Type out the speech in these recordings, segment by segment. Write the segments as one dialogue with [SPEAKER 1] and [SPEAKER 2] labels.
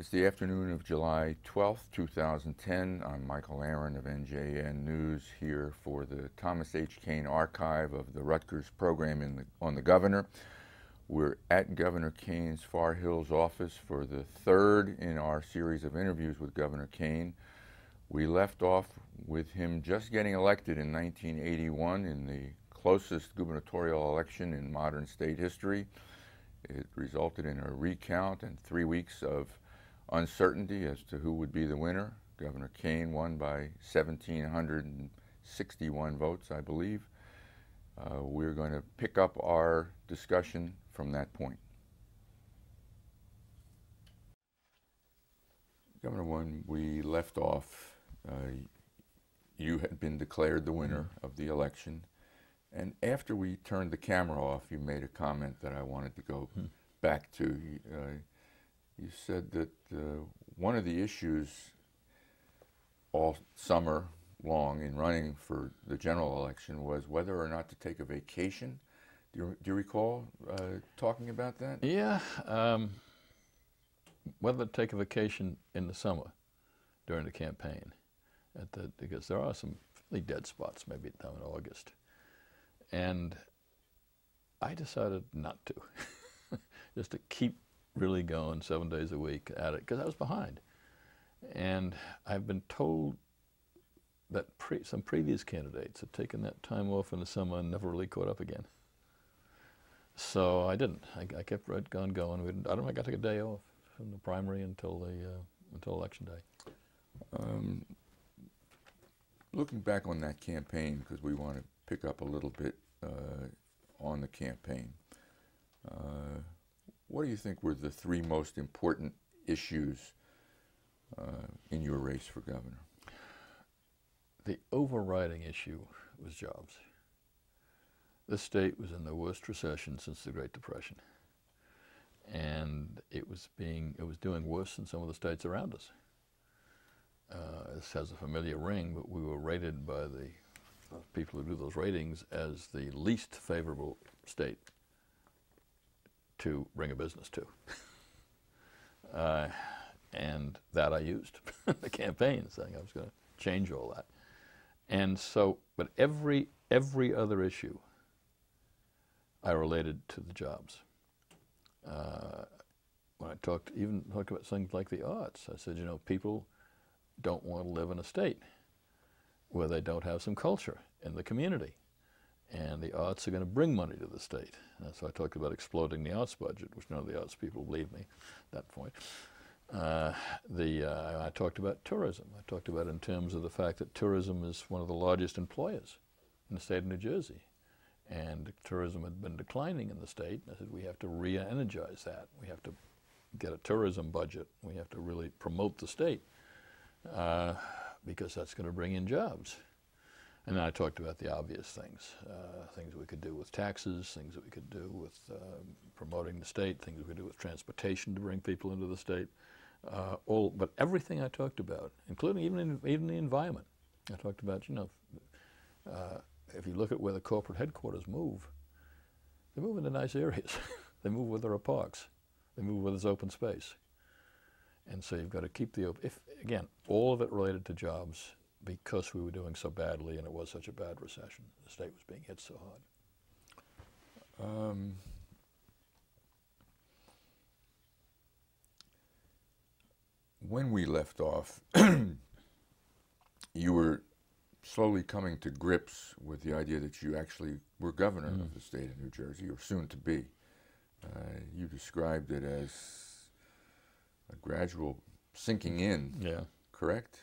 [SPEAKER 1] It's the afternoon of July 12th, 2010. I'm Michael Aron of NJN News here for the Thomas H. Kean archive of the Rutgers program on the governor. We're at Governor Kean's Far Hills office for the third in our series of interviews with Governor Kean. We left off with him just getting elected in 1981 in the closest gubernatorial election in modern state history. It resulted in a recount and 3 weeks of uncertainty as to who would be the winner. Governor Kean won by 1,761 votes, I believe. We're going to pick up our discussion from that point. Governor, when we left off, you had been declared the winner of the election. And after we turned the camera off, you made a comment that I wanted to go back to. You said that one of the issues all summer long in running for the general election was whether or not to take a vacation. Do you recall talking about that?
[SPEAKER 2] Yeah, whether to take a vacation in the summer during the campaign, because there are some really dead spots maybe down in August. And I decided not to, just to keep really going 7 days a week at it, because I was behind. And I've been told that some previous candidates had taken that time off in the summer and never really caught up again. So I didn't. I kept right going. I don't think I took a day off from the primary until election day.
[SPEAKER 1] Looking back on that campaign, because we want to pick up a little bit on the campaign, what do you think were the three most important issues in your race for governor?
[SPEAKER 2] The overriding issue was jobs. This state was in the worst recession since the Great Depression, and it was doing worse than some of the states around us. This has a familiar ring, but we were rated by the people who do those ratings as the least favorable state to bring a business to. And that I used in the campaign, saying I was going to change all that. And so, but every other issue I related to the jobs. When I talked about things like the arts, I said, you know, people don't want to live in a state where they don't have some culture in the community. And the arts are going to bring money to the state. And so I talked about exploding the arts budget, which none of the arts people believe me at that point. I talked about tourism. I talked about in terms of the fact that tourism is one of the largest employers in the state of New Jersey. And tourism had been declining in the state. And I said, we have to re-energize that. We have to get a tourism budget. We have to really promote the state because that's going to bring in jobs. And then I talked about the obvious things, things we could do with taxes, things that we could do with promoting the state, things we could do with transportation to bring people into the state. But everything I talked about, including even the environment. I talked about, you know, if you look at where the corporate headquarters move, they move into nice areas. They move where there are parks. They move where there's open space. And so you've got to keep again, all of it related to jobs, because we were doing so badly and it was such a bad recession. The state was being hit so hard.
[SPEAKER 1] When we left off, you were slowly coming to grips with the idea that you actually were governor of the state of New Jersey, or soon to be. You described it as a gradual sinking in, correct?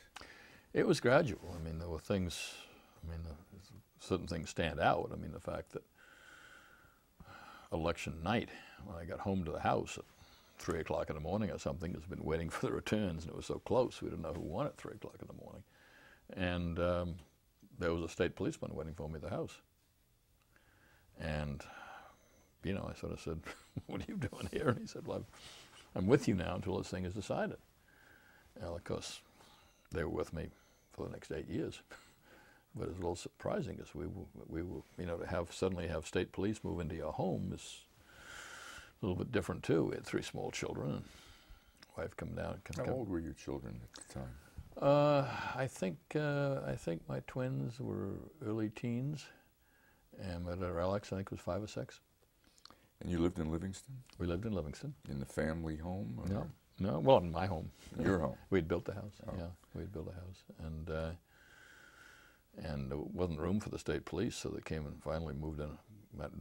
[SPEAKER 2] It was gradual. I mean, there were things, certain things stand out. I mean, the fact that election night, when I got home to the house at 3 o'clock in the morning or something, has been waiting for the returns, and it was so close, we didn't know who won at 3 o'clock in the morning. And there was a state policeman waiting for me at the house. And, you know, I sort of said, what are you doing here? And he said, well, I'm with you now until this thing is decided. Well, of course, they were with me for the next 8 years. But it was a little surprising, because we were, you know, to suddenly have state police move into your home is a little bit different too. We had 3 small children. wife come down.
[SPEAKER 1] How old were your children at the time?
[SPEAKER 2] I think my twins were early teens, and my daughter Alex, I think, was 5 or 6.
[SPEAKER 1] And you lived in Livingston?
[SPEAKER 2] We lived in Livingston.
[SPEAKER 1] In the family home? Or?
[SPEAKER 2] No. Well, in my home.
[SPEAKER 1] Your home?
[SPEAKER 2] We'd built the house.
[SPEAKER 1] Oh.
[SPEAKER 2] Yeah, we'd built a house, and there wasn't room for the state police, so they came and finally moved in.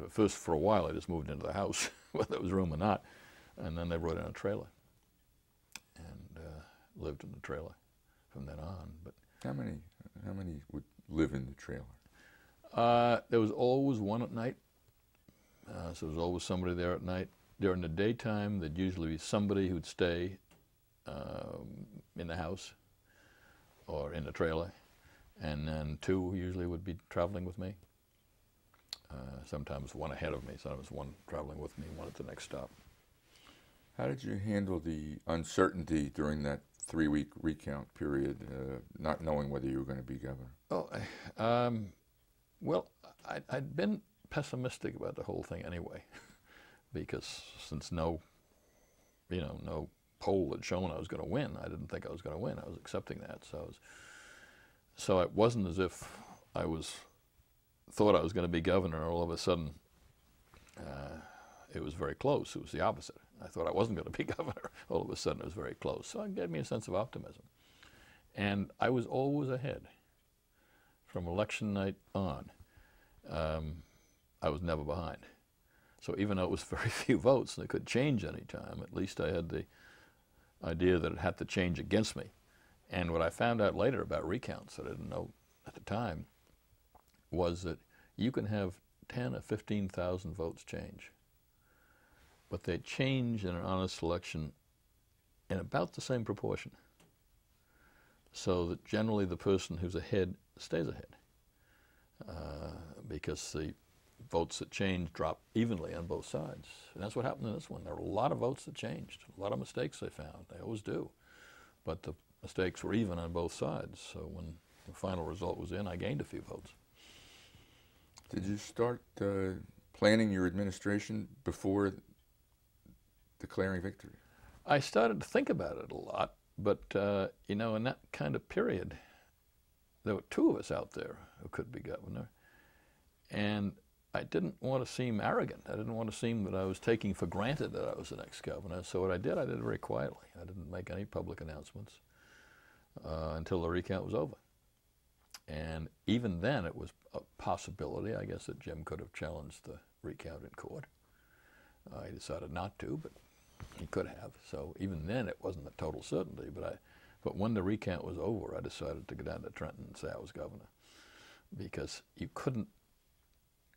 [SPEAKER 2] First, for a while, they just moved into the house, whether there was room or not, and then they brought in a trailer, and lived in the trailer from then on. But
[SPEAKER 1] how many would live in the trailer?
[SPEAKER 2] There was always one at night, so there was always somebody there at night. During the daytime, there'd usually be somebody who'd stay in the house or in the trailer, and then 2 usually would be traveling with me. Sometimes one ahead of me, sometimes one traveling with me, one at the next stop.
[SPEAKER 1] How did you handle the uncertainty during that 3-week recount period, not knowing whether you were going to be governor?
[SPEAKER 2] Oh, well, I'd been pessimistic about the whole thing anyway, because since no poll had shown I was going to win, I didn't think I was going to win. I was accepting that, so it wasn't as if I thought I was going to be governor, and all of a sudden it was very close. It was the opposite. I thought I wasn't going to be governor. All of a sudden it was very close. So it gave me a sense of optimism. And I was always ahead. From election night on, I was never behind. So even though it was very few votes and it could change any time, at least I had the idea that it had to change against me. And what I found out later about recounts that I didn't know at the time was that you can have 10 or 15,000 votes change, but they change in an honest election in about the same proportion, so that generally the person who's ahead stays ahead, because the votes that change drop evenly on both sides. And that's what happened in this one. There were a lot of votes that changed, a lot of mistakes they found. They always do. But the mistakes were even on both sides. So when the final result was in, I gained a few votes.
[SPEAKER 1] Did you start planning your administration before declaring victory?
[SPEAKER 2] I started to think about it a lot, but in that kind of period, there were 2 of us out there who could be governor, and I didn't want to seem arrogant. I didn't want to seem that I was taking for granted that I was the next governor. So what I did very quietly. I didn't make any public announcements until the recount was over. And even then, it was a possibility, I guess, that Jim could have challenged the recount in court. He decided not to, but he could have. So even then, it wasn't a total certainty. But when the recount was over, I decided to go down to Trenton and say I was governor, because you couldn't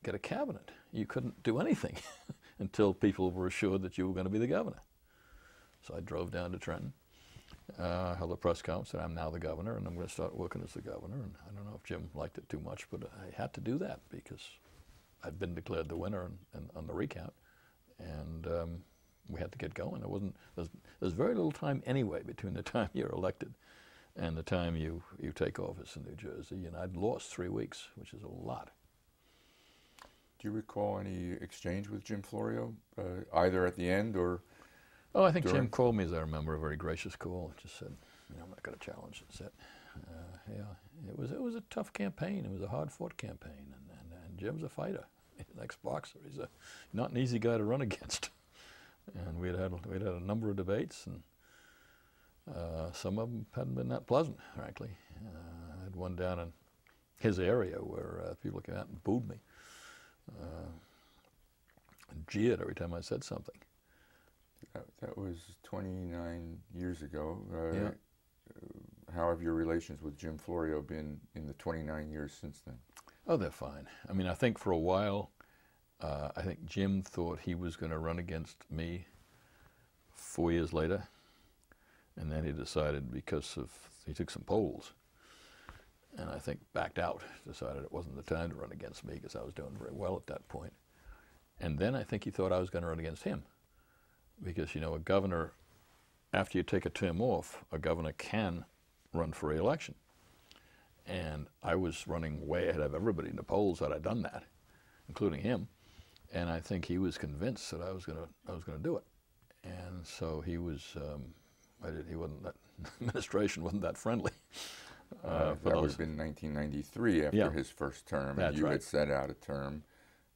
[SPEAKER 2] get a cabinet. You couldn't do anything until people were assured that you were going to be the governor. So I drove down to Trenton, held a press conference, said I'm now the governor, and I'm going to start working as the governor. And I don't know if Jim liked it too much, but I had to do that because I'd been declared the winner on the recount, and we had to get going. There's very little time anyway between the time you're elected and the time you take office in New Jersey, and I'd lost 3 weeks, which is a lot.
[SPEAKER 1] Do you recall any exchange with Jim Florio, either at the end or?
[SPEAKER 2] Oh, I think Jim called me, as I remember, a very gracious call. Just said, I'm not going to challenge. That's it. Yeah, it was a tough campaign. It was a hard-fought campaign, and Jim's a fighter. He's an ex-boxer. He's not an easy guy to run against. And we'd had a number of debates, and some of them hadn't been that pleasant, frankly. I had one down in his area where people came out and booed me. And jeered every time I said something.
[SPEAKER 1] That was 29 years ago.
[SPEAKER 2] Yeah.
[SPEAKER 1] How have your relations with Jim Florio been in the 29 years since then?
[SPEAKER 2] Oh, they're fine. I mean, I think for a while, I think Jim thought he was going to run against me 4 years later, and then he decided he took some polls, and I think backed out, decided it wasn't the time to run against me because I was doing very well at that point. And then I think he thought I was going to run against him because, a governor, after you take a term off, a governor can run for re-election. And I was running way ahead of everybody in the polls had I done that, including him. And I think he was convinced that I was going to do it. And so he was He wasn't that administration wasn't that friendly.
[SPEAKER 1] That would have been 1993 after his first term, and you had set out a term.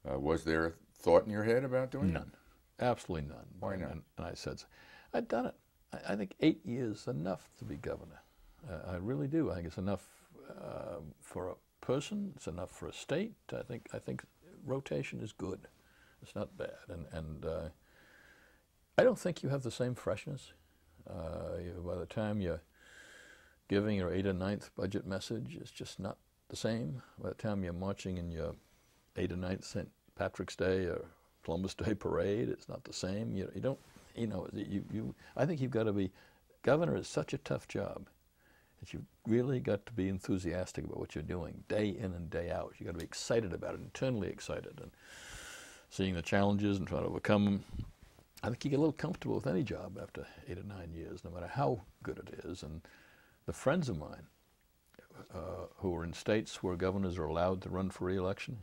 [SPEAKER 1] Was there a thought in your head about doing it?
[SPEAKER 2] None, absolutely none.
[SPEAKER 1] Why not?
[SPEAKER 2] And I said, I'd done it. I think 8 years is enough to be governor. I really do. I think it's enough for a person. It's enough for a state. I think rotation is good. It's not bad. And I don't think you have the same freshness. By the time you're giving your 8th or 9th budget message, it's just not the same. By the time you're marching in your 8th or 9th St. Patrick's Day or Columbus Day parade, it's not the same. You don't, I think you've got to be, governor is such a tough job that you've really got to be enthusiastic about what you're doing day in and day out. You've got to be excited about it, internally excited, and seeing the challenges and trying to overcome them. I think you get a little comfortable with any job after 8 or 9 years, no matter how good it is. And the friends of mine who are in states where governors are allowed to run for re-election,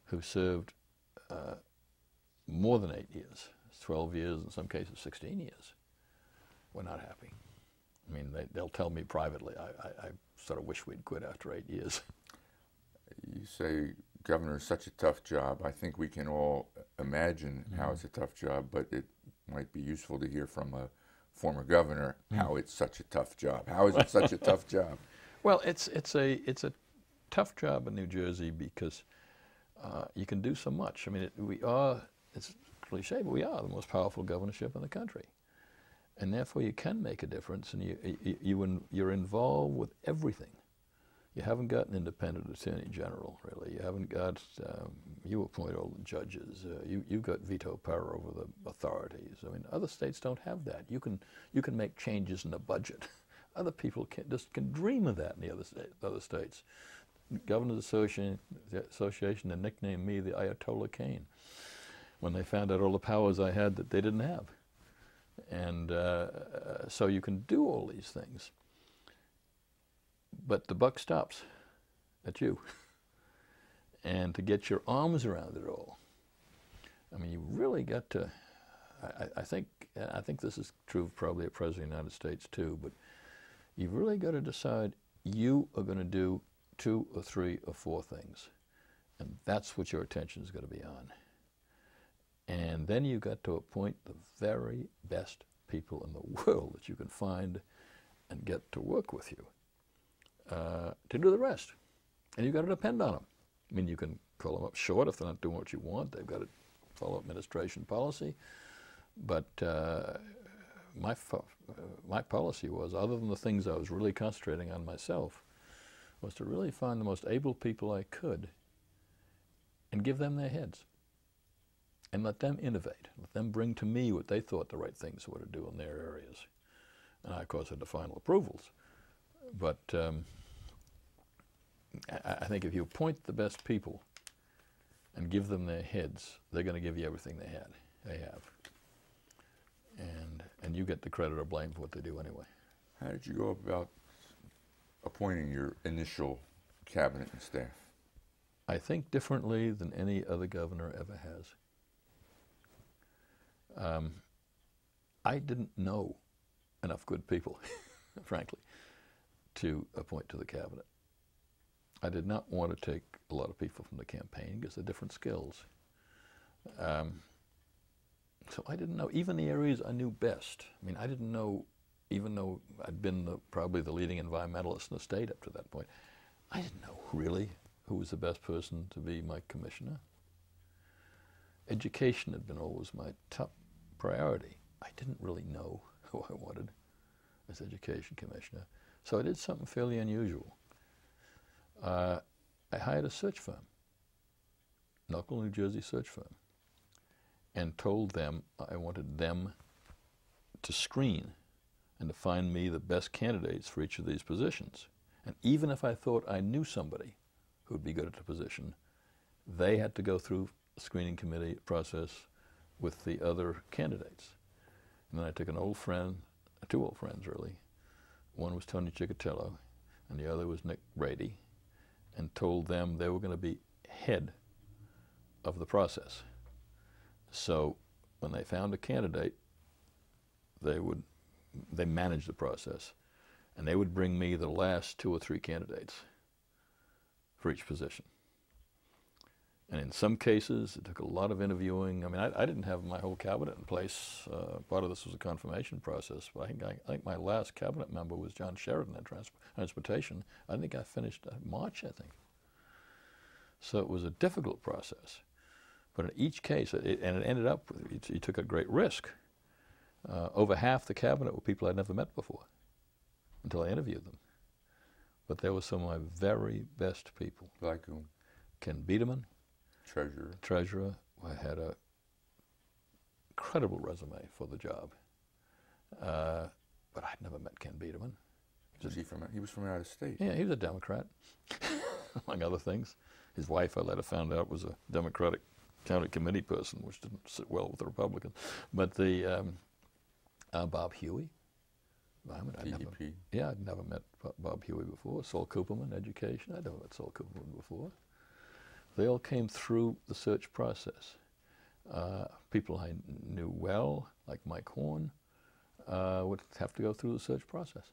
[SPEAKER 2] who served more than 8 years, 12 years, in some cases 16 years, were not happy. I mean, they'll tell me privately, I sort of wish we'd quit after 8 years.
[SPEAKER 1] You say governor is such a tough job. I think we can all imagine how it's a tough job, but it might be useful to hear from a former governor how it's such a tough job. How is it such a tough job?
[SPEAKER 2] Well, it's a tough job in New Jersey because you can do so much. I mean, it's cliche, but we are the most powerful governorship in the country. And therefore you can make a difference, and you're involved with everything. You haven't got an independent attorney general, really. You haven't got, you appoint all the judges. You've got veto power over the authorities. I mean, other states don't have that. You can make changes in the budget. Other people can dream of that in the other states. Governors Association, they nicknamed me the Ayatollah Kean when they found out all the powers I had that they didn't have. And so you can do all these things, but the buck stops at you. And to get your arms around it all, I mean, you really got to, I think this is true probably of President of the United States too, but you've really got to decide you are going to do 2 or 3 or 4 things, and that's what your attention is going to be on. And then you got to appoint the very best people in the world that you can find and get to work with you to do the rest. And you've got to depend on them. I mean, you can call them up short if they're not doing what you want. They've got to follow administration policy. But my policy was, other than the things I was really concentrating on myself, was to really find the most able people I could and give them their heads. And let them innovate, let them bring to me what they thought the right things were to do in their areas. And I, of course, had the final approvals. But I think if you appoint the best people and give them their heads, they're going to give you everything they have. And you get the credit or blame for what they do anyway.
[SPEAKER 1] How did you go about appointing your initial cabinet and staff?
[SPEAKER 2] I think differently than any other governor ever has. I didn't know enough good people, frankly, to appoint to the cabinet. I did not want to take a lot of people from the campaign because they're different skills. So I didn't know, even the areas I knew best. I mean, I didn't know, even though I'd been probably the leading environmentalist in the state up to that point, I didn't know really who was the best person to be my commissioner. Education had been always my top priority. I didn't really know who I wanted as education commissioner. So I did something fairly unusual. I hired a search firm, local New Jersey search firm, and told them I wanted them to screen and to find me the best candidates for each of these positions. And even if I thought I knew somebody who would be good at the position, they had to go through a screening committee process with the other candidates. And then I took an old friend, 2 old friends really. One was Tony Chikatilo, and the other was Nick Brady, and told them they were going to be head of the process. So when they found a candidate, they would they managed the process, and they would bring me the last 2 or 3 candidates for each position. And in some cases, it took a lot of interviewing. I mean, I didn't have my whole cabinet in place. Part of this was a confirmation process. But I think my last cabinet member was John Sheridan at Transportation. I think I finished March, I think. So it was a difficult process. But in each case, and it ended up, you took a great risk. Over half the cabinet were people I'd never met before until I interviewed them. But they were some of my very best people.
[SPEAKER 1] Like whom?
[SPEAKER 2] Ken Biedermann.
[SPEAKER 1] Treasurer.
[SPEAKER 2] I had an incredible resume for the job. But I'd never met Ken Biedermann.
[SPEAKER 1] He was from out of state.
[SPEAKER 2] Yeah, he was a Democrat, among other things. His wife, I later found out, was a Democratic county committee person, which didn't sit well with the Republicans. But the Bob Huey. I'd never met Bob Huey before. Saul Cooperman, education. I'd never met Saul Cooperman before. They all came through the search process. People I knew well, like Mike Horn, would have to go through the search process,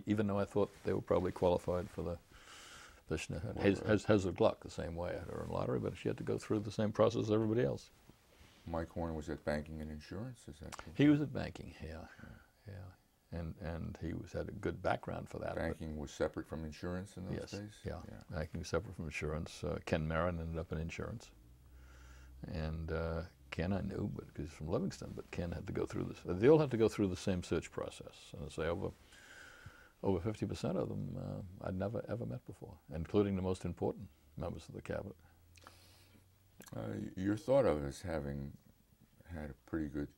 [SPEAKER 2] even though I thought they were probably qualified for the position. Heather Gluck, the same way. I had her in lottery, but she had to go through the same process as everybody else.
[SPEAKER 1] Mike Horn was at banking and insurance, is that true?
[SPEAKER 2] He was at banking, yeah. And he had a good background for that.
[SPEAKER 1] Banking was separate from insurance in those days?
[SPEAKER 2] Yeah. Banking was separate from insurance. Ken Marin ended up in insurance. And Ken I knew, but because he's from Livingston, but Ken had to go through this. They all had to go through the same search process. And I say over 50% of them I'd never ever met before, including the most important members of the cabinet.
[SPEAKER 1] You're thought of as having had a pretty good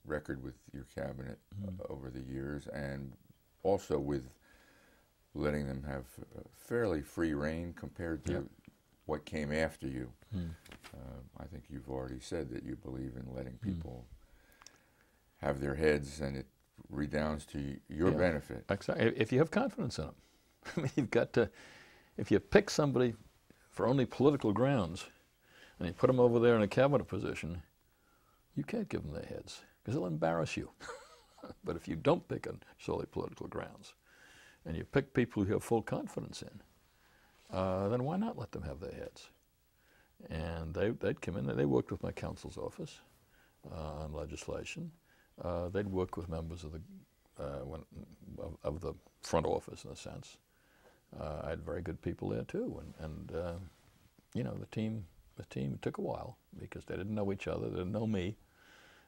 [SPEAKER 1] record with your cabinet over the years, and also with letting them have fairly free rein compared to what came after you. I think you've already said that you believe in letting people have their heads, and it redounds to your benefit.
[SPEAKER 2] Exactly. If you have confidence in them. I mean, you've got to, if you pick somebody for only political grounds, and you put them over there in a cabinet position, you can't give them their heads, because they'll embarrass you. But if you don't pick on solely political grounds, and you pick people you have full confidence in, then why not let them have their heads? And they'd come in, they worked with my counsel's office on legislation. They'd work with members of the front office, in a sense. I had very good people there too, and you know, the team it took a while because they didn't know each other, they didn't know me,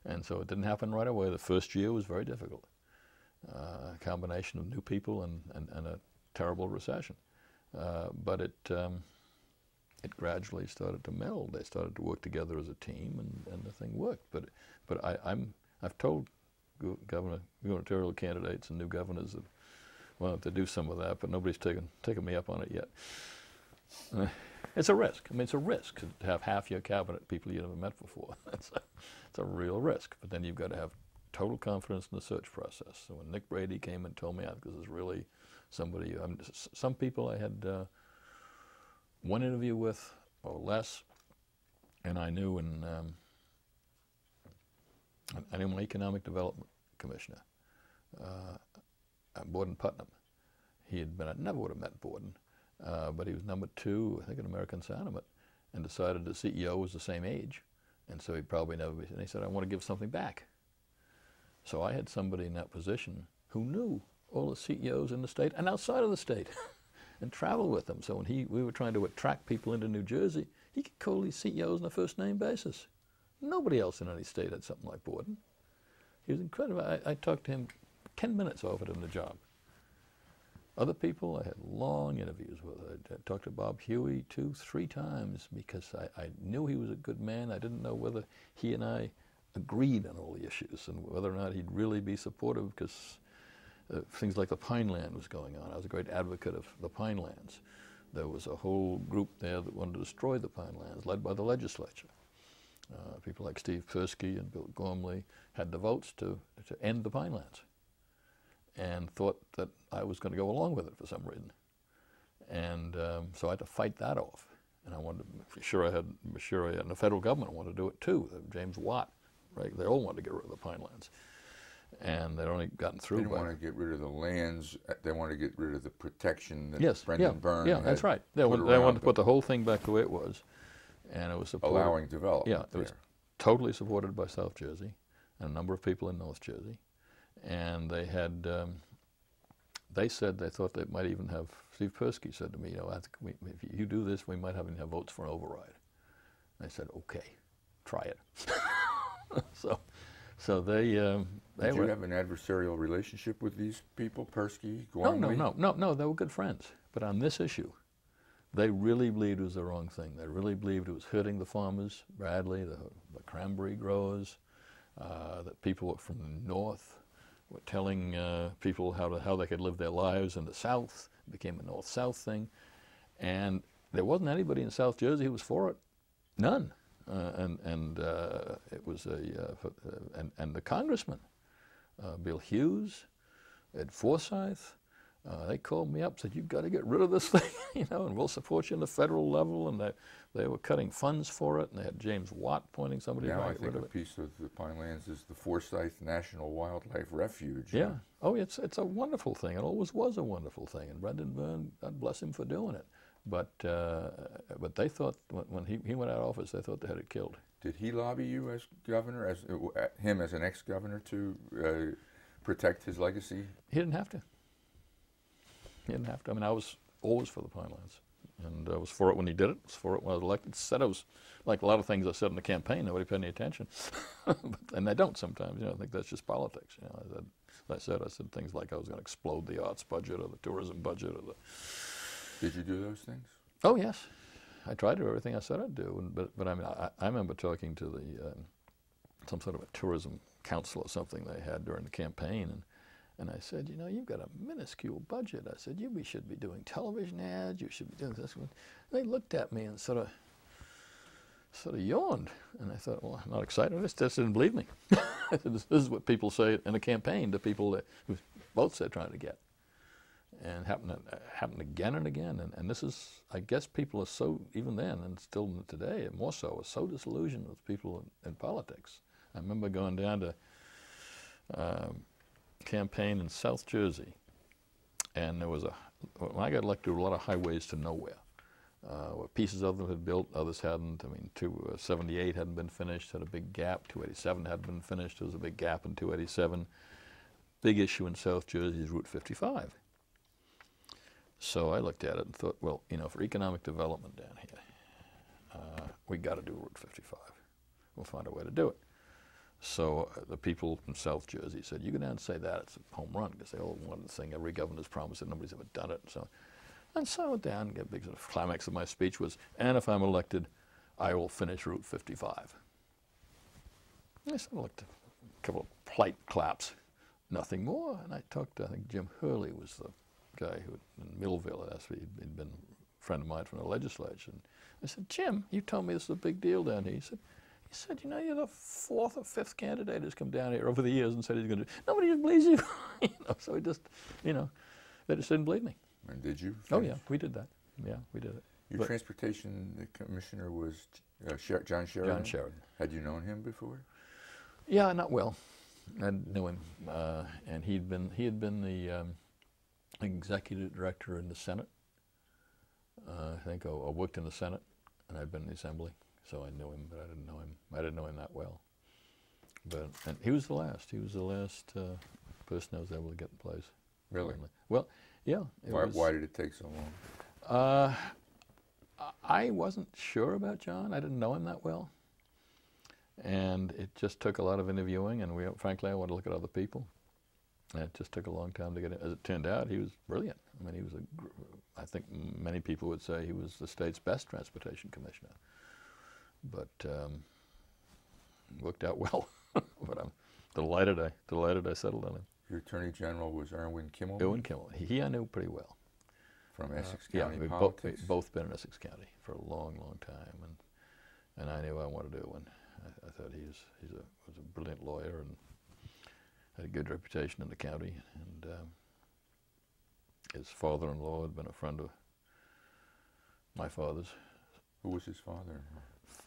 [SPEAKER 2] and so it didn't happen right away. The first year was very difficult. A combination of new people and a terrible recession, but it gradually started to meld. They started to work together as a team, and the thing worked. But I've told gubernatorial candidates and new governors that, well, to do some of that, but nobody's taken me up on it yet. It's a risk. I mean, it's a risk to have half your cabinet people you never met before. It's a real risk. But then you've got to have total confidence in the search process. So when Nick Brady came and told me, this is really somebody, some people I had one interview with, or less, and I knew my economic development commissioner, Borden Putnam. I never would have met Borden, but he was number 2, I think, in American Sentiment, and decided the CEO was the same age, and so he'd probably never be. And he said, I want to give something back. So I had somebody in that position who knew all the CEOs in the state and outside of the state, and traveled with them. So when we were trying to attract people into New Jersey, he could call these CEOs on a first-name basis. Nobody else in any state had something like Borden. He was incredible. I talked to him 10 minutes, offered him the job. Other people I had long interviews with. I talked to Bob Huey 2, 3 times because I knew he was a good man. I didn't know whether he and I agreed on all the issues and whether or not he'd really be supportive, because things like the Pineland was going on. I was a great advocate of the Pinelands. There was a whole group there that wanted to destroy the Pinelands, led by the legislature. People like Steve Persky and Bill Gormley had the votes to end the Pinelands, and thought that I was going to go along with it for some reason. And so I had to fight that off. And I wanted to make sure and the federal government wanted to do it too. James Watt, right? They all wanted to get rid of the Pinelands. and they'd only gotten through.
[SPEAKER 1] They didn't want to get rid of the lands. They wanted to get rid of the protection that
[SPEAKER 2] Yes,
[SPEAKER 1] Brendan Byrne
[SPEAKER 2] yeah,
[SPEAKER 1] had
[SPEAKER 2] that's right. They
[SPEAKER 1] put
[SPEAKER 2] wanted
[SPEAKER 1] around
[SPEAKER 2] to put the whole thing back the way it was, and it was supported.
[SPEAKER 1] allowing development.
[SPEAKER 2] Yeah, it was totally supported by South Jersey and a number of people in North Jersey, and they had. They said they thought they might even have. Steve Persky said to me, I think if you do this, we might even have votes for an override. I said, okay, try it. So they
[SPEAKER 1] Did you have an adversarial relationship with these people, Persky, Gormley?
[SPEAKER 2] No, they were good friends. But on this issue, they really believed it was the wrong thing. They really believed it was hurting the farmers badly, the cranberry growers, that people from the north were telling people how they could live their lives in the South. It became a North-South thing. And there wasn't anybody in South Jersey who was for it. None. It was and the congressman, Bill Hughes, Ed Forsyth, they called me up, said, you've got to get rid of this thing, and we'll support you on the federal level. And they were cutting funds for it, and they had James Watt pointing somebody
[SPEAKER 1] now
[SPEAKER 2] to
[SPEAKER 1] I
[SPEAKER 2] get
[SPEAKER 1] think
[SPEAKER 2] rid of
[SPEAKER 1] a
[SPEAKER 2] it.
[SPEAKER 1] piece of the Pinelands is the Forsyth National Wildlife Refuge.
[SPEAKER 2] Yeah. Oh, it's a wonderful thing. It always was a wonderful thing. And Brendan Byrne, God bless him for doing it. But they thought when he went out of office, they thought they had it killed.
[SPEAKER 1] Did he lobby you as governor, as him as an ex-governor, to protect his legacy?
[SPEAKER 2] He didn't have to. He didn't have to. I mean, I was always for the Pinelands, and I was for it when he did it. I was for it when I was elected. Said I was, like a lot of things I said in the campaign, nobody paid any attention, and they don't sometimes. I think that's just politics. I said things like I was going to explode the arts budget or the tourism budget or the.
[SPEAKER 1] Did you do those things?
[SPEAKER 2] Oh yes, I tried to do everything I said I'd do. But I mean, I remember talking to some sort of a tourism council or something they had during the campaign, and I said, you've got a minuscule budget. I said, you should be doing television ads. You should be doing this. And they looked at me and sort of yawned, and I thought, well, I'm not excited. They just didn't believe me. I said, this is what people say in a campaign to people who both said trying to get. And happened again and again. And this is, I guess people are so, even then and still today, more so, are so disillusioned with people in politics. I remember going down to campaign in South Jersey, and there was when I got elected, there were a lot of highways to nowhere. Pieces of them had built, others hadn't. I mean, 278 hadn't been finished, had a big gap. 287 hadn't been finished, there was a big gap in 287. Big issue in South Jersey is Route 55. So I looked at it and thought, well, for economic development down here, we got to do Route 55. We'll find a way to do it. So the people from South Jersey said, you go down and say that, it's a home run, because they all wanted the thing. Every governor's promised it, nobody's ever done it. And so I went down and get a big sort of climax of my speech was, and if I'm elected, I will finish Route 55. And I sort of looked at a couple of polite claps, nothing more. And I talked to, I think Jim Hurley was the guy who in Millville, he'd been a friend of mine from the legislature. And I said, Jim, you told me this is a big deal down here. He said, you're the fourth or fifth candidate who's come down here over the years and said he's going to do it. Nobody just believes you. So he just, they just didn't believe me.
[SPEAKER 1] And did you finish?
[SPEAKER 2] Oh yeah, we did that. Yeah, we did it.
[SPEAKER 1] Your transportation commissioner was John Sheridan?
[SPEAKER 2] John Sheridan.
[SPEAKER 1] Had you known him before?
[SPEAKER 2] Yeah, not well. I knew him, and he had been the executive director in the Senate, I think, or worked in the Senate, and I'd been in the Assembly, so I knew him, but I didn't know him. I didn't know him that well. And he was the last. He was the last person I was able to get in place.
[SPEAKER 1] Really?
[SPEAKER 2] Finally. Well, yeah.
[SPEAKER 1] Why did it take so long?
[SPEAKER 2] I wasn't sure about John. I didn't know him that well. And it just took a lot of interviewing, and frankly, I wanted to look at other people. And it just took a long time to get it. As it turned out, he was brilliant. I mean, I think many people would say he was the state's best transportation commissioner. But worked out well. But I'm delighted I settled on him.
[SPEAKER 1] Your Attorney General was Erwin Kimmel?
[SPEAKER 2] Erwin Kimmel. He I knew pretty well.
[SPEAKER 1] From Essex County
[SPEAKER 2] we've
[SPEAKER 1] politics?
[SPEAKER 2] both been in Essex County for a long, long time, and I knew what I wanted to do. And I thought he was a brilliant lawyer and had a good reputation in the county. And his father-in-law had been a friend of my father's.
[SPEAKER 1] Who was his father?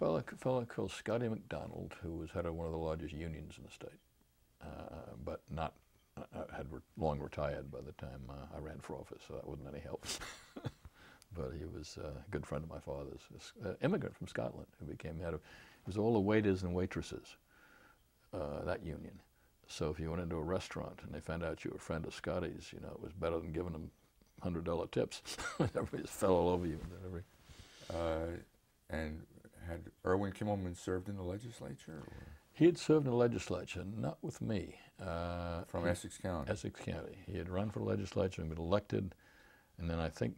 [SPEAKER 2] A fellow called Scotty McDonald, who was head of one of the largest unions in the state. but not. I had long retired by the time I ran for office, so that wasn't any help. But he was a good friend of my father's, an immigrant from Scotland who became head of. It was all the waiters and waitresses, that union. So if you went into a restaurant and they found out you were a friend of Scotty's, you know, it was better than giving them $100 tips. Everybody just fell all over you.
[SPEAKER 1] And had Erwin Kimmelman served in the legislature? Or?
[SPEAKER 2] He had served in the legislature, not with me.
[SPEAKER 1] From Essex County?
[SPEAKER 2] Essex County. He had run for the legislature and been elected, and then I think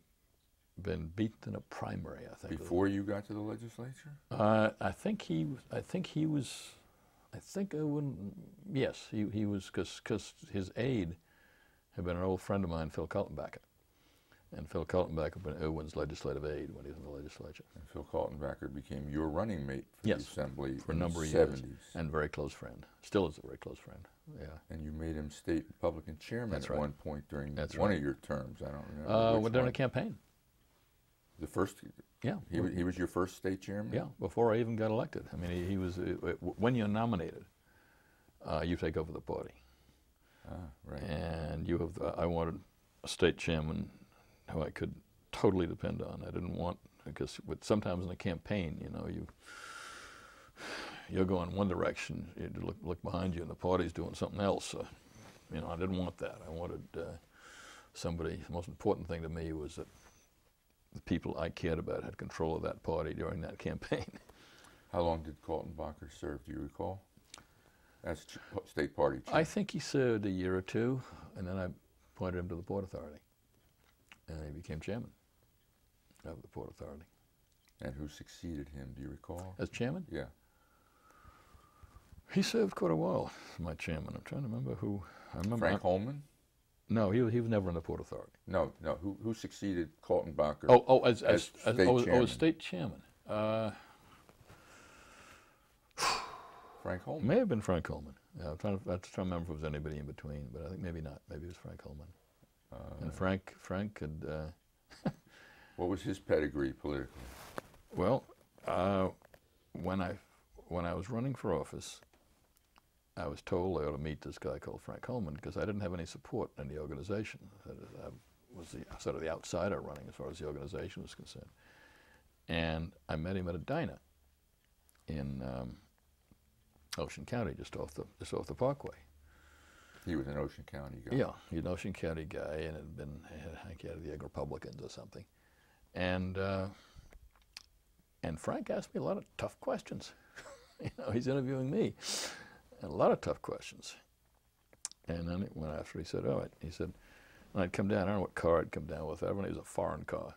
[SPEAKER 2] been beaten in a primary, I think.
[SPEAKER 1] Before you got to the legislature?
[SPEAKER 2] I think yes, he was, because his aide had been an old friend of mine, Phil Kaltenbacher. And Phil Kaltenbacher had been Irwin's legislative aide when he was in the legislature.
[SPEAKER 1] And Phil Kaltenbacher became your running mate for
[SPEAKER 2] yes,
[SPEAKER 1] the Assembly
[SPEAKER 2] for a number of
[SPEAKER 1] 70s.
[SPEAKER 2] years. And very close friend. Still is a very close friend, yeah.
[SPEAKER 1] And you made him state Republican chairman
[SPEAKER 2] That's
[SPEAKER 1] at
[SPEAKER 2] right.
[SPEAKER 1] one point during
[SPEAKER 2] That's
[SPEAKER 1] one
[SPEAKER 2] right.
[SPEAKER 1] of your terms. I don't remember which
[SPEAKER 2] during
[SPEAKER 1] one.
[SPEAKER 2] a campaign.
[SPEAKER 1] The first?
[SPEAKER 2] Yeah.
[SPEAKER 1] He was your first state chairman?
[SPEAKER 2] Yeah, before I even got elected. I mean, he was, when you're nominated, you take over the party.
[SPEAKER 1] Ah, right.
[SPEAKER 2] And you have, I wanted a state chairman who I could totally depend on. I didn't want, because sometimes in a campaign, you know, you're going one direction, you look behind you and the party's doing something else. You know, I didn't want that. I wanted somebody, the most important thing to me was that the people I cared about had control of that party during that campaign.
[SPEAKER 1] How long did Kaltenbacher serve, do you recall? As state party chair?
[SPEAKER 2] I think he served a year or two, and then I appointed him to the Port Authority. And he became chairman of the Port Authority.
[SPEAKER 1] And who succeeded him, do you recall?
[SPEAKER 2] As chairman?
[SPEAKER 1] Yeah.
[SPEAKER 2] He served quite a while as my chairman. I'm trying to remember who. I remember
[SPEAKER 1] Frank Holman?
[SPEAKER 2] No, he was never in the Port Authority.
[SPEAKER 1] No. Who succeeded Kaltenbacher?
[SPEAKER 2] As state chairman.
[SPEAKER 1] Frank Holman.
[SPEAKER 2] May have been Frank Holman. Yeah, I'm trying to remember if it was anybody in between, but I think maybe not. Maybe it was Frank Holman. And Frank had.
[SPEAKER 1] What was his pedigree politically?
[SPEAKER 2] Well, when I was running for office, I was told I ought to meet this guy called Frank Holman because I didn't have any support in the organization. I was sort of the outsider running as far as the organization was concerned. And I met him at a diner in Ocean County, just off the Parkway. He
[SPEAKER 1] was an Ocean County guy.
[SPEAKER 2] Yeah, he was an Ocean County guy, and I think he had the Egg Republicans or something. And Frank asked me a lot of tough questions. You know, he's interviewing me. And a lot of tough questions. And then after he said, all right, he said, when I'd come down, I don't know what car I'd come down with. Everybody was a foreign car.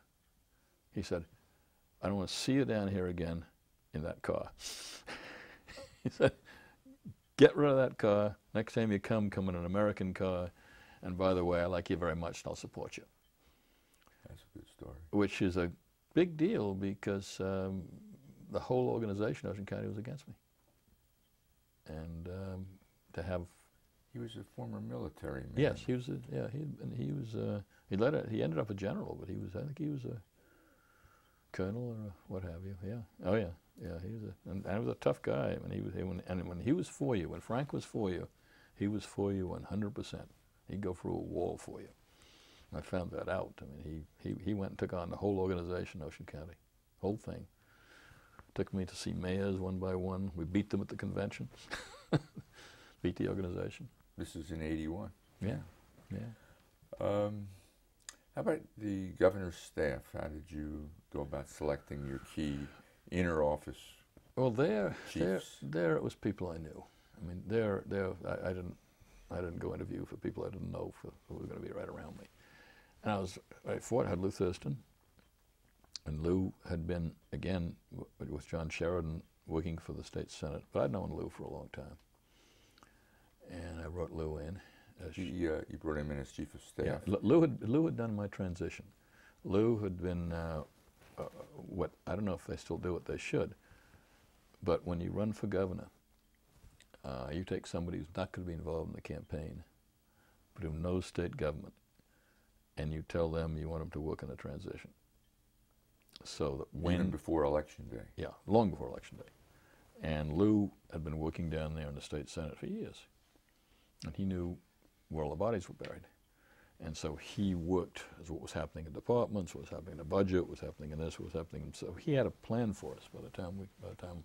[SPEAKER 2] He said, I don't want to see you down here again in that car. He said, get rid of that car. Next time you come in an American car. And by the way, I like you very much and I'll support you.
[SPEAKER 1] That's a good story. Which
[SPEAKER 2] is a big deal because the whole organization, Ocean County, was against me. And to have...
[SPEAKER 1] He was a former military man.
[SPEAKER 2] Yes, he was. He ended up a general, but I think he was a colonel or what have you. Yeah. Oh yeah. Yeah. He was and he was a tough guy. When he was for you, when Frank was for you, he was for you 100%. He'd go through a wall for you. I found that out. I mean, he went and took on the whole organization, Ocean County, whole thing. Took me to see mayors one by one. We beat them at the convention. Beat the organization.
[SPEAKER 1] This is in '81.
[SPEAKER 2] Yeah, yeah.
[SPEAKER 1] How about the governor's staff? How did you go about selecting your key inner office chiefs?
[SPEAKER 2] There it was people I knew. I mean, I didn't go interview for people I didn't know who were going to be right around me. And I had Lou Thurston, and Lou had been, again, with John Sheridan, working for the state senate, but I'd known Lou for a long time. And I brought Lou in.
[SPEAKER 1] You brought him in as chief of staff?
[SPEAKER 2] Yeah, Lou had done my transition. Lou had been, I don't know if they still do what they should, but when you run for governor, you take somebody who's not going to be involved in the campaign, but who knows state government, and you tell them you want them to work in a transition. So that when...
[SPEAKER 1] Even before Election Day?
[SPEAKER 2] Yeah, long before Election Day. And Lou had been working down there in the state senate for years. and he knew where all the bodies were buried. And so he worked as what was happening in departments, what was happening in the budget, what was happening in this, what was happening. So he had a plan for us by the time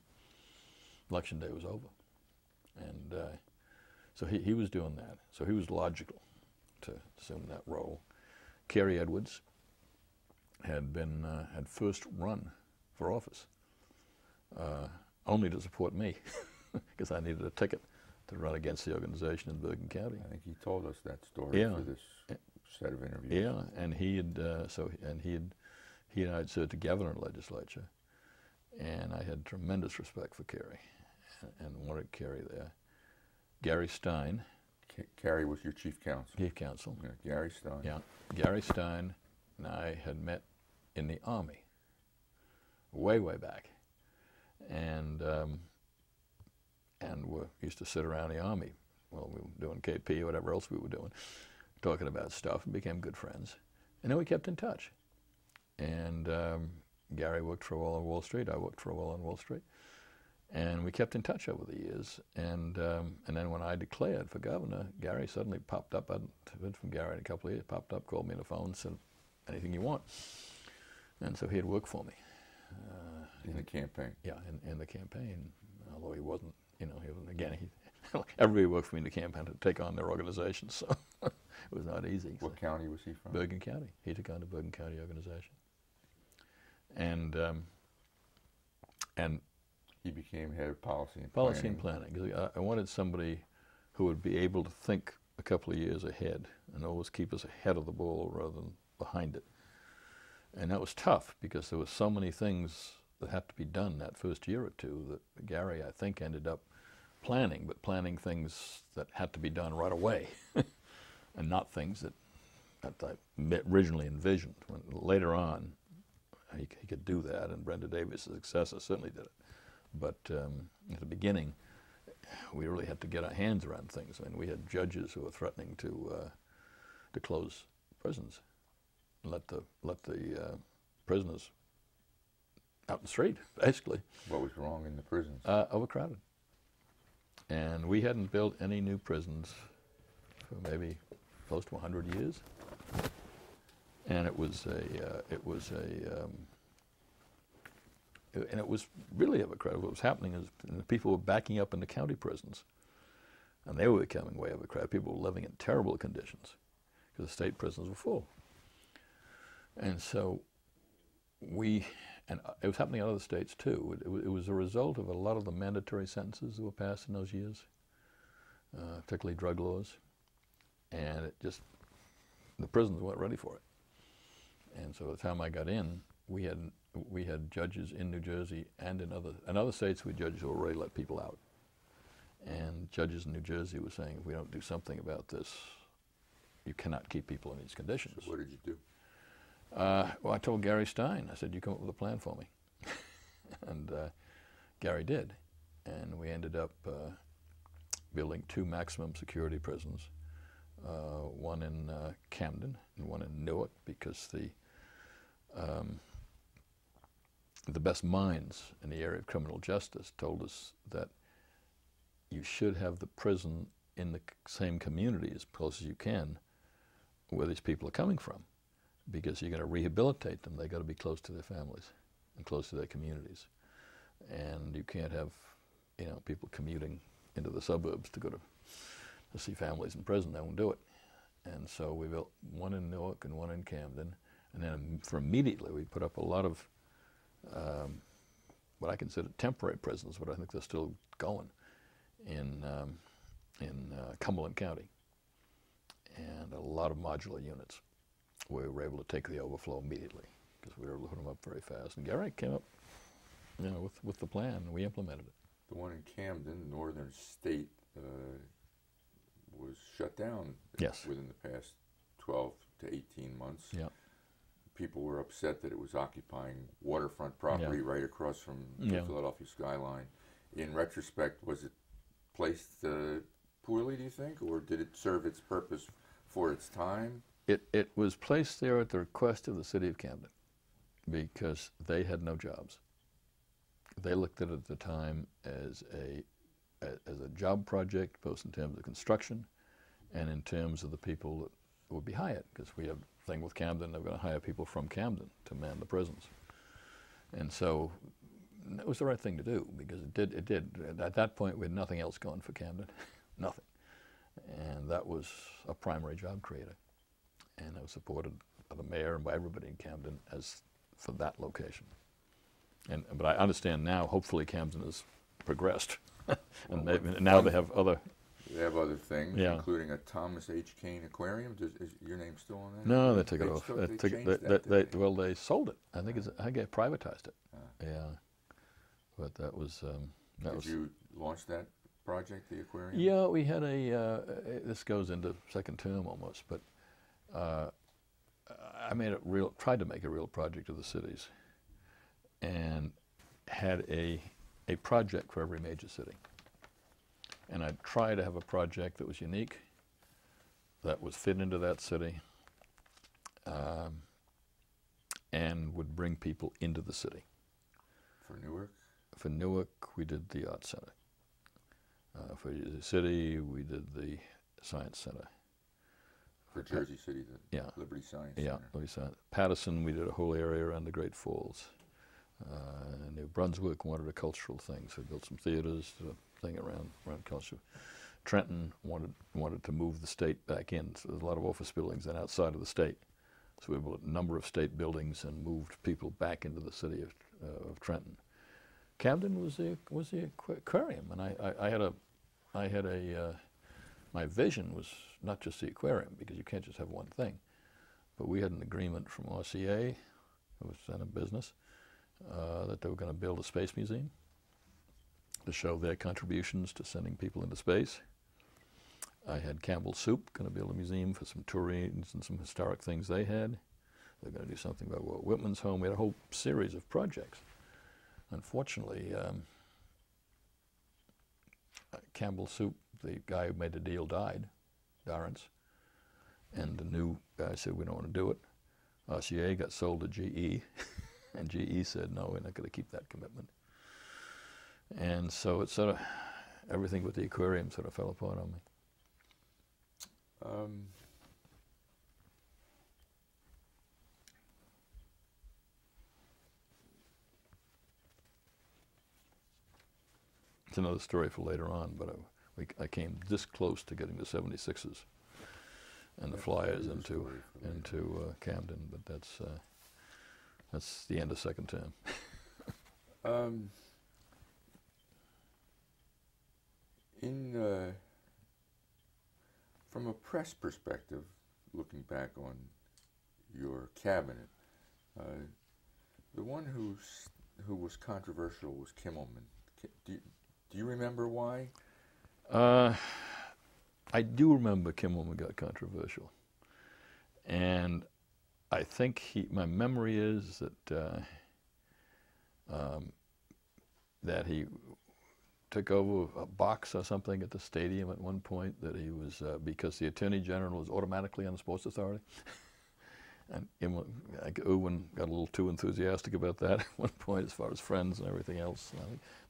[SPEAKER 2] Election Day was over. And so he was doing that. So he was logical to assume that role. Kerry Edwards had first run for office, only to support me, because I needed a ticket to run against the organization in Bergen County.
[SPEAKER 1] I think he told us that story for this set of interviews.
[SPEAKER 2] Yeah, and he and I had served together in the legislature, and I had tremendous respect for Kerry, and wanted Kerry there. Gary Stein.
[SPEAKER 1] Kerry was your chief counsel.
[SPEAKER 2] Chief counsel.
[SPEAKER 1] Yeah, Gary Stein.
[SPEAKER 2] Yeah, Gary Stein and I had met in the Army, way back, and we used to sit around the Army while we were doing KP or whatever else we were doing, talking about stuff, and became good friends. And then we kept in touch. And Gary worked for a while on Wall Street. I worked for a while on Wall Street. And we kept in touch over the years. And then when I declared for governor, Gary suddenly popped up. I'd heard from Gary in a couple of years, popped up, called me on the phone, said, anything you want. And so he had worked for me.
[SPEAKER 1] In the campaign?
[SPEAKER 2] Yeah, in the campaign, although he wasn't, everybody worked for me in the campaign to take on their organization, so it was not easy.
[SPEAKER 1] What county was he from?
[SPEAKER 2] Bergen County. He took on the Bergen County organization. And
[SPEAKER 1] he became head of policy and
[SPEAKER 2] planning. Because I wanted somebody who would be able to think a couple of years ahead and always keep us ahead of the ball rather than behind it. And that was tough because there were so many things that had to be done that first year or two that Gary, I think, ended up planning, but planning things that had to be done right away and not things that I originally envisioned. When later on, he could do that, and Brenda Davis' successor certainly did it. But at the beginning, we really had to get our hands around things. I mean, we had judges who were threatening to close prisons and let the prisoners out in the street, basically.
[SPEAKER 1] What was wrong in the prisons?
[SPEAKER 2] Overcrowded. And we hadn't built any new prisons for maybe close to 100 years. And it was really overcrowded. What was happening is people were backing up in the county prisons, and they were becoming way overcrowded. People were living in terrible conditions because the state prisons were full. And so and it was happening in other states too. It was a result of a lot of the mandatory sentences that were passed in those years, particularly drug laws, and the prisons weren't ready for it. And so by the time I got in, we had judges in New Jersey and in other states. We had judges who already let people out, and judges in New Jersey were saying, if we don't do something about this, you cannot keep people in these conditions.
[SPEAKER 1] So what did you do?
[SPEAKER 2] Well, I told Gary Stein, I said, you come up with a plan for me. And Gary did. And we ended up building 2 maximum security prisons, one in Camden and one in Newark, because the best minds in the area of criminal justice told us that you should have the prison in the same community as close as you can where these people are coming from, because you're going to rehabilitate them. They've got to be close to their families and close to their communities. And you can't have, people commuting into the suburbs to go to see families in prison. They won't do it. And so we built one in Newark and one in Camden. And then immediately we put up a lot of what I consider temporary prisons, but I think they're still going in Cumberland County, and a lot of modular units where we were able to take the overflow immediately because we were able to put them up very fast. And Gary came up, with the plan, and we implemented it.
[SPEAKER 1] The one in Camden, Northern State, was shut down.
[SPEAKER 2] Yes.
[SPEAKER 1] Within the past 12 to 18 months.
[SPEAKER 2] Yeah.
[SPEAKER 1] People were upset that it was occupying waterfront property right across from the Philadelphia skyline. In retrospect, was it placed poorly, do you think, or did it serve its purpose for its time?
[SPEAKER 2] It was placed there at the request of the city of Camden because they had no jobs. They looked at the time as a job project, both in terms of construction and in terms of the people that would be hired, because we have a thing with Camden, they're going to hire people from Camden to man the prisons. And so it was the right thing to do, because it did. At that point, we had nothing else going for Camden, nothing. And that was a primary job creator. And I was supported by the mayor and by everybody in Camden as for that location. But I understand now, hopefully Camden has progressed. And now they have other...
[SPEAKER 1] They have other things,
[SPEAKER 2] Yeah.
[SPEAKER 1] including a Thomas H. Kean aquarium. Is your name still on that?
[SPEAKER 2] No, they took it off.
[SPEAKER 1] Well,
[SPEAKER 2] They sold it. I think they privatized it. Yeah. But that was...
[SPEAKER 1] Did you launch that project, the aquarium?
[SPEAKER 2] Yeah, we had this goes into second term almost, but I tried to make a real project of the cities, and had a project for every major city. And I'd try to have a project that was unique, that was fit into that city, and would bring people into the city.
[SPEAKER 1] For Newark?
[SPEAKER 2] For Newark, we did the Arts Center. For the city, we did the Science Center.
[SPEAKER 1] For Jersey City, the Liberty Science Center.
[SPEAKER 2] Yeah, Liberty Science. Patterson, we did a whole area around the Great Falls. New Brunswick wanted a cultural thing, so we built some theaters, a thing around culture. Trenton wanted to move the state back in, so there's a lot of office buildings then outside of the state. So we built a number of state buildings and moved people back into the city of Trenton. Camden was the aquarium, and I had my vision was not just the aquarium, because you can't just have one thing, but we had an agreement from RCA, who was then in business, that they were going to build a space museum to show their contributions to sending people into space. I had Campbell's Soup going to build a museum for some tourists and some historic things they had. They're going to do something about Walt Whitman's home. We had a whole series of projects. Unfortunately, Campbell's Soup, the guy who made the deal, died, Aron, and the new guy said, we don't want to do it. RCA got sold to GE, and GE said, no, we're not going to keep that commitment. And so it sort of, everything with the aquarium sort of fell apart on me. It's another story for later on, but I came this close to getting the 76s and the Flyers into Camden, but that's the end of second term.
[SPEAKER 1] From a press perspective, looking back on your cabinet, the one who was controversial was Kimmelman. Do you remember why?
[SPEAKER 2] I do remember Kimmelman got controversial, and I think my memory is that he took over a box or something at the stadium at one point, that he was, because the Attorney General was automatically on the Sports Authority. And Owen got a little too enthusiastic about that at one point as far as friends and everything else.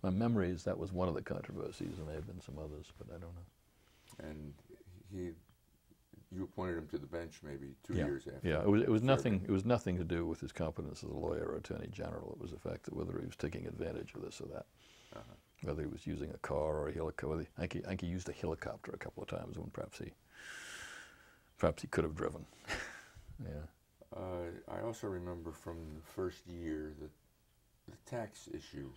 [SPEAKER 2] My memory is that was one of the controversies. There may have been some others, but I don't know.
[SPEAKER 1] And you appointed him to the bench maybe 2 years after.
[SPEAKER 2] Yeah, it was nothing. It was nothing to do with his competence as a lawyer or Attorney General. It was the fact that whether he was taking advantage of this or that. Whether he was using a car or a helicopter. I think he used a helicopter a couple of times when perhaps he could have driven. Yeah.
[SPEAKER 1] I also remember from the first year that the tax issue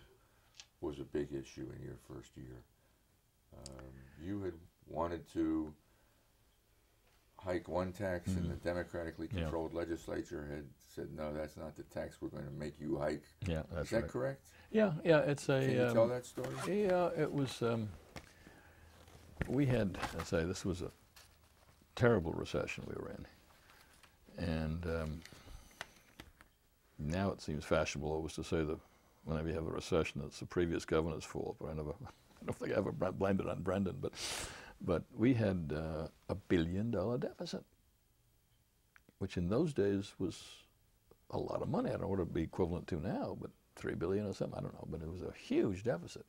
[SPEAKER 1] was a big issue in your first year. You had wanted to hike one tax, and the democratically controlled legislature had said, no, that's not the tax we're going to make you hike.
[SPEAKER 2] Yeah, that's
[SPEAKER 1] Is that
[SPEAKER 2] right.
[SPEAKER 1] correct?
[SPEAKER 2] Yeah, it's a...
[SPEAKER 1] Can you tell that story?
[SPEAKER 2] Yeah, it was... we had, I'd say, this was a terrible recession we were in. And now it seems fashionable always to say that whenever you have a recession, it's the previous governor's fault, but I don't think I ever blamed it on Brendan, but we had a $1 billion deficit, which in those days was a lot of money. I don't know what it would be equivalent to now, but $3 billion or something, I don't know, but it was a huge deficit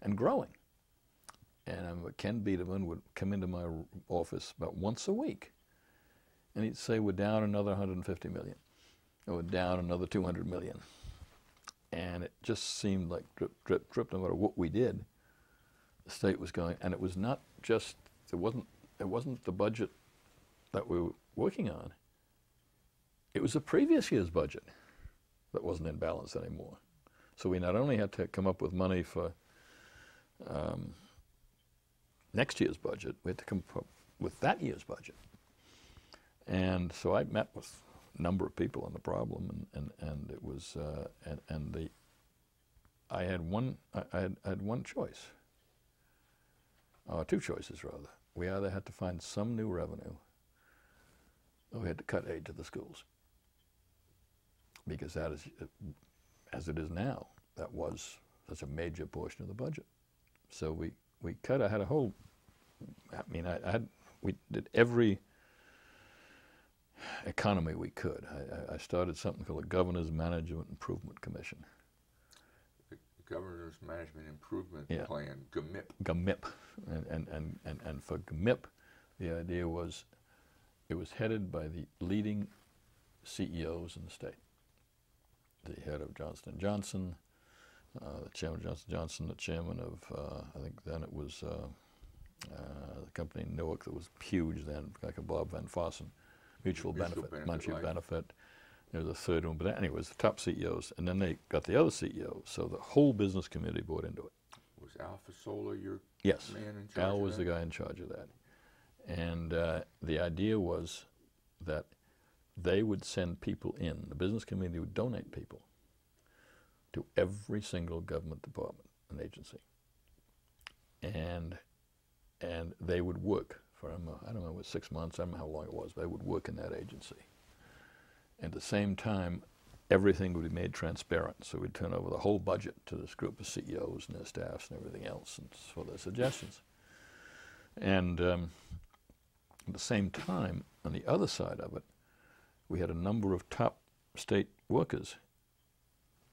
[SPEAKER 2] and growing. And Ken Biederman would come into my office about once a week, and he'd say, we're down another 150 million, or we're down another 200 million. And it just seemed like drip, drip, drip, no matter what we did, the state was going, and it was not just, it wasn't the budget that we were working on. It was the previous year's budget that wasn't in balance anymore. So we not only had to come up with money for next year's budget, we had to come up with that year's budget. And so I met with a number of people on the problem, and it was, I had one choice, two choices rather. We either had to find some new revenue, or we had to cut aid to the schools. Because that is, as it is now, that was such a major portion of the budget. So we cut, I had a whole, I mean, we did every economy we could. I started something called the Governor's Management Improvement Commission.
[SPEAKER 1] The Governor's Management Improvement Plan, GMIP.
[SPEAKER 2] GMIP. And for GMIP, the idea was, it was headed by the leading CEOs in the state. The head of Johnson & Johnson, the chairman of Johnson & Johnson, the chairman of, I think then it was the company in Newark that was huge then, like a Bob Van Fossen, Mutual Benefit. There was a third one, but anyway, it was the top CEOs. And then they got the other CEOs, so the whole business community bought into it.
[SPEAKER 1] Was Al Fasola your
[SPEAKER 2] yes.
[SPEAKER 1] man in charge
[SPEAKER 2] Al
[SPEAKER 1] of
[SPEAKER 2] was
[SPEAKER 1] that?
[SPEAKER 2] the guy in charge of that. And the idea was that they would send people in, the business community would donate people to every single government department and agency. And they would work for, I don't know, it was 6 months, I don't know how long it was, but they would work in that agency. At the same time, everything would be made transparent. So we'd turn over the whole budget to this group of CEOs and their staffs and everything else, and for their suggestions. And at the same time, on the other side of it, we had a number of top state workers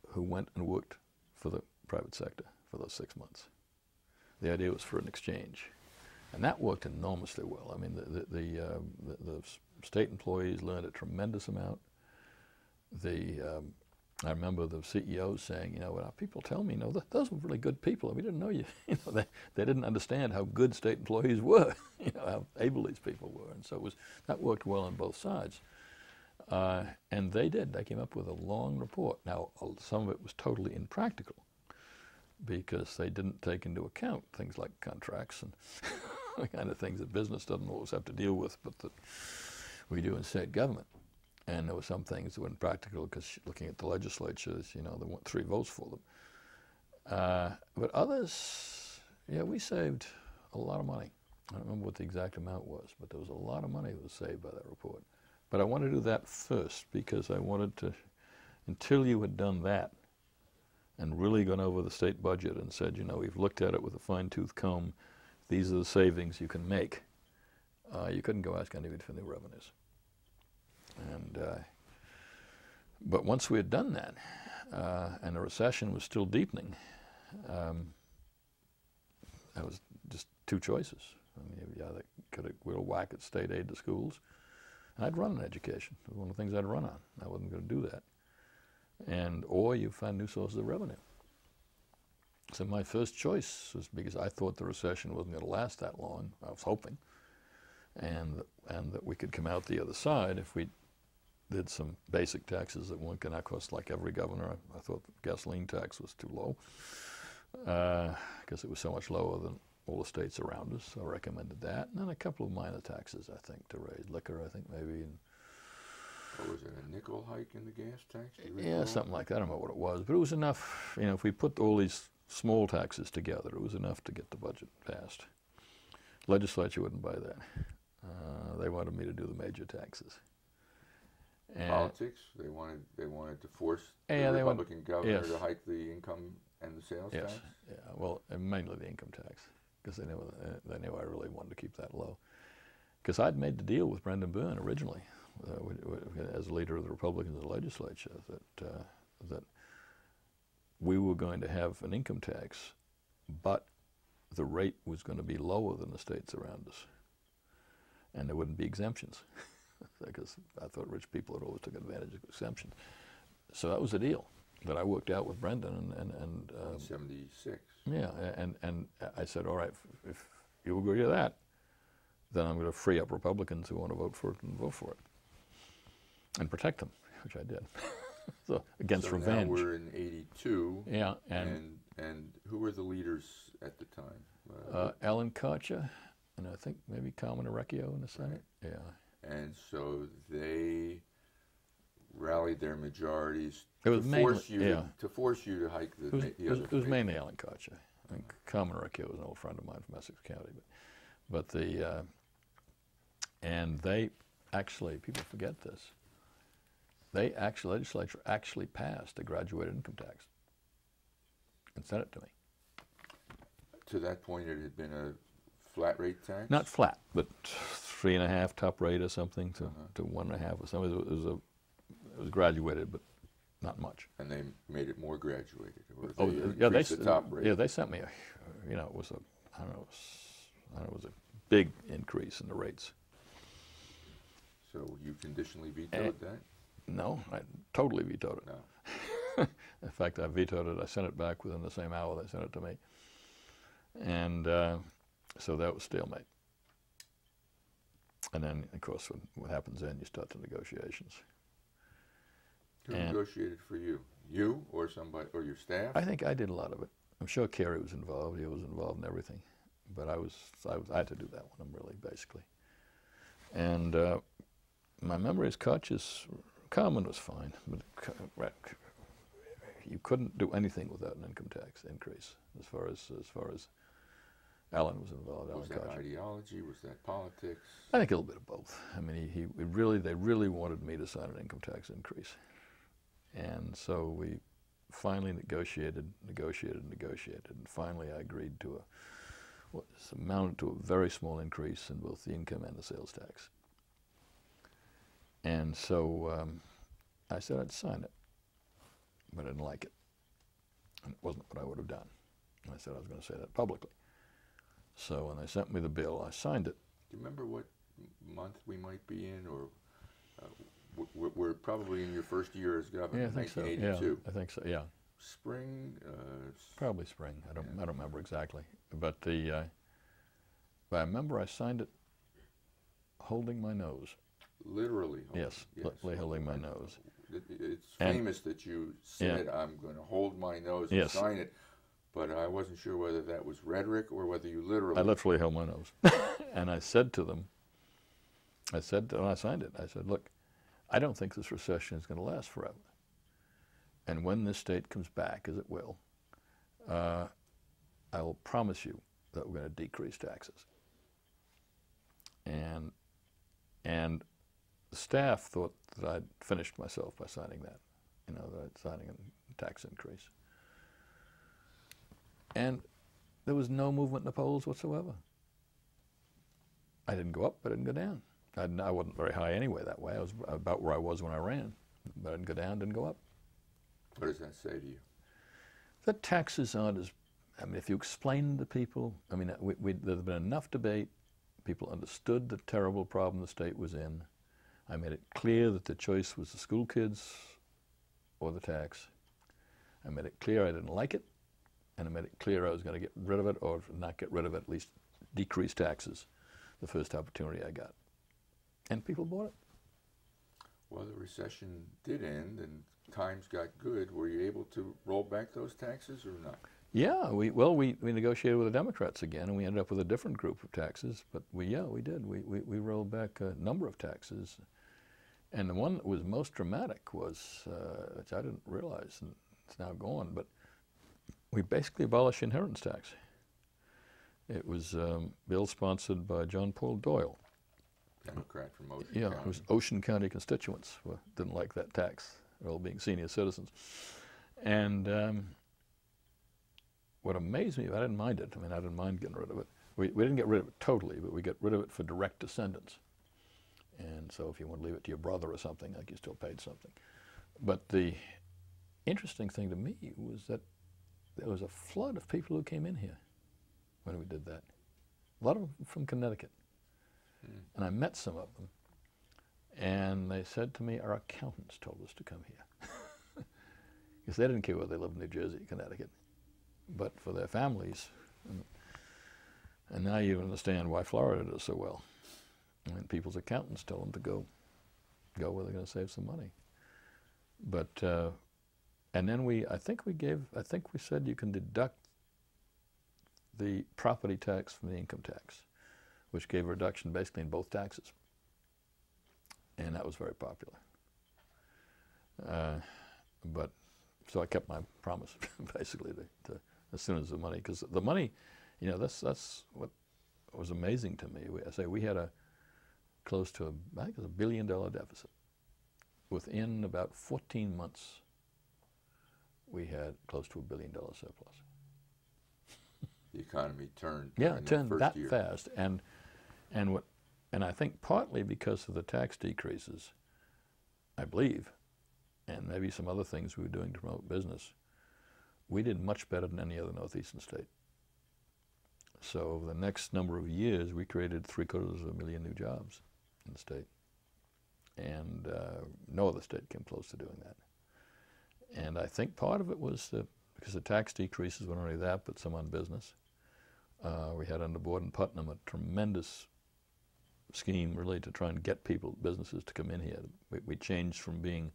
[SPEAKER 2] who went and worked for the private sector for those 6 months. The idea was for an exchange. And that worked enormously well. I mean, the state employees learned a tremendous amount. I remember the CEOs saying, you know, well, people tell me, you know, those were really good people. We didn't know you. You know, they didn't understand how good state employees were, you know, how able these people were. And so that worked well on both sides. And they did. They came up with a long report. Now, some of it was totally impractical because they didn't take into account things like contracts and the kind of things that business doesn't always have to deal with, but that we do in state government. And there were some things that were impractical because looking at the legislatures, you know, there weren't 3 votes for them. But others, yeah, we saved a lot of money. I don't remember what the exact amount was, but there was a lot of money that was saved by that report. But I wanted to do that first because I wanted to, until you had done that and really gone over the state budget and said, you know, we've looked at it with a fine-tooth comb, these are the savings you can make, you couldn't go ask anybody for new revenues. And, but once we had done that, and the recession was still deepening, that was just 2 choices. I mean, you either could have real whack at state aid to schools, and I'd run an education. It was one of the things I'd run on. I wasn't going to do that. Or you find new sources of revenue. So my first choice was because I thought the recession wasn't going to last that long. I was hoping. And that we could come out the other side if we did some basic taxes that weren't going to cost like every governor. I thought the gasoline tax was too low because it was so much lower than all the states around us. So I recommended that. And then a couple of minor taxes, I think, to raise liquor, I think maybe. And
[SPEAKER 1] what was it, a nickel hike in the gas tax?
[SPEAKER 2] Yeah, something like that. I don't know what it was. But it was enough, you know, if we put all these small taxes together, it was enough to get the budget passed. Legislature wouldn't buy that. They wanted me to do the major taxes. And
[SPEAKER 1] politics, they wanted to force the Republican governor to hike the income and the sales tax?
[SPEAKER 2] Yeah, well, and mainly the income tax, because they knew I really wanted to keep that low. Because I'd made the deal with Brendan Byrne originally, as leader of the Republicans in the legislature, that we were going to have an income tax, but the rate was going to be lower than the states around us, and there wouldn't be exemptions, because I thought rich people had always took advantage of exemptions. So that was the deal that I worked out with Brendan, and
[SPEAKER 1] 76.
[SPEAKER 2] yeah, and I said, all right, if you agree to that, then I'm going to free up Republicans who want to vote for it and vote for it, and protect them, which I did. So against revenge.
[SPEAKER 1] Now we're in '82.
[SPEAKER 2] Yeah,
[SPEAKER 1] and who were the leaders at the time?
[SPEAKER 2] Alan Karcher, and I think maybe Carmen Arecchio in the Senate. Right. Yeah.
[SPEAKER 1] And so they rallied their majorities
[SPEAKER 2] to force
[SPEAKER 1] you to hike the other.
[SPEAKER 2] It was mainly Alan Karcher. I think Carmen Arecchio was an old friend of mine from Essex County, but the and they actually, people forget this. Legislature actually passed a graduated income tax and sent it to me.
[SPEAKER 1] To that point, it had been a flat rate tax?
[SPEAKER 2] Not flat, but 3.5 top rate or something to 1.5 or something. It was graduated, but not much.
[SPEAKER 1] And they made it more graduated.
[SPEAKER 2] Or
[SPEAKER 1] the top rate.
[SPEAKER 2] Yeah, they sent me it was it was a big increase in the rates.
[SPEAKER 1] So you conditionally vetoed that?
[SPEAKER 2] No, I totally vetoed it.
[SPEAKER 1] No.
[SPEAKER 2] In fact, I vetoed it. I sent it back within the same hour they sent it to me. And so that was stalemate. And then, of course, what happens then, you start the negotiations.
[SPEAKER 1] Who negotiated for you? You or somebody, or your staff?
[SPEAKER 2] I think I did a lot of it. I'm sure Kerry was involved. He was involved in everything. But I had to do that one, really, basically. And my memory is Carmen was fine, but you couldn't do anything without an income tax increase, as far as Alan was involved.
[SPEAKER 1] Was that ideology? Was that politics?
[SPEAKER 2] I think a little bit of both. I mean, they really wanted me to sign an income tax increase, and so we finally negotiated, and finally I agreed to what amounted to a very small increase in both the income and the sales tax. And so I said I'd sign it, but I didn't like it. And it wasn't what I would have done. And I said I was going to say that publicly. So when they sent me the bill, I signed it.
[SPEAKER 1] Do you remember what month we might be in, or we're probably in your first year as governor?
[SPEAKER 2] Yeah, I think so.
[SPEAKER 1] 1982.
[SPEAKER 2] Yeah, I think so. Yeah.
[SPEAKER 1] Spring.
[SPEAKER 2] Probably spring. I don't remember exactly. But but I remember I signed it holding my nose.
[SPEAKER 1] Literally.
[SPEAKER 2] Yes, holding my nose.
[SPEAKER 1] It's famous that you said, I'm going to hold my nose and sign it, but I wasn't sure whether that was rhetoric or whether you literally...
[SPEAKER 2] I literally held my nose. And I said to them, when I signed it, I said, look, I don't think this recession is going to last forever. And when this state comes back, as it will, I will promise you that we're going to decrease taxes. And the staff thought that I'd finished myself by signing that, that I'd signing a tax increase. And there was no movement in the polls whatsoever. I didn't go up, but I didn't go down. I wasn't very high anyway that way. I was about where I was when I ran. But I didn't go down, didn't go up.
[SPEAKER 1] What does that say to you?
[SPEAKER 2] That taxes aren't as, if you explain to people, there's been enough debate. People understood the terrible problem the state was in. I made it clear that the choice was the school kids or the tax. I made it clear I didn't like it, and I made it clear I was going to get rid of it, or not get rid of it, at least decrease taxes the first opportunity I got. And people bought it.
[SPEAKER 1] Well, the recession did end, and times got good. Were you able to roll back those taxes or not?
[SPEAKER 2] Yeah, we negotiated with the Democrats again, and we ended up with a different group of taxes. But we did. We rolled back a number of taxes, and the one that was most dramatic was, which I didn't realize, and it's now gone, but we basically abolished inheritance tax. It was a bill sponsored by John Paul Doyle.
[SPEAKER 1] Democrat from Ocean County.
[SPEAKER 2] Yeah, it was Ocean County constituents who didn't like that tax, all being senior citizens. And what amazed me, I didn't mind it. I didn't mind getting rid of it. We didn't get rid of it totally, but we got rid of it for direct descendants. And so if you want to leave it to your brother or something, like you still paid something. But the interesting thing to me was that there was a flood of people who came in here. when we did that. A lot of them from Connecticut. And I met some of them, and they said to me, our accountants told us to come here. Because they didn't care whether they lived in New Jersey, Connecticut, but for their families. And now you understand why Florida does so well. I mean, people's accountants tell them to go where they're going to save some money. But, and then I think we said you can deduct the property tax from the income tax, which gave a reduction basically in both taxes. And that was very popular. But, so I kept my promise, basically, to as soon as the money, because the money, you know, that's what was amazing to me. We had close to, I think it was $1 billion deficit. Within about 14 months, we had close to $1 billion surplus.
[SPEAKER 1] The economy turned.
[SPEAKER 2] Yeah, it turned that
[SPEAKER 1] year.
[SPEAKER 2] fast, and I think partly because of the tax decreases, I believe, and maybe some other things we were doing to promote business, we did much better than any other northeastern state. So over the next number of years, we created 750,000 new jobs in the state, and no other state came close to doing that. And I think part of it was because the tax decreases weren't only that, but some on business. We had under Board and Putnam a tremendous scheme really to try and get businesses to come in here. We changed from being,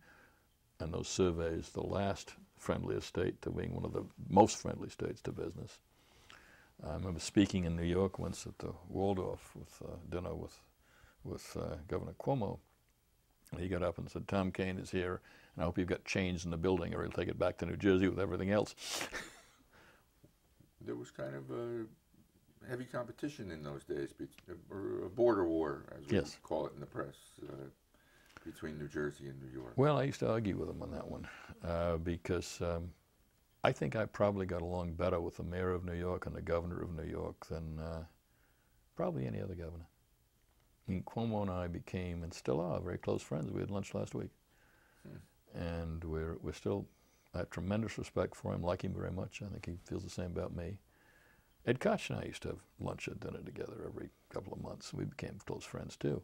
[SPEAKER 2] in those surveys, the last friendliest state to being one of the most friendly states to business. I remember speaking in New York once at the Waldorf with dinner with Governor Cuomo. And he got up and said, Tom Kean is here, and I hope you've got change in the building or he'll take it back to New Jersey with everything else.
[SPEAKER 1] There was kind of a heavy competition in those days, or a border war, as we call it in the press, between New Jersey and New York.
[SPEAKER 2] Well, I used to argue with him on that one because I think I probably got along better with the mayor of New York and the governor of New York than probably any other governor. I mean, Cuomo and I became, and still are, very close friends. We had lunch last week. And we're still, I have tremendous respect for him, like him very much. I think he feels the same about me. Ed Koch and I used to have lunch or dinner together every couple of months. We became close friends too.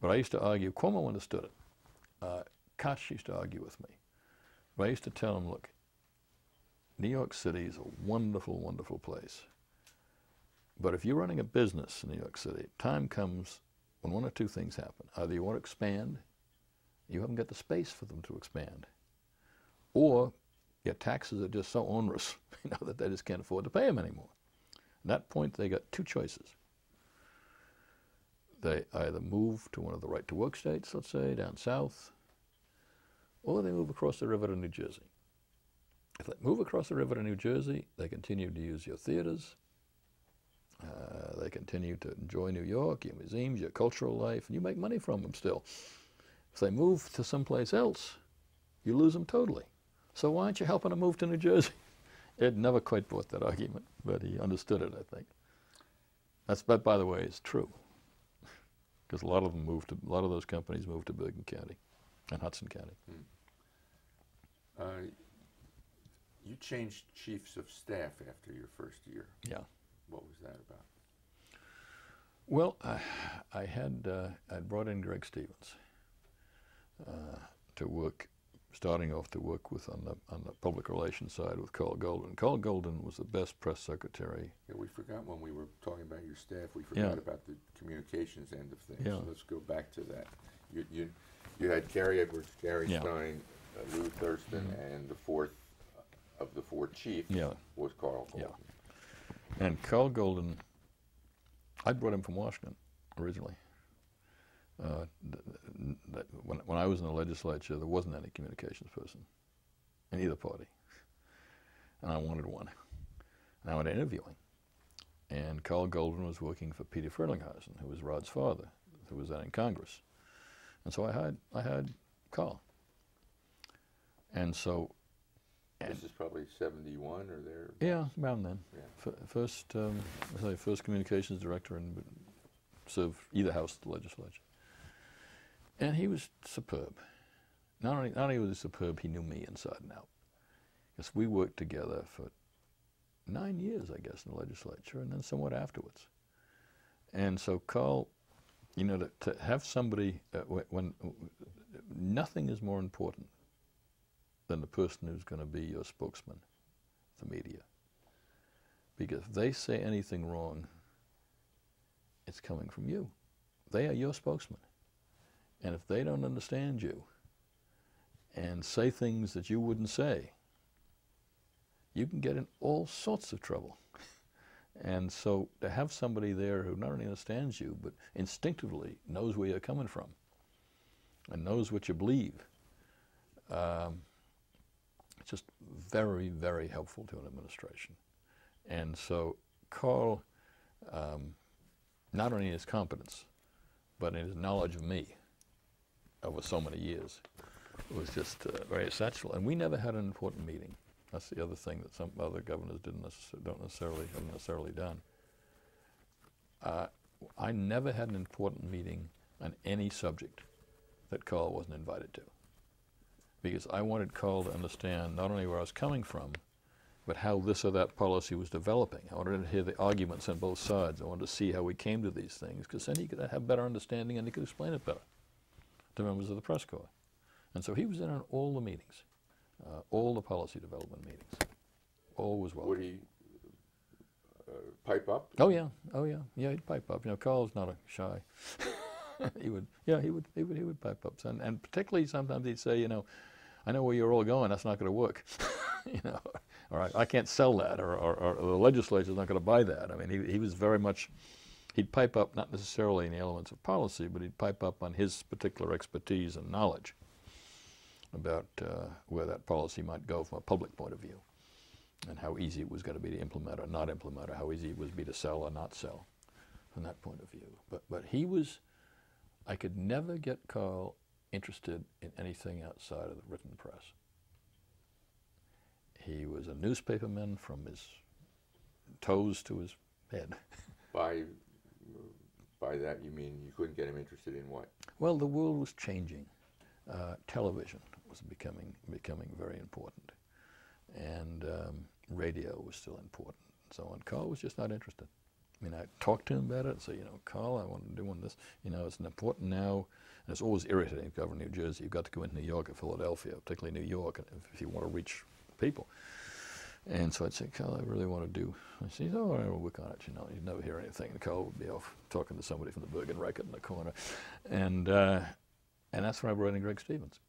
[SPEAKER 2] But I used to argue, Cuomo understood it. Koch used to argue with me. But I used to tell him, look, New York City is a wonderful, wonderful place. But if you're running a business in New York City, time comes when one or two things happen. Either you want to expand, you haven't got the space for them to expand, or your taxes are just so onerous, you know, that they just can't afford to pay them anymore. At that point, they got two choices. They either move to one of the right-to-work states, let's say, down south, or they move across the river to New Jersey. If they move across the river to New Jersey, they continue to use your theaters, they continue to enjoy New York, your museums, your cultural life, and you make money from them still. If they move to someplace else, you lose them totally. So why aren't you helping them move to New Jersey? Ed never quite bought that argument, but he understood it, I think. That, by the way, is true, because a lot of those companies moved to Bergen County and Hudson County.
[SPEAKER 1] You changed chiefs of staff after your first year.
[SPEAKER 2] Yeah.
[SPEAKER 1] What was that about?
[SPEAKER 2] Well, I'd brought in Greg Stevens to work, starting off to work with on the public relations side with Carl Golden. Carl Golden was the best press secretary.
[SPEAKER 1] Yeah, we forgot when we were talking about your staff. We forgot about the communications end of things.
[SPEAKER 2] Yeah.
[SPEAKER 1] So let's go back to that. You had Gary Edwards, Gary Stein, Lou Thurston, and the fourth of the four chiefs was Carl Golden.
[SPEAKER 2] Yeah. And Carl Golden, I brought him from Washington originally. When I was in the legislature, there wasn't any communications person in either party, and I wanted one. And I went interviewing, and Carl Golden was working for Peter Frelinghuysen, who was Rod's father, who was then in Congress. And so I hired Carl. And so.
[SPEAKER 1] This is probably 71 or there.
[SPEAKER 2] Yeah, around then.
[SPEAKER 1] Yeah.
[SPEAKER 2] First communications director, and served either house of the legislature. And he was superb. Not only was he superb, he knew me inside and out. Because we worked together for 9 years, I guess, in the legislature, and then somewhat afterwards. And so Carl, you know, to have somebody, when nothing is more important than the person who's going to be your spokesman, the media. Because if they say anything wrong, it's coming from you. They are your spokesman. And if they don't understand you and say things that you wouldn't say, you can get in all sorts of trouble. And so to have somebody there who not only understands you, but instinctively knows where you're coming from and knows what you believe, it's just very, very helpful to an administration. And so Carl, not only in his competence, but in his knowledge of me over so many years, was just very essential. And we never had an important meeting. That's the other thing that some other governors haven't necessarily done. I never had an important meeting on any subject that Carl wasn't invited to, because I wanted Carl to understand not only where I was coming from, but how this or that policy was developing. I wanted to hear the arguments on both sides. I wanted to see how we came to these things, because then he could have better understanding and he could explain it better to members of the press corps. And so he was in on all the meetings. All the policy development meetings, always welcome.
[SPEAKER 1] Would he pipe up?
[SPEAKER 2] Oh yeah, he'd pipe up. You know, Carl's not a shy. he would pipe up, and particularly sometimes he'd say, you know, I know where you're all going. That's not going to work. You know, or I can't sell that, or the legislature's not going to buy that. I mean, he was very much. He'd pipe up not necessarily in the elements of policy, but he'd pipe up on his particular expertise and knowledge about where that policy might go from a public point of view, and how easy it was going to be to implement or not implement, or how easy it would be to sell or not sell from that point of view. But he was, I could never get Carl interested in anything outside of the written press. He was a newspaperman from his toes to his head.
[SPEAKER 1] By that you mean you couldn't get him interested in what? Well,
[SPEAKER 2] the world was changing. Television was becoming very important, and radio was still important. So on, Carl was just not interested. I mean, I talked to him about it and say, you know, Carl, I want to do this. You know, it's important now, and it's always irritating to govern New Jersey. You've got to go into New York or Philadelphia, particularly New York, if you want to reach people. And so I'd say, Carl, I really want to do. I said, oh, all right, we'll work on it. You know, you'd never hear anything. And Carl would be off talking to somebody from the Bergen Record in the corner, and that's when I brought in Greg Stevens.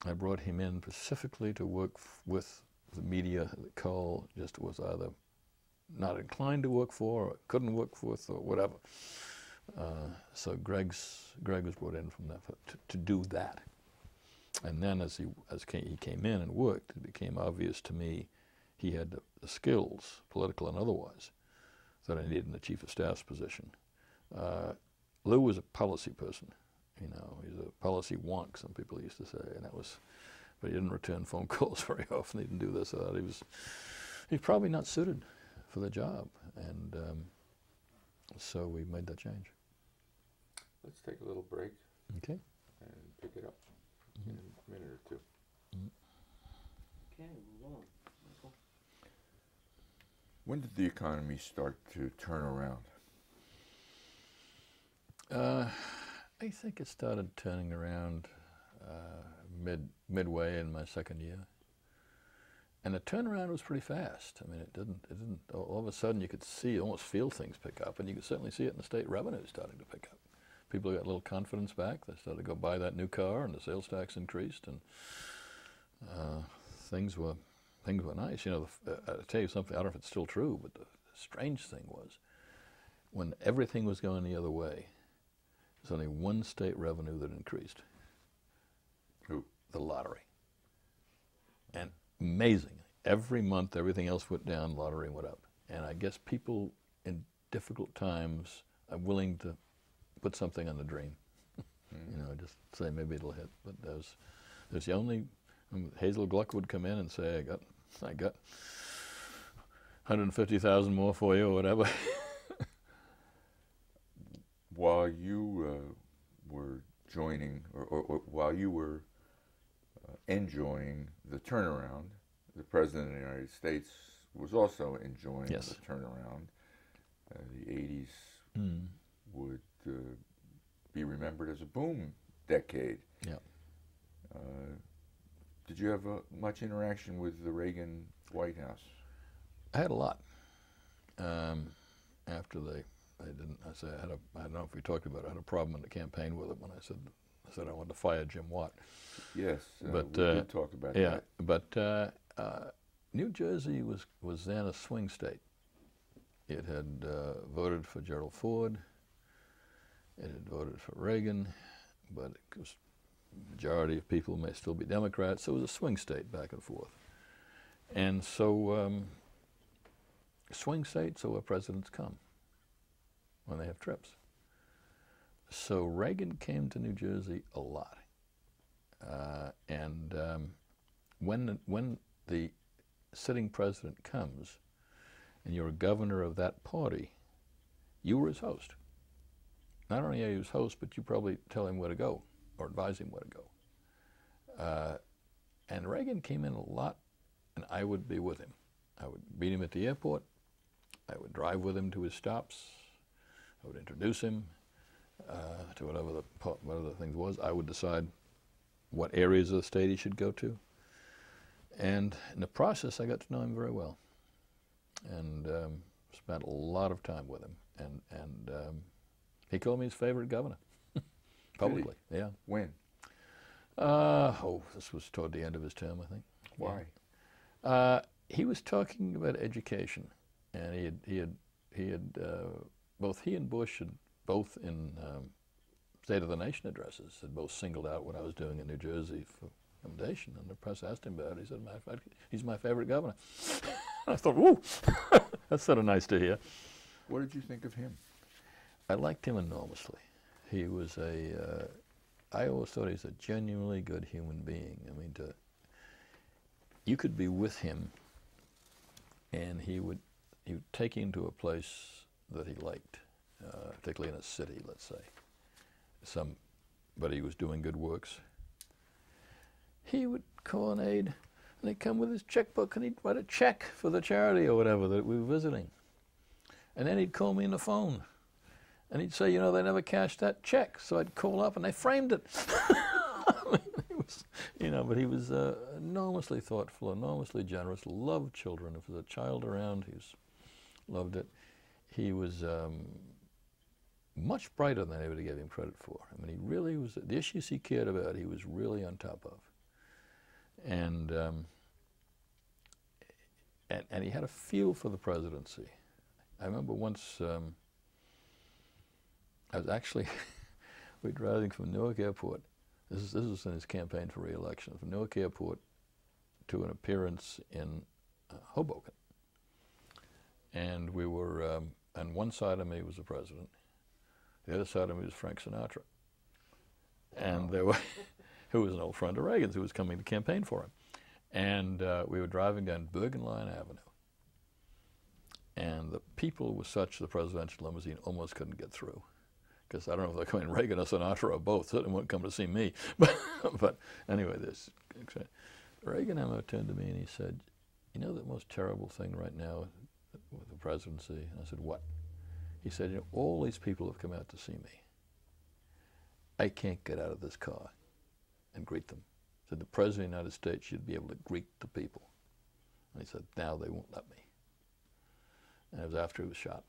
[SPEAKER 2] I brought him in specifically to work with the media that Carl just was either not inclined to work for, or couldn't work with, or whatever. So Greg was brought in from that to do that. And then as he came in and worked, it became obvious to me he had the skills, political and otherwise, that I needed in the chief of staff's position. Lou was a policy person. You know, he's a policy wonk, some people used to say, and but he didn't return phone calls very often. He didn't do this or that. He's probably not suited for the job, and so we made that change.
[SPEAKER 1] Let's take a little break.
[SPEAKER 2] Okay.
[SPEAKER 1] And pick it up in a minute or two.
[SPEAKER 3] Okay, move on. Michael.
[SPEAKER 1] When did the economy start to turn around?
[SPEAKER 2] I think it started turning around midway in my second year, and the turnaround was pretty fast. I mean, it didn't. All of a sudden, you could almost feel things pick up, and you could certainly see it in the state revenue starting to pick up. People got a little confidence back. They started to go buy that new car, and the sales tax increased, and things were nice. You know, I'll tell you something. I don't know if it's still true, but the strange thing was, when everything was going the other way, there's only one state revenue that increased.
[SPEAKER 1] Who?
[SPEAKER 2] The lottery. And amazing. Every month, everything else went down, lottery went up. And I guess people in difficult times are willing to put something on the dream. You know, just say maybe it'll hit. But there's the only, Hazel Gluck would come in and say, I got 150,000 more for you or whatever.
[SPEAKER 1] While you were joining, or while you were enjoying the turnaround, the President of the United States was also enjoying
[SPEAKER 2] Yes.
[SPEAKER 1] the turnaround. The 80s would be remembered as a boom decade.
[SPEAKER 2] Yeah.
[SPEAKER 1] Did you have much interaction with the Reagan White House?
[SPEAKER 2] I had a lot. After they didn't, I don't know if we talked about it, I had a problem in the campaign with it when I said I wanted to fire Jim Watt.
[SPEAKER 1] Yes,
[SPEAKER 2] but
[SPEAKER 1] we did talk about
[SPEAKER 2] yeah,
[SPEAKER 1] that.
[SPEAKER 2] but New Jersey was then a swing state. It had voted for Gerald Ford. It had voted for Reagan, but the majority of people may still be Democrats, so it was a swing state back and forth. And so, swing states are where presidents come when they have trips. So Reagan came to New Jersey a lot. And when the sitting president comes and you're a governor of that party, you were his host. Not only are you his host, but you probably tell him where to go or advise him where to go. And Reagan came in a lot, and I would be with him. I would meet him at the airport. I would drive with him to his stops. I would introduce him to whatever the thing was. I would decide what areas of the state he should go to. And in the process, I got to know him very well, and spent a lot of time with him. And he called me his favorite governor, publicly. Yeah.
[SPEAKER 1] When?
[SPEAKER 2] This was toward the end of his term, I think.
[SPEAKER 1] Why?
[SPEAKER 2] Yeah. He was talking about education, and he had both he and Bush had both in State of the Nation addresses had both singled out what I was doing in New Jersey for commendation, and the press asked him about it. He said, "Matter of fact, he's my favorite governor." I thought, "Whoa, that's sort of nice to hear."
[SPEAKER 1] What did you think of him?
[SPEAKER 2] I liked him enormously. He was I always thought he was a genuinely good human being. I mean, you could be with him, and he would take you into a place that he liked, particularly in a city, let's say. Somebody was doing good works. He would call an aide, and he'd come with his checkbook, and he'd write a check for the charity or whatever that we were visiting. And then he'd call me on the phone, and he'd say, "You know, they never cashed that check." So I'd call up, and they framed it. I mean, he was, but he was enormously thoughtful, enormously generous, loved children. If there was a child around, loved it. He was much brighter than anybody gave him credit for. I mean, he really was, the issues he cared about, he was really on top of. And he had a feel for the presidency. I remember once, I was actually, we were driving from Newark Airport. This was in his campaign for re-election, from Newark Airport to an appearance in Hoboken. And we were, on one side of me was the president. The other side of me was Frank Sinatra. And there who was an old friend of Reagan's who was coming to campaign for him. And we were driving down Bergen Line Avenue. And the people were such, the presidential limousine almost couldn't get through. Because I don't know if they're coming Reagan or Sinatra or both. Certainly won't come to see me. But anyway, Reagan turned to me and he said, "You know the most terrible thing right now with the presidency?" And I said, "What?" He said, "You know, all these people have come out to see me. I can't get out of this car and greet them." He said, "The President of the United States should be able to greet the people." And he said, "Now they won't let me." And it was after he was shot.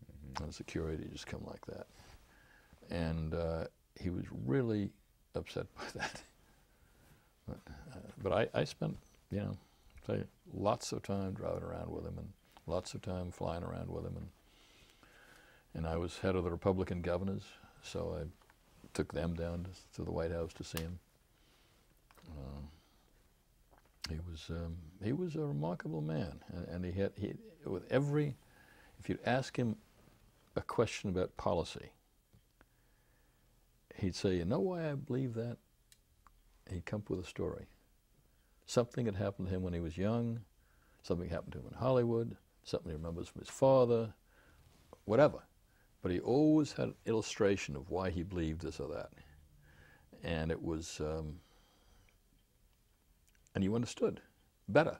[SPEAKER 2] Mm-hmm. And security just come like that. And he was really upset by that. But I spent, lots of time driving around with him and lots of time flying around with him. And I was head of the Republican governors, so I took them down to the White House to see him. He was a remarkable man, and if you'd ask him a question about policy, he'd say, "You know why I believe that?" He'd come up with a story. Something had happened to him when he was young, something happened to him in Hollywood, something he remembers from his father, whatever. But he always had an illustration of why he believed this or that. And it was, and you understood better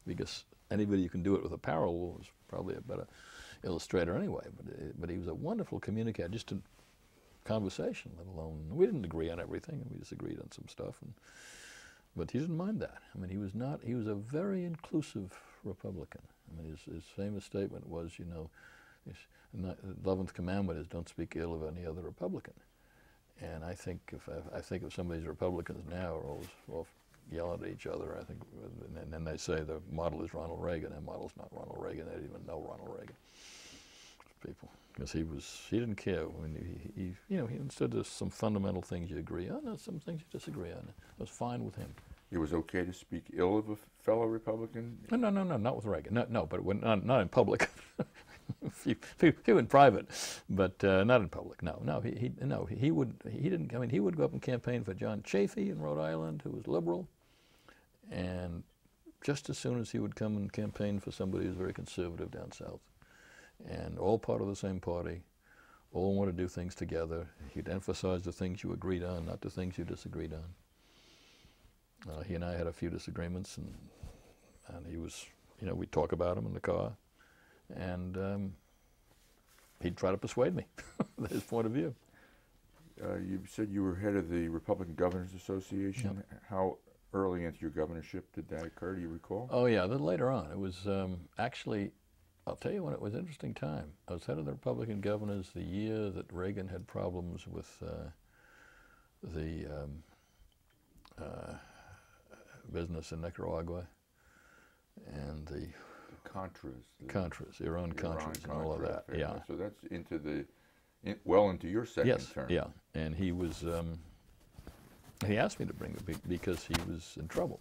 [SPEAKER 2] because anybody who can do it with a parallel is probably a better illustrator anyway. But he was a wonderful communicator, just in conversation, let alone, we didn't agree on everything, and we disagreed on some stuff, but he didn't mind that. I mean, he was a very inclusive Republican. I mean, his famous statement was, you know, the 11th commandment is don't speak ill of any other Republican. And I think if some of these Republicans now are always yelling at each other, I think, and then they say the model is Ronald Reagan, and the model's not Ronald Reagan. They didn't even know Ronald Reagan. People, because he didn't care. I mean, he instead of some fundamental things you agree on, there's some things you disagree on. It was fine with him.
[SPEAKER 1] It was okay to speak ill of a fellow Republican?
[SPEAKER 2] No, not with Reagan. No, but not in public. few in private, but not in public. No, he didn't. I mean, he would go up and campaign for John Chafee in Rhode Island, who was liberal, and just as soon as he would come and campaign for somebody who was very conservative down south, and all part of the same party, all want to do things together. He'd emphasize the things you agreed on, not the things you disagreed on. He and I had a few disagreements, and he was, we'd talk about him in the car, and he'd try to persuade me his point of view.
[SPEAKER 1] You said you were head of the Republican Governors Association.
[SPEAKER 2] Yep.
[SPEAKER 1] How early into your governorship did that occur? Do you recall?
[SPEAKER 2] Oh yeah, then later on. It was actually, I'll tell you when it was an interesting time. I was head of the Republican Governors the year that Reagan had problems with the business in Nicaragua and the
[SPEAKER 1] Contras,
[SPEAKER 2] Iran Contras, and all of that.
[SPEAKER 1] Affair.
[SPEAKER 2] Yeah.
[SPEAKER 1] So that's well into your second term.
[SPEAKER 2] Yeah. And he was. He asked me to bring it because he was in trouble.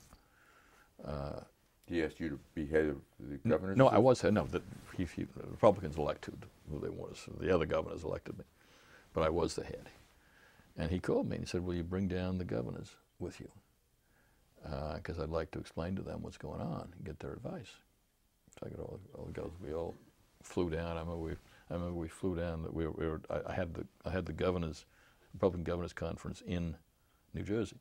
[SPEAKER 1] He asked you to be head of the governors?
[SPEAKER 2] No, I was head. No, the Republicans elected who they was. The other governors elected me, but I was the head. And he called me and he said, "Will you bring down the governors with you? Because I'd like to explain to them what's going on and get their advice." So we all flew down. I remember we flew down. I had the Republican Governors Conference in New Jersey,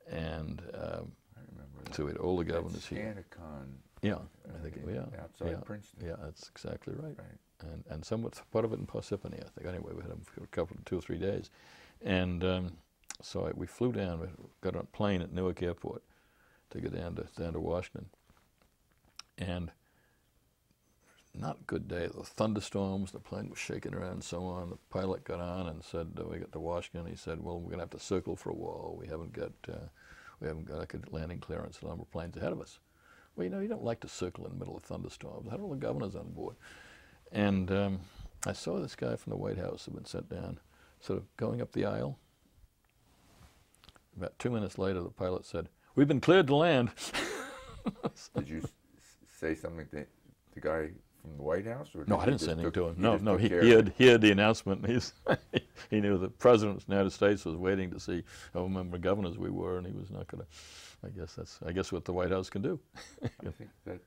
[SPEAKER 2] and
[SPEAKER 1] I remember
[SPEAKER 2] so we had all the governors here.
[SPEAKER 1] Anacon.
[SPEAKER 2] Yeah, I think
[SPEAKER 1] outside Princeton.
[SPEAKER 2] Yeah, that's exactly right. And somewhat part of it in Parsippany, I think. Anyway, we had them for a couple, 2 or 3 days, and so we flew down. We got on a plane at Newark Airport to get down to Washington, and not a good day. The thunderstorms, the plane was shaking around and so on. The pilot got on and said, we got to Washington. He said, "Well, we're going to have to circle for a while. We haven't got like a landing clearance. A number of planes ahead of us." Well, you don't like to circle in the middle of thunderstorms. I had all the governors on board. And I saw this guy from the White House who had been sent down, sort of going up the aisle. About 2 minutes later, the pilot said, "We've been cleared to land."
[SPEAKER 1] Did you say something to the guy from the White House? Or
[SPEAKER 2] No, I didn't say anything to him. No, he heard the announcement. He knew the President of the United States was waiting to see how many governors we were, and he was not going to. I guess what the White House can do.
[SPEAKER 1] I think that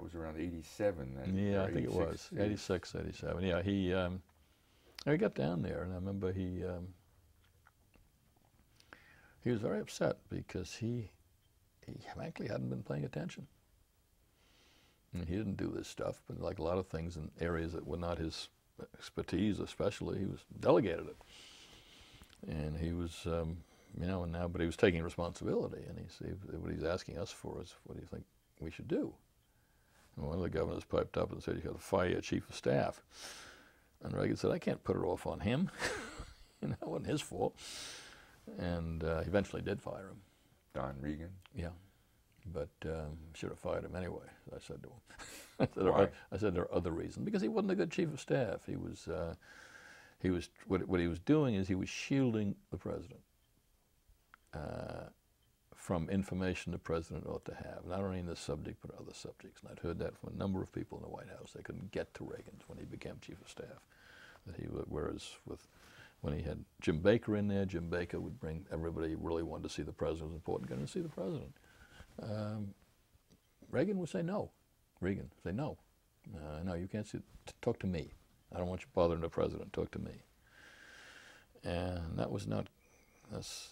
[SPEAKER 1] was around 87.
[SPEAKER 2] Yeah, I think it was 86, 87. Yeah, he got down there, and I remember he was very upset because he frankly hadn't been paying attention. And he didn't do this stuff, but like a lot of things in areas that were not his expertise, especially, he was delegated it. And he was, but he was taking responsibility, and what he's asking us for is, what do you think we should do? And one of the governors piped up and said, "You got to fire your chief of staff." And Reagan said, "I can't put it off on him." It wasn't his fault. And he eventually did fire him.
[SPEAKER 1] Don Regan?
[SPEAKER 2] Yeah. But should have fired him anyway, I said to him. I said there are other reasons. Because he wasn't a good chief of staff. What he was doing is he was shielding the president from information the president ought to have, not only in this subject but other subjects. And I'd heard that from a number of people in the White House. They couldn't get to Reagan when he became chief of staff. Whereas when he had Jim Baker in there, Jim Baker would bring everybody who really wanted to see the president. It was important to get to see the president. Reagan would say no. Reagan would say no. No, you can't talk to me. I don't want you bothering the president. Talk to me. And that's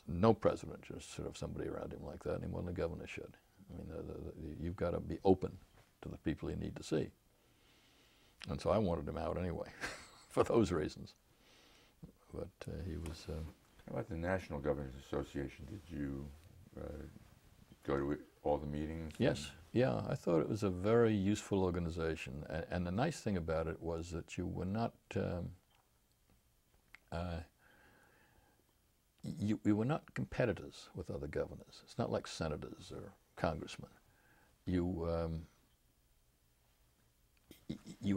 [SPEAKER 2] no president just sort of somebody around him like that, any more than the governor should. I mean, you've got to be open to the people you need to see. And so I wanted him out anyway, for those reasons. But he was...
[SPEAKER 1] How about the National Governors Association? Did you go to all the meetings?
[SPEAKER 2] Yes. Yeah, I thought it was a very useful organization. And the nice thing about it was that you were not... we were not competitors with other governors. It's not like senators or congressmen. You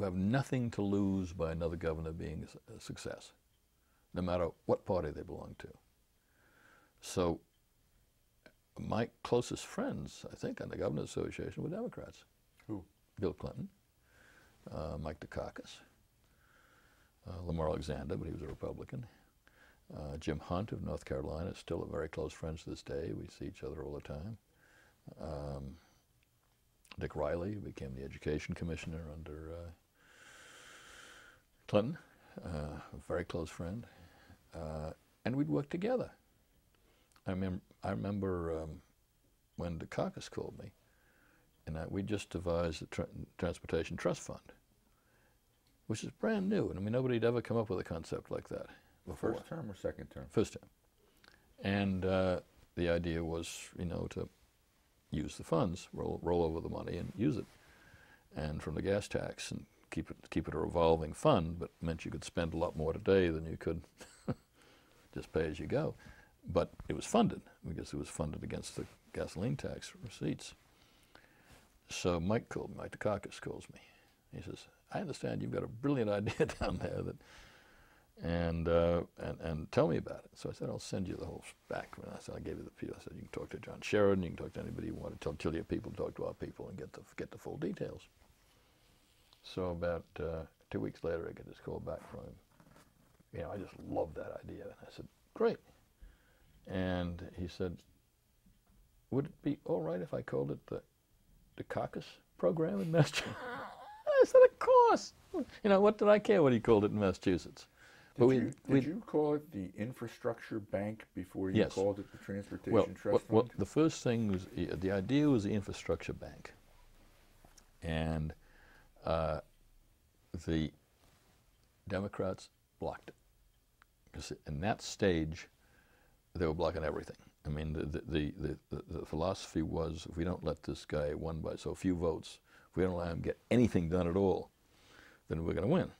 [SPEAKER 2] have nothing to lose by another governor being a success, no matter what party they belong to. So my closest friends, I think, on the Governors Association were Democrats.
[SPEAKER 1] Who?
[SPEAKER 2] Bill Clinton, Mike Dukakis, Lamar Alexander, but he was a Republican. Jim Hunt of North Carolina is still a very close friend to this day. We see each other all the time. Dick Riley, who became the education commissioner under Clinton, a very close friend. And we'd work together. I remember when Dukakis called me, and we just devised the Transportation Trust Fund, which is brand new. And I mean, nobody had ever come up with a concept like that before.
[SPEAKER 1] First term or second term?
[SPEAKER 2] First term. And the idea was, you know, to use the funds, roll over the money and use it, and from the gas tax, and keep it a revolving fund, but meant you could spend a lot more today than you could just pay as you go. But it was funded, because it was funded against the gasoline tax receipts. So Mike Dukakis calls me. He says, I understand you've got a brilliant idea down there, and tell me about it. So I said, I'll send you the whole back. And I said, I gave you the people. I said, you can talk to John Sheridan, you can talk to anybody you want to tell your people, talk to our people, and get the full details. So about 2 weeks later, I get this call back from him. You know, I just loved that idea. And I said, great. And he said, would it be all right if I called it the Dukakis program in Massachusetts? I said, of course. You know, what did I care what he called it in Massachusetts?
[SPEAKER 1] Did you call it the Infrastructure Bank before you
[SPEAKER 2] Yes.
[SPEAKER 1] called it the Transportation Trust Fund?
[SPEAKER 2] Well, the first thing was, the idea was the Infrastructure Bank. And the Democrats blocked it. Because in that stage, they were blocking everything. I mean, the philosophy was, if we don't let this guy won by so few votes, if we don't allow him to get anything done at all, then we're going to win.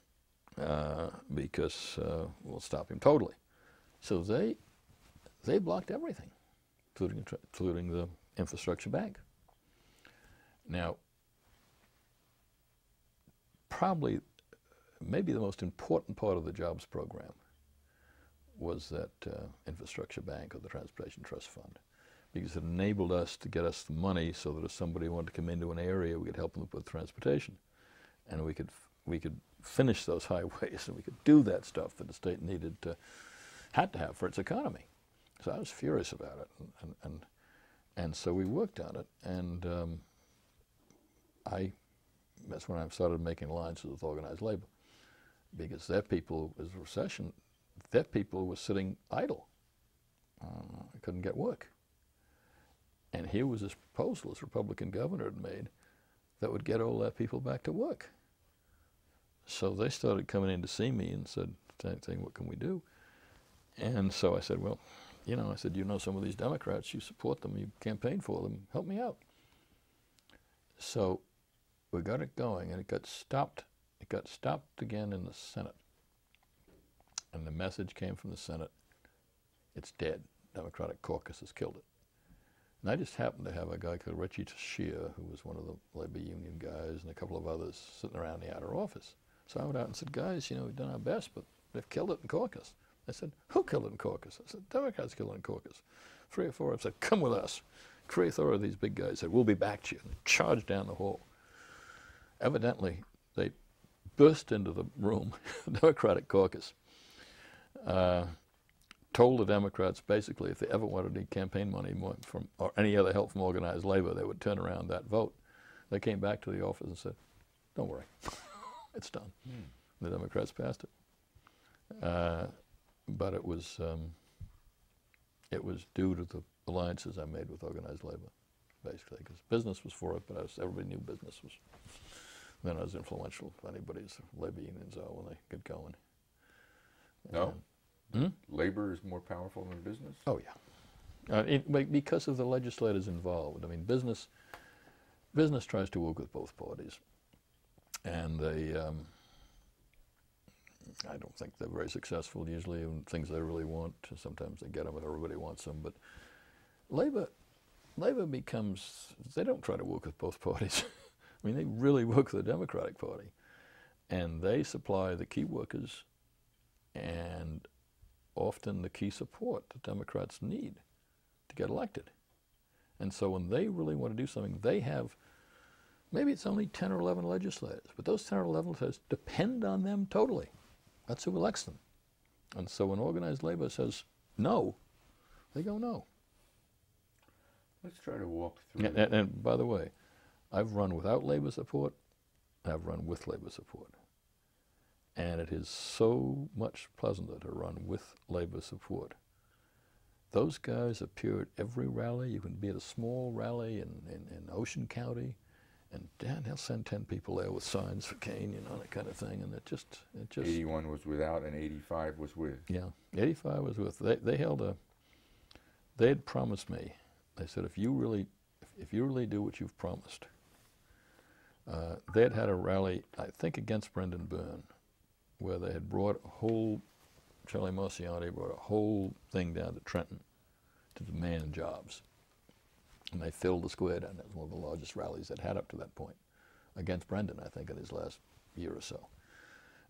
[SPEAKER 2] Because we'll stop him totally. So they blocked everything, including the Infrastructure Bank. Now, probably, maybe the most important part of the jobs program was that Infrastructure Bank, or the Transportation Trust Fund, because it enabled us to get us the money so that if somebody wanted to come into an area, we could help them with transportation, and we could finish those highways, and we could do that stuff that the state had to have for its economy. So I was furious about it, and so we worked on it, and that's when I started making alliances with organized labor, because their people, as a recession, their people were sitting idle. Couldn't get work. And here was this proposal this Republican governor had made that would get all their people back to work. So they started coming in to see me and saying, what can we do? And so I said, well, you know, you know some of these Democrats, you support them, you campaign for them, help me out. So we got it going, and it got stopped. It got stopped again in the Senate. And the message came from the Senate, it's dead. Democratic caucus has killed it. And I just happened to have a guy called Richie Tashia, who was one of the labor union guys, and a couple of others sitting around the outer office. So I went out and said, guys, you know, we've done our best, but they've killed it in caucus. They said, who killed it in caucus? I said, Democrats killed it in caucus. 3 or 4 of them said, come with us. 3 or 4 of these big guys said, we'll be back to you, and charged down the hall. Evidently, they burst into the room, the Democratic caucus, told the Democrats basically if they ever wanted any campaign money from or any other help from organized labor, they would turn around that vote. They came back to the office and said, don't worry, it's done. The Democrats passed it. But it was due to the alliances I made with organized labor. basically, because business was for it, but everybody knew business was. Then I was influential if anybody's labor unions are when they get going.
[SPEAKER 1] No? Labor is more powerful than business?
[SPEAKER 2] Oh, yeah. Because of the legislators involved. I mean, business tries to work with both parties. And they, I don't think they're very successful usually in things they really want. Sometimes they get them and everybody wants them. But labor becomes, they don't try to work with both parties. I mean, they really work with the Democratic Party. And they supply the key workers and often the key support that Democrats need to get elected. And so when they really want to do something, they have, maybe it's only 10 or 11 legislators, but those 10 or 11 legislators depend on them totally. That's who elects them. And so when organized labor says no, they go no.
[SPEAKER 1] Let's try to walk through.
[SPEAKER 2] And by the way, I've run without labor support, I've run with labor support. And it is so much pleasanter to run with labor support. Those guys appear at every rally. You can be at a small rally in Ocean County, and they'll send 10 people there with signs for Kean, that kind of thing. And it just
[SPEAKER 1] 81 was without, and 85 was with.
[SPEAKER 2] Yeah, 85 was with. They had promised me. They said, if you really do what you've promised. They had a rally, I think, against Brendan Byrne, where they had brought a whole, Charlie Marciani brought a whole thing down to Trenton to demand jobs. And they filled the square down. That was one of the largest rallies they'd had up to that point, against Brendan, I think, in his last year or so.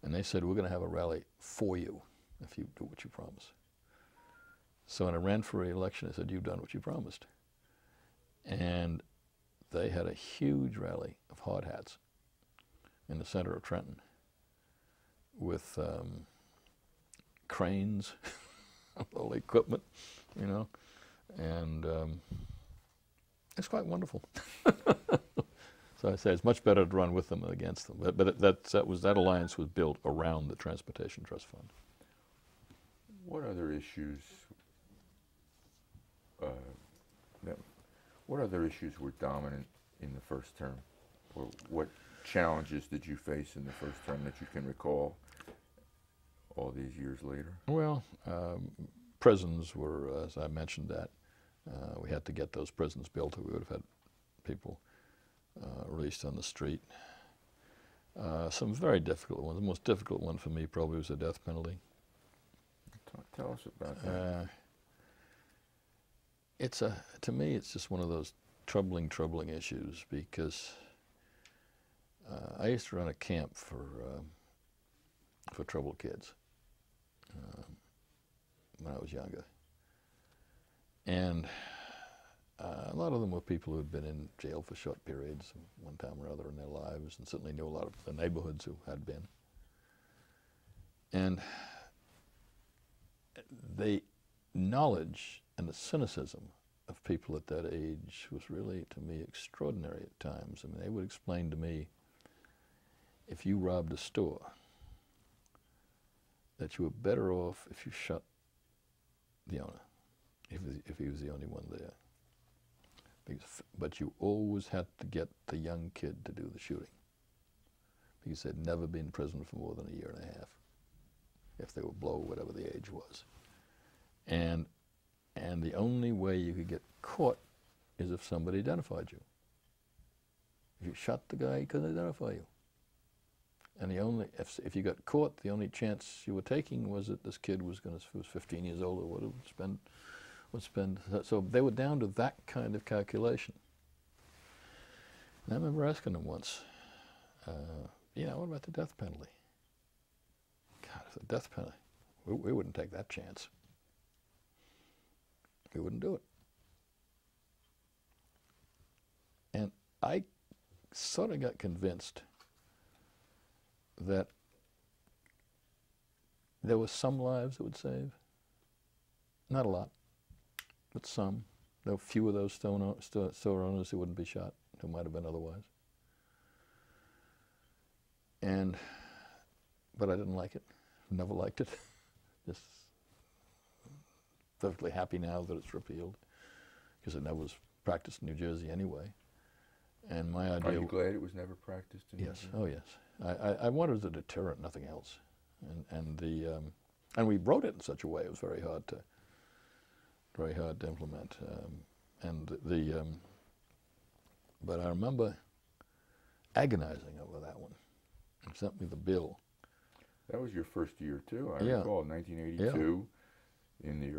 [SPEAKER 2] And they said, we're going to have a rally for you if you do what you promise. So when I ran for re-election, I said, you've done what you promised. And they had a huge rally of hard hats in the center of Trenton with cranes, all the equipment, and it's quite wonderful. So I say it's much better to run with them than against them. But that alliance was built around the Transportation Trust Fund.
[SPEAKER 1] What other issues? What other issues were dominant in the first term? Or what challenges did you face in the first term that you can recall all these years later?
[SPEAKER 2] Well, prisons were, as I mentioned that. We had to get those prisons built, or we would have had people released on the street. Some very difficult ones. The most difficult one for me probably was the death penalty.
[SPEAKER 1] Tell us about that.
[SPEAKER 2] To me, it's just one of those troubling issues, because I used to run a camp for troubled kids when I was younger. And a lot of them were people who had been in jail for short periods, one time or other in their lives, and certainly knew a lot of the neighborhoods who had been. And the knowledge and the cynicism of people at that age was really, to me, extraordinary at times. I mean, they would explain to me, if you robbed a store, that you were better off if you shot the owner, if he was the only one there. But you always had to get the young kid to do the shooting, because they'd never been in prison for more than a year and a half, if they were below whatever the age was. And the only way you could get caught is if somebody identified you. If you shot the guy, he couldn't identify you. And if you got caught, the only chance you were taking was that this kid was 15 years old, or would spend. So they were down to that kind of calculation. And I remember asking them once, what about the death penalty? God, if the death penalty, we wouldn't take that chance. We wouldn't do it. And I sort of got convinced that there were some lives it would save. Not a lot, but some. There were few of those store owners who wouldn't be shot, who might have been otherwise. But I didn't like it. Never liked it. Just perfectly happy now that it's repealed, because it never was practiced in New Jersey anyway. And my idea...
[SPEAKER 1] Are you glad it was never practiced in New
[SPEAKER 2] Yes,
[SPEAKER 1] Jersey?
[SPEAKER 2] oh yes. I wanted as a deterrent, nothing else. And we wrote it in such a way it was very hard to implement. But I remember agonizing over that one. He sent me the bill.
[SPEAKER 1] That was your first year too. I
[SPEAKER 2] Yeah.
[SPEAKER 1] recall 1982. In the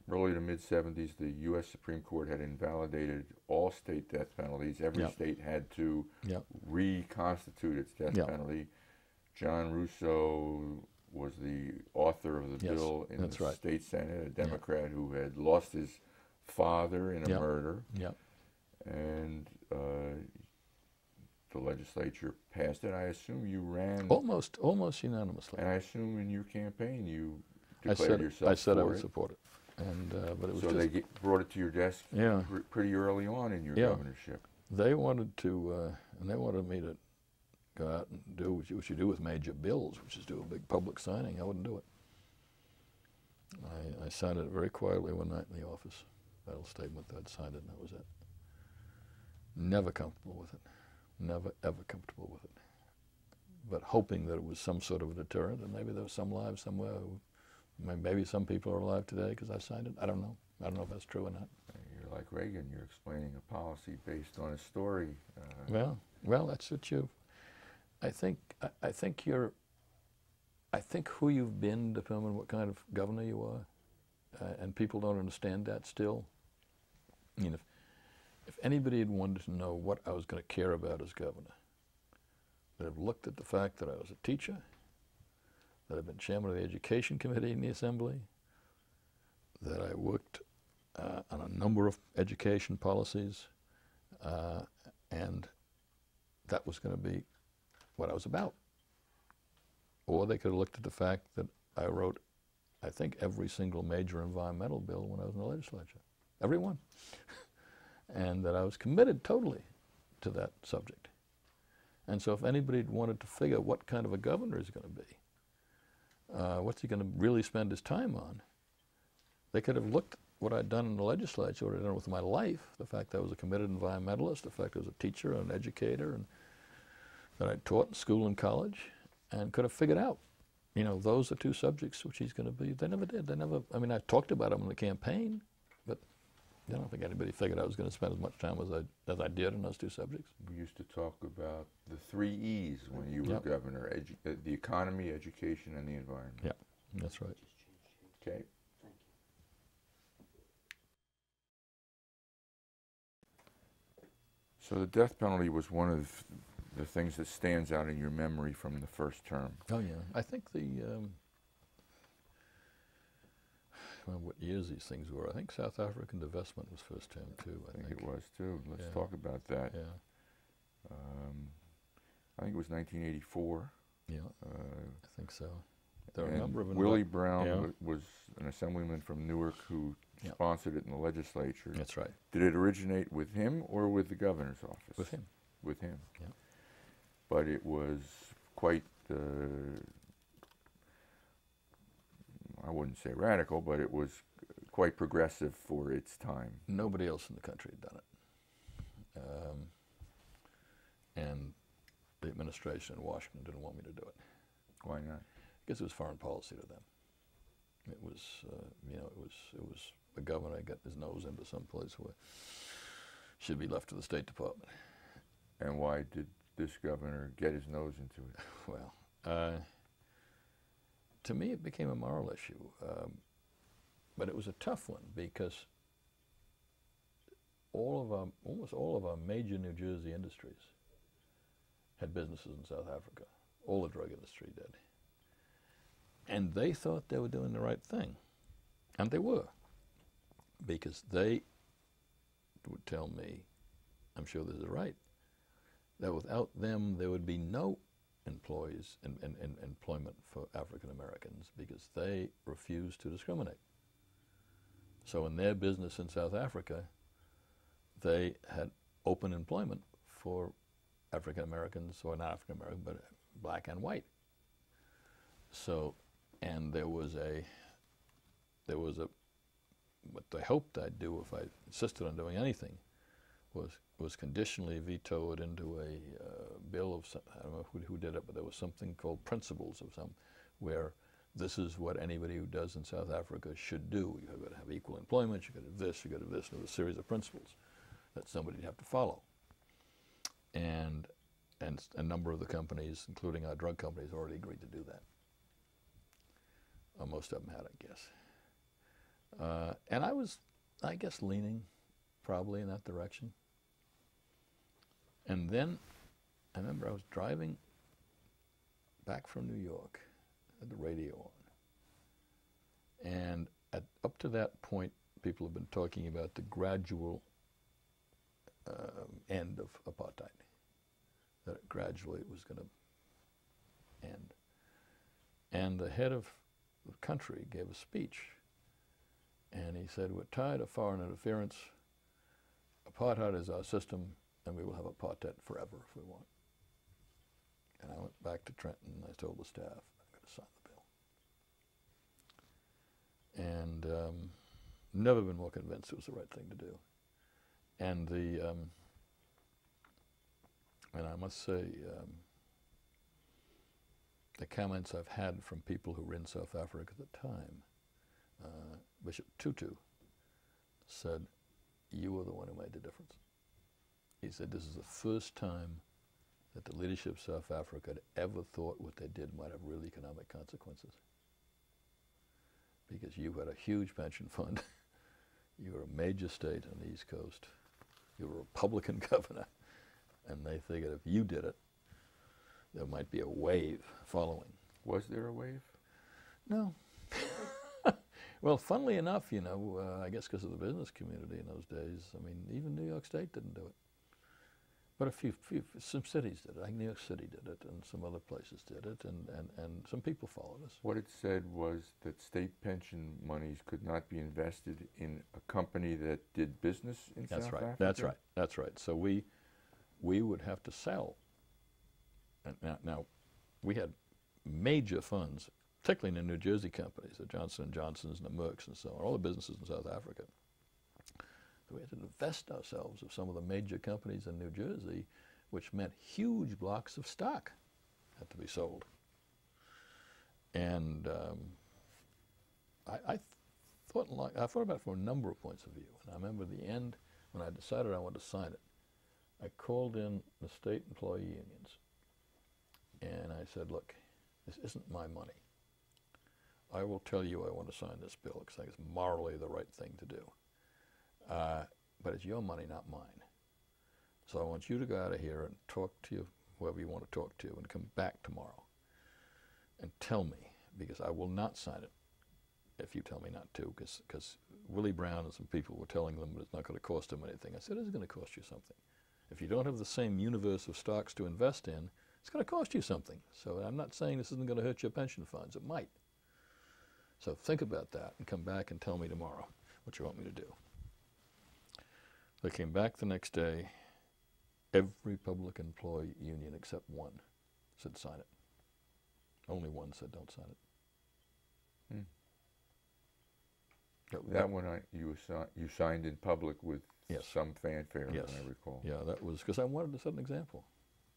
[SPEAKER 1] early to mid 70s, the U.S. Supreme Court had invalidated all state death penalties. Every
[SPEAKER 2] Yep.
[SPEAKER 1] state had to
[SPEAKER 2] Yep.
[SPEAKER 1] reconstitute its death
[SPEAKER 2] Yep.
[SPEAKER 1] penalty. John Russo was the author of the
[SPEAKER 2] Yes,
[SPEAKER 1] bill in
[SPEAKER 2] that's
[SPEAKER 1] the
[SPEAKER 2] right.
[SPEAKER 1] state Senate, a Democrat who had lost his father in a
[SPEAKER 2] Yep.
[SPEAKER 1] murder,
[SPEAKER 2] Yep.
[SPEAKER 1] and the legislature passed it. I assume you ran,
[SPEAKER 2] Almost unanimously.
[SPEAKER 1] and I assume in your campaign you
[SPEAKER 2] I
[SPEAKER 1] declared yourself
[SPEAKER 2] said I
[SPEAKER 1] for
[SPEAKER 2] would
[SPEAKER 1] it.
[SPEAKER 2] support it, and but it was
[SPEAKER 1] So
[SPEAKER 2] just
[SPEAKER 1] they brought it to your desk
[SPEAKER 2] yeah.
[SPEAKER 1] pretty early on in your
[SPEAKER 2] Yeah.
[SPEAKER 1] governorship.
[SPEAKER 2] They wanted to, and they wanted me to go out and do what you do with major bills, which is do a big public signing. I wouldn't do it. I signed it very quietly one night in the office. That little statement, I'd signed it, and that was it. Never comfortable with it. Never, ever comfortable with it. But hoping that it was some sort of a deterrent, and maybe there was some lives somewhere. Maybe some people are alive today because I signed it. I don't know. I don't know if that's true or not.
[SPEAKER 1] You're like Reagan. You're explaining a policy based on a story.
[SPEAKER 2] Well, that's what you. I think who you've been determines what kind of governor you are, and people don't understand that still. I mean, if anybody had wanted to know what I was going to care about as governor, they'd have looked at the fact that I was a teacher, that I've been chairman of the Education Committee in the Assembly, that I worked on a number of education policies, and that was going to be what I was about. Or they could have looked at the fact that I wrote, I think, every single major environmental bill when I was in the legislature. Every one. And that I was committed totally to that subject. And so if anybody wanted to figure what kind of a governor he's going to be, what's he going to really spend his time on, they could have looked at what I'd done in the legislature, what I'd done with my life, the fact that I was a committed environmentalist, the fact I was a teacher and an educator, and that I taught in school and college, and could have figured out, you know, those are two subjects which he's going to be. They never did. They never, I mean, I talked about them in the campaign, but I don't think anybody figured I was going to spend as much time as I did on those two subjects.
[SPEAKER 1] We used to talk about the 3 E's when you were governor, the economy, education, and the environment.
[SPEAKER 2] Yeah, that's right.
[SPEAKER 1] Okay. So the death penalty was one of the things that stands out in your memory from the first term.
[SPEAKER 2] Oh yeah, I think well, what years these things were. I think South African divestment was first term too.
[SPEAKER 1] I think it was too. Let's talk about that.
[SPEAKER 2] Yeah.
[SPEAKER 1] I think it was 1984.
[SPEAKER 2] Yeah, I think so. There are a
[SPEAKER 1] and
[SPEAKER 2] number of
[SPEAKER 1] Willie Brown was an assemblyman from Newark who sponsored it in the legislature.
[SPEAKER 2] That's right.
[SPEAKER 1] Did it originate with him or with the governor's office?
[SPEAKER 2] With him.
[SPEAKER 1] With him.
[SPEAKER 2] Yeah.
[SPEAKER 1] But it was quite, I wouldn't say radical, but it was quite progressive for its time.
[SPEAKER 2] Nobody else in the country had done it. And the administration in Washington didn't want me to do it.
[SPEAKER 1] Why not?
[SPEAKER 2] Because it was foreign policy to them. It was, you know, it was a governor got his nose into some place where it should be left to the State Department.
[SPEAKER 1] And why did this governor get his nose into it?
[SPEAKER 2] Well, to me it became a moral issue, but it was a tough one because almost all of our major New Jersey industries had businesses in South Africa. All the drug industry did. And they thought they were doing the right thing. And they were. Because they would tell me, I'm sure this is right, that without them there would be no employees and employment for African Americans because they refused to discriminate. So in their business in South Africa, they had open employment for African Americans, or not African American, but black and white. So, and there was what they hoped I'd do if I insisted on doing anything, was conditionally vetoed into a bill of, I don't know who did it, but there was something called principles of some, where this is what anybody who does in South Africa should do. You've got to have equal employment, you've got to do this, you've got to do this, and there was a series of principles that somebody'd have to follow. And a number of the companies, including our drug companies, already agreed to do that. Most of them had, I guess. And I was, I guess, leaning probably in that direction. And then I remember I was driving back from New York, had the radio on. And up to that point, people have been talking about the gradual end of apartheid, that gradually it was going to end. And the head of the country gave a speech, and he said, "We're tired of foreign interference. Apartheid is our system, and we will have apartheid forever if we want." And I went back to Trenton, and I told the staff, I'm going to sign the bill. And never been more convinced it was the right thing to do. And and I must say, the comments I've had from people who were in South Africa at the time, Bishop Tutu said, "You were the one who made the difference." He said, "This is the first time that the leadership of South Africa had ever thought what they did might have real economic consequences. Because you had a huge pension fund, you were a major state on the East Coast, you were a Republican governor, and they figured if you did it, there might be a wave following."
[SPEAKER 1] Was there a wave?
[SPEAKER 2] No. Well, funnily enough, you know, I guess because of the business community in those days, I mean, even New York State didn't do it. But some cities did it. I think New York City did it, and some other places did it, and some people followed us.
[SPEAKER 1] What it said was that state pension monies could not be invested in a company that did business in South Africa?
[SPEAKER 2] That's right. That's right. So we would have to sell. And now, we had major funds, particularly in the New Jersey companies, the Johnson & Johnsons and the Mercks and so on, all the businesses in South Africa. So we had to divest ourselves of some of the major companies in New Jersey, which meant huge blocks of stock had to be sold. And I thought about it from a number of points of view. And I remember at the end, when I decided I wanted to sign it, I called in the state employee unions. And I said, "Look, this isn't my money. I will tell you I want to sign this bill because I think it's morally the right thing to do. But it's your money, not mine. So I want you to go out of here and talk to whoever you want to talk to and come back tomorrow and tell me, because I will not sign it if you tell me not to, because Willie Brown and some people were telling them that it's not going to cost them anything." I said, "It is going to cost you something. If you don't have the same universe of stocks to invest in, it's going to cost you something. So I'm not saying this isn't going to hurt your pension funds. It might. So think about that and come back and tell me tomorrow what you want me to do." They came back the next day. Every public employee union except one said sign it. Only one said don't sign it.
[SPEAKER 1] That one you signed in public with some fanfare,
[SPEAKER 2] yes.
[SPEAKER 1] as I recall.
[SPEAKER 2] Yeah, that was because I wanted to set an example.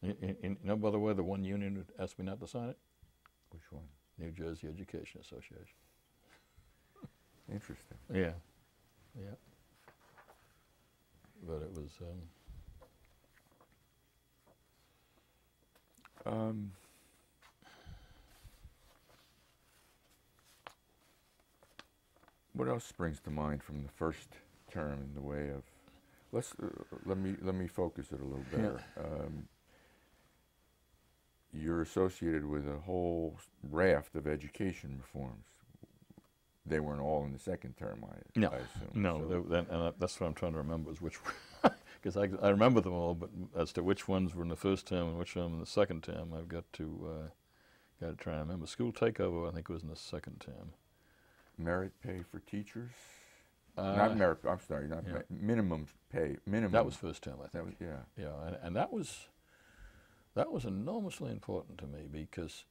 [SPEAKER 2] You know, by the way, the one union who asked me not to sign it?
[SPEAKER 1] Which one?
[SPEAKER 2] New Jersey Education Association.
[SPEAKER 1] Interesting.
[SPEAKER 2] Yeah, yeah. But it was...
[SPEAKER 1] what else springs to mind from the first term in the way of... let me focus it a little better.
[SPEAKER 2] Yeah.
[SPEAKER 1] You're associated with a whole raft of education reforms. They weren't all in the second term, I assume.
[SPEAKER 2] No,
[SPEAKER 1] So
[SPEAKER 2] that's what I'm trying to remember is which, because I remember them all, but as to which ones were in the first term and which one in the second term, I've got to try and remember. School takeover, I think, was in the second term.
[SPEAKER 1] Merit pay for teachers? Not merit. I'm sorry, not minimum pay. Minimum.
[SPEAKER 2] That was first term, I think.
[SPEAKER 1] That was,
[SPEAKER 2] Yeah, and that was enormously important to me because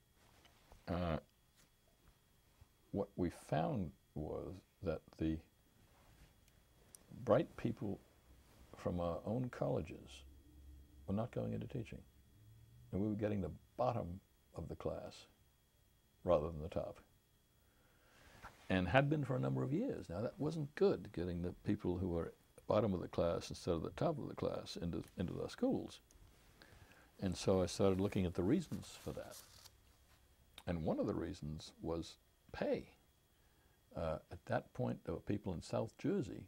[SPEAKER 2] what we found was that the bright people from our own colleges were not going into teaching. And we were getting the bottom of the class rather than the top. And had been for a number of years. Now that wasn't good, getting the people who were bottom of the class instead of the top of the class into the schools. And so I started looking at the reasons for that. And one of the reasons was pay. At that point, there were people in South Jersey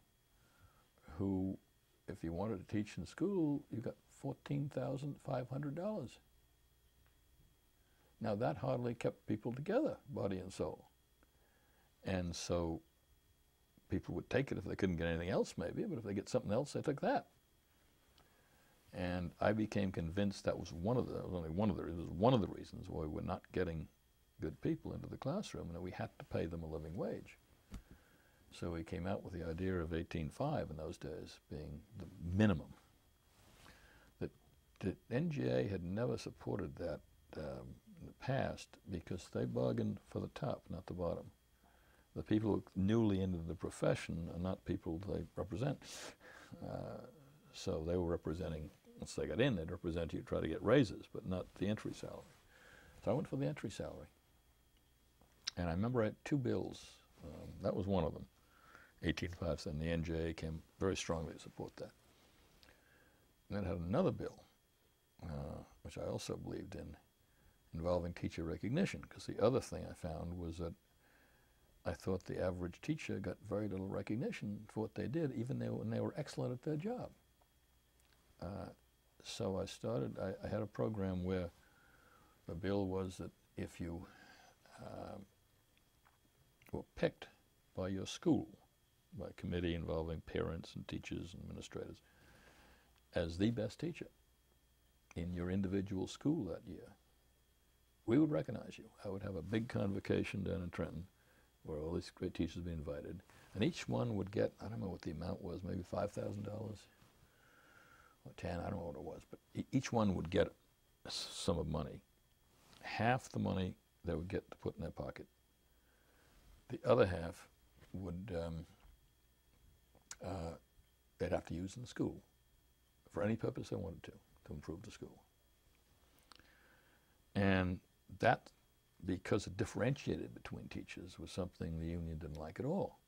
[SPEAKER 2] who, if you wanted to teach in school, you got $14,500. Now that hardly kept people together, body and soul. And so people would take it if they couldn't get anything else maybe, but if they get something else, they took that. And I became convinced that was one of the reasons why we were not getting good people into the classroom, and that we had to pay them a living wage. So we came out with the idea of 18.5 in those days being the minimum. The NGA had never supported that in the past because they bargained for the top, not the bottom. The people who are newly into the profession are not people they represent. So they were representing, once they got in, they'd represent you, try to get raises, but not the entry salary. So I went for the entry salary. And I remember I had two bills. That was one of them, 18.5, and the NJA came very strongly to support that. And then I had another bill, which I also believed in, involving teacher recognition, because the other thing I found was that I thought the average teacher got very little recognition for what they did, even when they were excellent at their job. So I had a program where the bill was that if you were picked by your school, by a committee involving parents and teachers and administrators, as the best teacher in your individual school that year, we would recognize you. I would have a big convocation down in Trenton where all these great teachers would be invited, and each one would get, I don't know what the amount was, maybe $5,000 or 10, I don't know what it was, but each one would get a sum of money. Half the money they would get to put in their pocket. The other half would they'd have to use in the school for any purpose they wanted to improve the school. And that, because it differentiated between teachers, was something the union didn't like at all.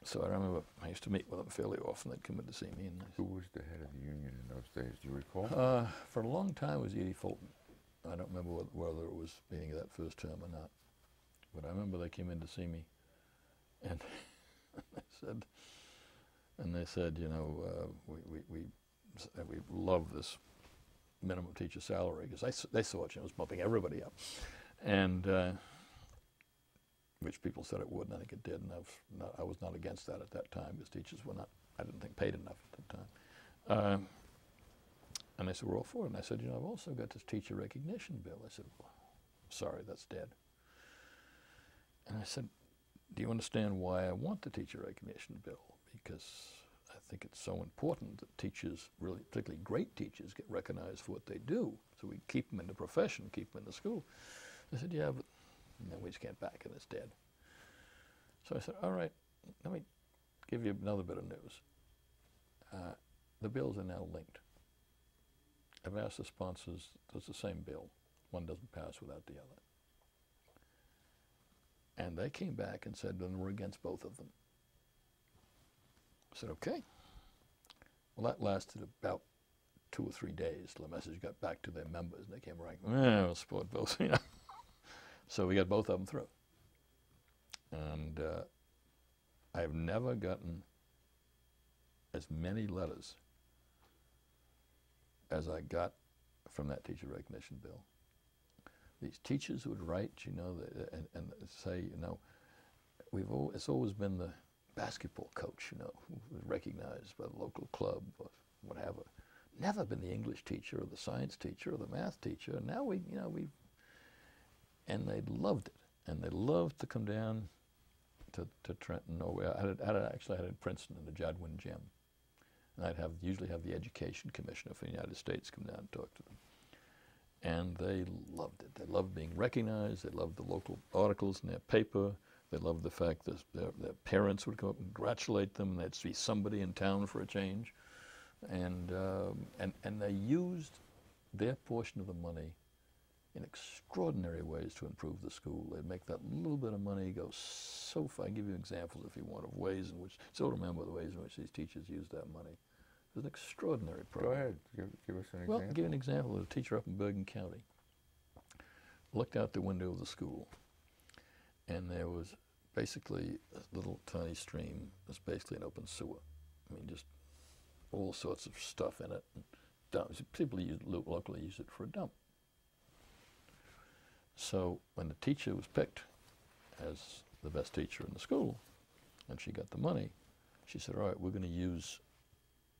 [SPEAKER 2] So I remember I used to meet with them fairly often. They'd come in to see me. And
[SPEAKER 1] who was the head of the union in those days? Do you recall?
[SPEAKER 2] For a long time it was Edie Fulton. I don't remember whether it was beginning of that first term or not. But I remember they came in to see me, and they said, you know, we love this minimum teacher salary, because they saw it, you know, it was bumping everybody up, and which people said it would, and I think it did, and I was not against that at that time, because teachers were not, I didn't think, paid enough at that time. And they said, we're all for it. And I said, you know, I've also got this teacher recognition bill. I said, well, sorry, that's dead. And I said, do you understand why I want the teacher recognition bill? Because I think it's so important that teachers, really, particularly great teachers, get recognized for what they do, so we keep them in the profession, keep them in the school. I said, yeah, but no, we just can't back it, it's dead. So I said, all right, let me give you another bit of news. The bills are now linked. I've asked the sponsors, it's the same bill. One doesn't pass without the other. And they came back and said, then we're against both of them. I said, okay. Well, that lasted about 2 or 3 days till the message got back to their members, and they came right, we'll support both, you know. So we got both of them through. And I've never gotten as many letters as I got from that teacher recognition bill. These teachers would write, you know, and say, you know, it's always been the basketball coach, you know, who was recognized by the local club or whatever. Never been the English teacher or the science teacher or the math teacher. And now and they loved it. And they loved to come down to Trenton. I had in Princeton in the Jadwin Gym. And I'd usually have the education commissioner for the United States come down and talk to them. And they loved it. They loved being recognized. They loved the local articles in their paper. They loved the fact that their parents would come up and congratulate them, and they'd see somebody in town for a change. And they used their portion of the money in extraordinary ways to improve the school. They'd make that little bit of money go so far. I can give you examples if you want of ways in which, still remember the ways in which these teachers used that money. It was an extraordinary program.
[SPEAKER 1] Go ahead, give us an example.
[SPEAKER 2] Well, I'll give you an example of a teacher up in Bergen County. Looked out the window of the school, and there was basically a little tiny stream. It was basically an open sewer. I mean, just all sorts of stuff in it. Dumps. People locally use it for a dump. So when the teacher was picked as the best teacher in the school, and she got the money, she said, all right, we're going to use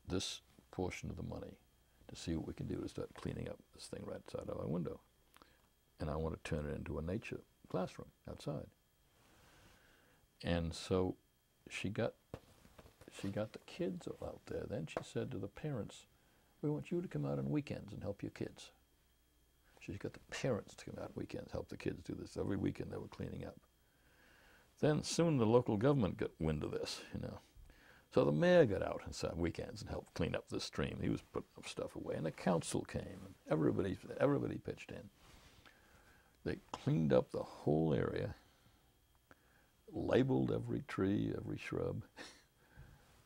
[SPEAKER 2] this portion of the money to see what we can do to start cleaning up this thing right outside of our window. And I want to turn it into a nature classroom outside. And so she got the kids out there. Then she said to the parents, we want you to come out on weekends and help your kids. She got the parents to come out on weekends, help the kids do this. Every weekend they were cleaning up. Then soon the local government got wind of this, you know. So the mayor got out on weekends and helped clean up the stream. He was putting stuff away, and the council came, and everybody pitched in. They cleaned up the whole area, labeled every tree, every shrub.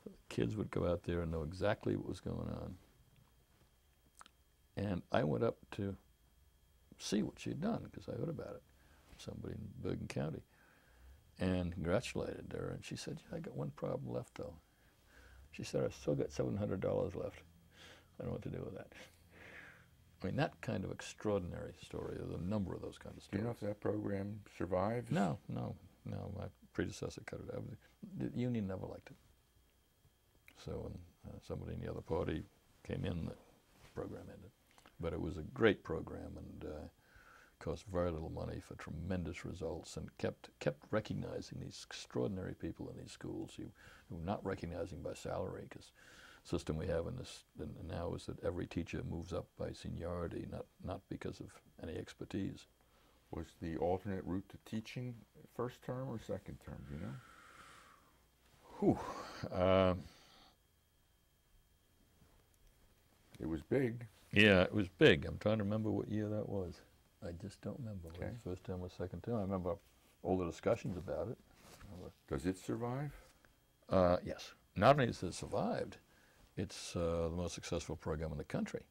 [SPEAKER 2] The kids would go out there and know exactly what was going on. And I went up to see what she'd done, because I heard about it from somebody in Bergen County, and congratulated her. And she said, yeah, I got one problem left, though. She said, I still got $700 left. I don't know what to do with that. I mean, that kind of extraordinary story. There's a number of those kind of stories.
[SPEAKER 1] Do you know if that program survives?
[SPEAKER 2] No. My predecessor cut it out. The union never liked it. So when somebody in the other party came in, the program ended. But it was a great program, and cost very little money for tremendous results, and kept recognizing these extraordinary people in these schools who were not recognizing by salary, because the system we have in this now is that every teacher moves up by seniority, not because of any expertise.
[SPEAKER 1] Was the alternate route to teaching first term or second term, do you know? It was big.
[SPEAKER 2] Yeah, it was big. I'm trying to remember what year that was. I just don't remember. Okay. Whether it was first term or second term. I remember all the discussions about it.
[SPEAKER 1] Does it survive?
[SPEAKER 2] Yes. Not only has it survived, it's the most successful program in the country.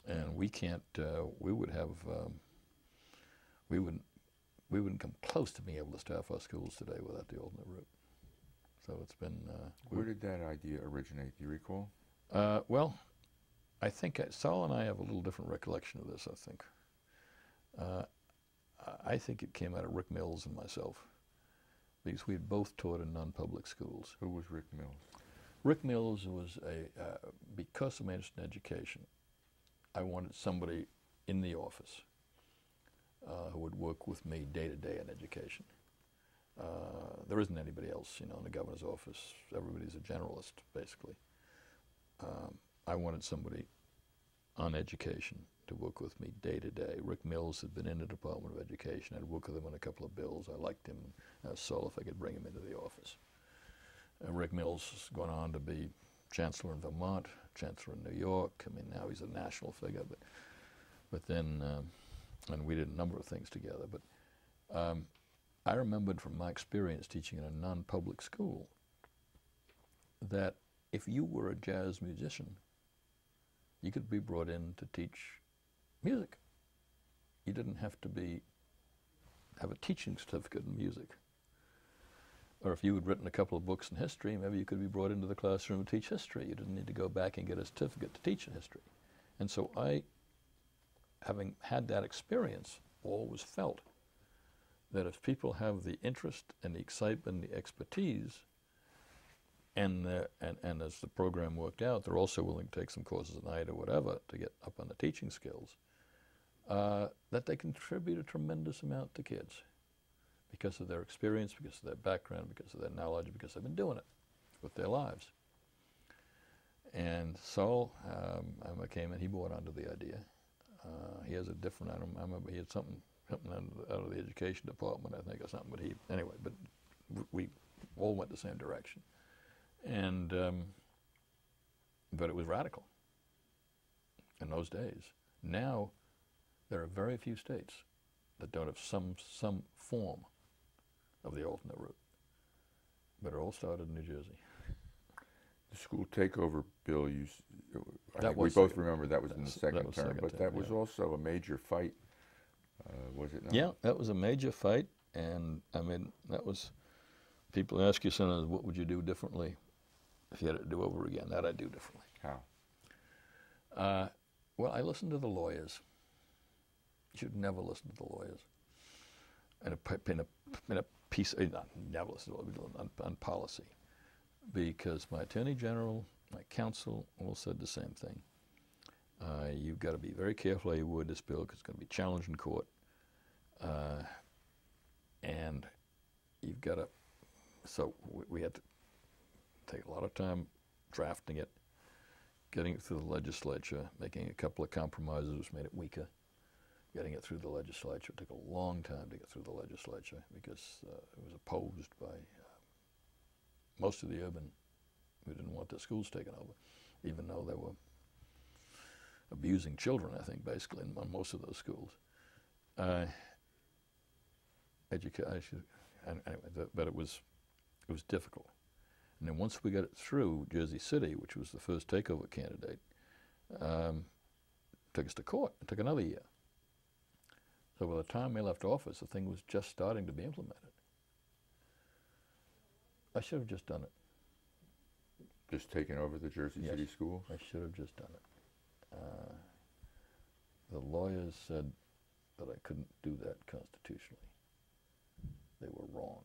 [SPEAKER 2] And we can't, we wouldn't come close to being able to staff our schools today without the alternate route. So it's been...
[SPEAKER 1] Where did that idea originate? Do you recall?
[SPEAKER 2] Well, I think Saul and I have a little different recollection of this, I think. I think it came out of Rick Mills and myself, because we had both taught in non-public schools.
[SPEAKER 1] Who was Rick Mills?
[SPEAKER 2] Rick Mills was because of my interest in education, I wanted somebody in the office who would work with me day to day in education. There isn't anybody else, you know, in the governor's office. Everybody's a generalist, basically. I wanted somebody on education to work with me day to day. Rick Mills had been in the Department of Education. I'd worked with him on a couple of bills. I liked him. I saw if I could bring him into the office. Rick Mills has gone on to be Chancellor in Vermont, Chancellor in New York. I mean, now he's a national figure. But then, and we did a number of things together. But I remembered from my experience teaching in a non-public school that if you were a jazz musician, you could be brought in to teach music. You didn't have to have a teaching certificate in music. Or if you had written a couple of books in history, maybe you could be brought into the classroom to teach history. You didn't need to go back and get a certificate to teach in history. And so I, having had that experience, always felt that if people have the interest and the excitement and the expertise, and as the program worked out, they're also willing to take some courses at night or whatever to get up on the teaching skills, that they contribute a tremendous amount to kids because of their experience, because of their background, because of their knowledge, because they've been doing it with their lives. And Saul came in, he bought onto the idea. He has a different, I remember he had something out of the education department, I think, or something, but anyway, but we all went the same direction. And, but it was radical in those days. Now, there are very few states that don't have some form of the alternate route. But it all started in New Jersey.
[SPEAKER 1] The school takeover bill, we
[SPEAKER 2] was
[SPEAKER 1] both
[SPEAKER 2] second.
[SPEAKER 1] remember that was in the second term, but that was
[SPEAKER 2] yeah.
[SPEAKER 1] also a major fight, was it not?
[SPEAKER 2] Yeah, that was a major fight, and I mean, that was, people ask you sometimes, what would you do differently if you had to do over again? That I'd do differently.
[SPEAKER 1] How?
[SPEAKER 2] Well, I listened to the lawyers. You should never listen to the lawyers. In a piece, never listen to them on policy, because my attorney general, my counsel, all said the same thing. You've got to be very careful how you word this bill, because it's going to be challenged in court, and you've got to. So we had to take a lot of time drafting it, getting it through the legislature, making a couple of compromises which made it weaker. Getting it through the legislature. It took a long time to get through the legislature because it was opposed by most of the urban who didn't want their schools taken over, even though they were abusing children, I think, basically, in most of those schools. Anyway, but it was difficult. And then once we got it through, Jersey City, which was the first takeover candidate, took us to court. It took another year. So by the time I left office, the thing was just starting to be implemented. I should have just done it.
[SPEAKER 1] Just taken over the Jersey City schools?
[SPEAKER 2] I should have just done it. The lawyers said that I couldn't do that constitutionally. They were wrong.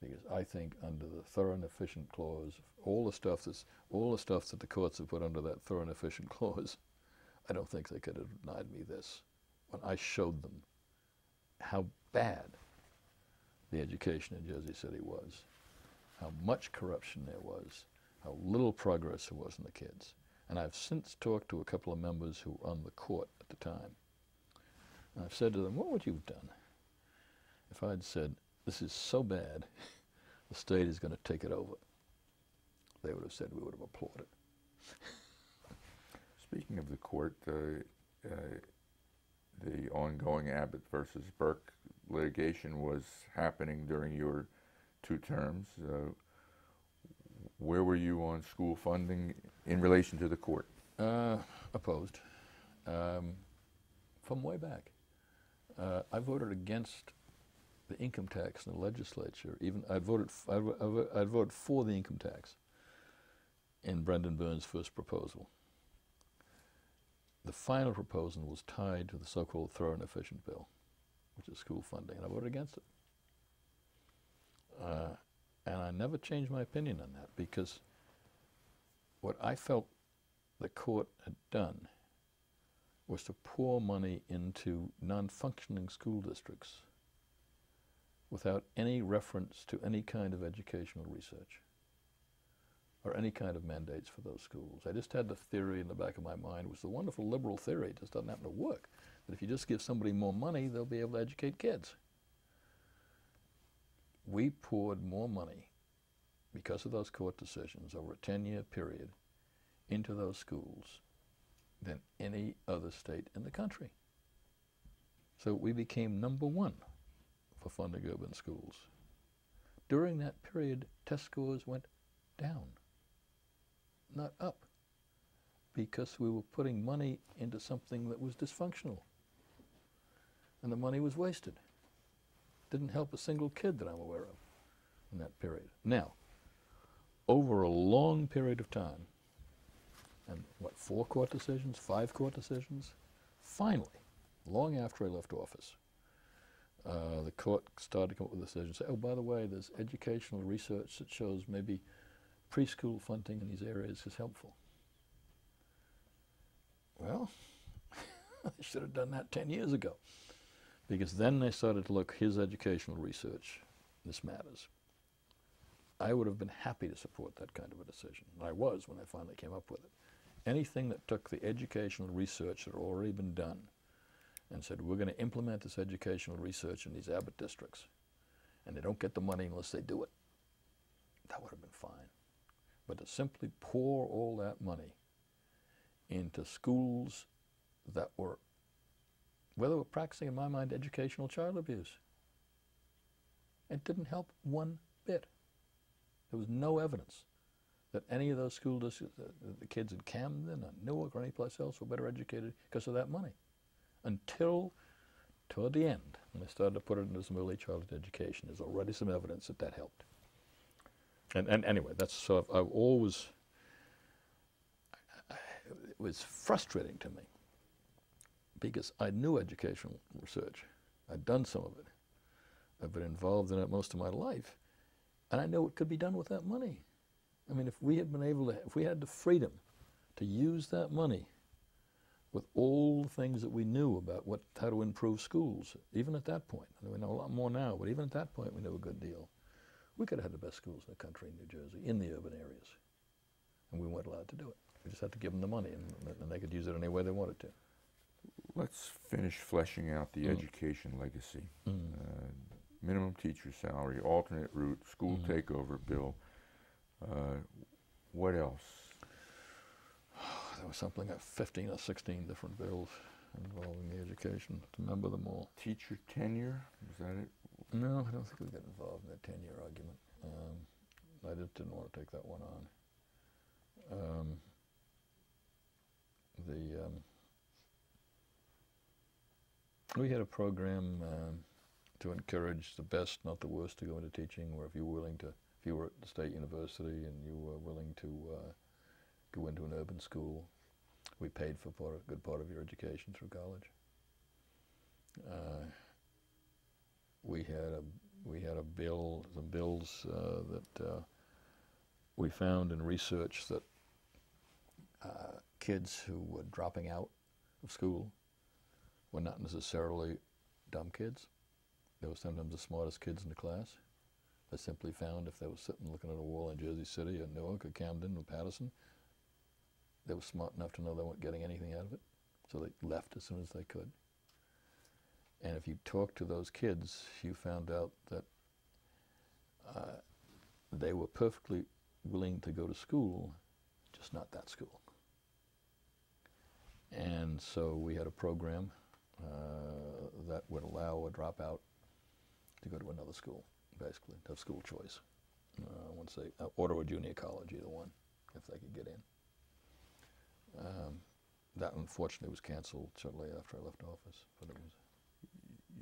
[SPEAKER 2] Because I think under the thorough and efficient clause, all the stuff that the courts have put under that thorough and efficient clause, I don't think they could have denied me this. When I showed them how bad the education in Jersey City was, how much corruption there was, how little progress there was in the kids. And I've since talked to a couple of members who were on the court at the time. And I've said to them, what would you have done if I'd said, this is so bad, the state is going to take it over? They would have said we would have applauded.
[SPEAKER 1] Speaking of the court, the ongoing Abbott versus Burke litigation was happening during your 2 terms. Where were you on school funding in relation to the court?
[SPEAKER 2] Opposed. From way back. I voted against the income tax in the legislature. Even I'd voted for the income tax in Brendan Burns' first proposal. The final proposal was tied to the so-called thorough and efficient bill, which is school funding, and I voted against it. And I never changed my opinion on that, because what I felt the court had done was to pour money into non-functioning school districts without any reference to any kind of educational research or any kind of mandates for those schools. I just had the theory in the back of my mind, which was a wonderful liberal theory, it just doesn't happen to work, that if you just give somebody more money, they'll be able to educate kids. We poured more money, because of those court decisions, over a 10-year period, into those schools than any other state in the country. So we became #1 for funding urban schools. During that period, test scores went down, not up, because we were putting money into something that was dysfunctional. And the money was wasted. Didn't help a single kid that I'm aware of in that period. Now, over a long period of time, and what, 4 court decisions, 5 court decisions, finally, long after I left office, the court started to come up with a decision, say, oh, by the way, there's educational research that shows maybe preschool funding in these areas is helpful. Well, I should have done that 10 years ago, because then they started to look, here's educational research, this matters. I would have been happy to support that kind of a decision. And I was when I finally came up with it. Anything that took the educational research that had already been done and said, we're going to implement this educational research in these Abbott districts, and they don't get the money unless they do it, that would have been fine. But to simply pour all that money into schools that were, where they were practicing, in my mind, educational child abuse, it didn't help one bit. There was no evidence that any of those school districts, the kids in Camden or Newark or any place else, were better educated because of that money. Until toward the end, when they started to put it into some early childhood education, there's already some evidence that that helped. And anyway, that's so I've always, it was frustrating to me because I knew educational research. I'd done some of it. I've been involved in it most of my life, and I know it could be done with that money. I mean, if we had been able to, if we had the freedom to use that money with all the things that we knew about how to improve schools, even at that point, I mean, we know a lot more now, but even at that point we knew a good deal. We could have had the best schools in the country in New Jersey, in the urban areas, and we weren't allowed to do it. We just had to give them the money, and they could use it any way they wanted to.
[SPEAKER 1] Let's finish fleshing out the education legacy. Minimum teacher salary, alternate route, school takeover bill. What else?
[SPEAKER 2] There was something like 15 or 16 different bills involving the education, to remember them all.
[SPEAKER 1] Teacher tenure, was that it?
[SPEAKER 2] No, I don't think we got involved in that 10-year argument. I just didn't want to take that one on. We had a program to encourage the best, not the worst, to go into teaching, where if you were willing to, if you were at the state university and you were willing to go into an urban school, we paid for a good part of your education through college. We had a bill, some bills that we found in research that kids who were dropping out of school were not necessarily dumb kids. They were sometimes the smartest kids in the class. They simply found if they were sitting looking at a wall in Jersey City or Newark or Camden or Patterson, they were smart enough to know they weren't getting anything out of it, so they left as soon as they could. And if you talked to those kids, you found out that they were perfectly willing to go to school, just not that school. And so we had a program that would allow a dropout to go to another school, basically, to have school choice. Once they, or a junior college, either one, if they could get in. That unfortunately was canceled shortly after I left office, but it was.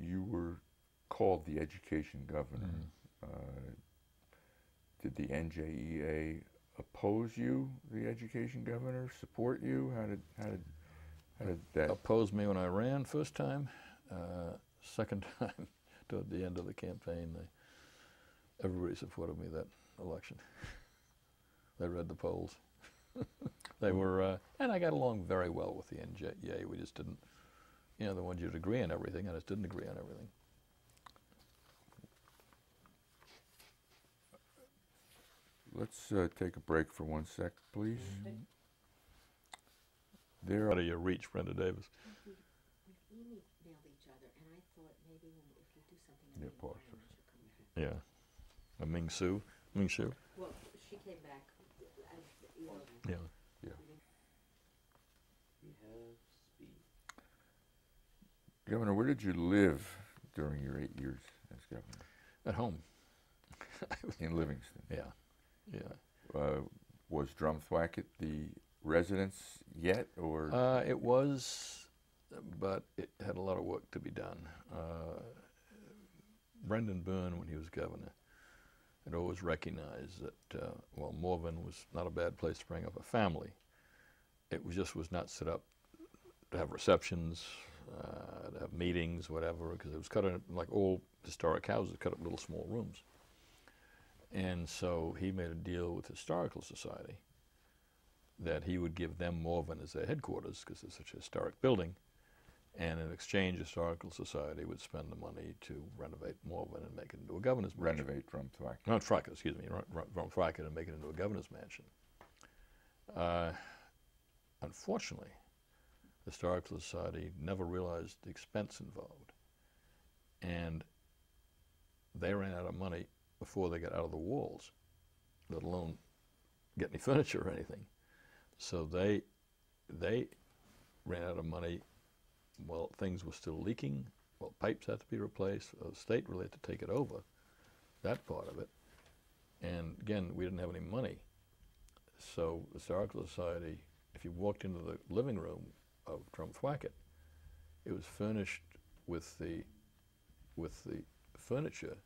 [SPEAKER 1] You were called the education governor. Did the NJEA oppose you, the education governor, support you? How did that?
[SPEAKER 2] Opposed me when I ran first time. Second time, toward the end of the campaign, everybody supported me that election. They read the polls. They were, and I got along very well with the NJEA. We just didn't, you know, they wanted you to agree on everything. I just didn't agree on everything.
[SPEAKER 1] Let's take a break for 1 sec, please. There
[SPEAKER 2] Out of your reach, Brenda Davis.
[SPEAKER 3] We've emailed each other, and I thought maybe if we do something,
[SPEAKER 1] Yeah,
[SPEAKER 3] maybe
[SPEAKER 1] pause
[SPEAKER 3] Aron
[SPEAKER 1] first.
[SPEAKER 3] should come back.
[SPEAKER 2] Yeah. Ming Su.
[SPEAKER 3] Well, she came back as the EO.
[SPEAKER 2] Yeah.
[SPEAKER 4] We have speed.
[SPEAKER 1] Governor, where did you live during your 8 years as governor?
[SPEAKER 2] At home.
[SPEAKER 1] In Livingston.
[SPEAKER 2] Yeah.
[SPEAKER 1] Was Drumthwacket the residence yet, or?
[SPEAKER 2] It was, but it had a lot of work to be done. Brendan Byrne, when he was governor, had always recognized that, while Morven was not a bad place to bring up a family, it was not set up to have receptions, to have meetings, whatever, because it was cut in, like all historic houses, cut up little small rooms. And so he made a deal with the Historical Society that he would give them Morven as their headquarters, because it's such a historic building, and in exchange, the Historical Society would spend the money to renovate Morven and make it into a governor's mansion.
[SPEAKER 1] Renovate Drumthwacket.
[SPEAKER 2] Not Thwacket, excuse me, Drumthwacket, and make it into a governor's mansion. Unfortunately, the Historical Society never realized the expense involved. And they ran out of money before they got out of the walls, let alone get any furniture or anything. So they ran out of money while things were still leaking, while pipes had to be replaced. The state really had to take it over, that part of it. And again, we didn't have any money. So the Historical Society, if you walked into the living room of Drumthwacket, it was furnished with the furniture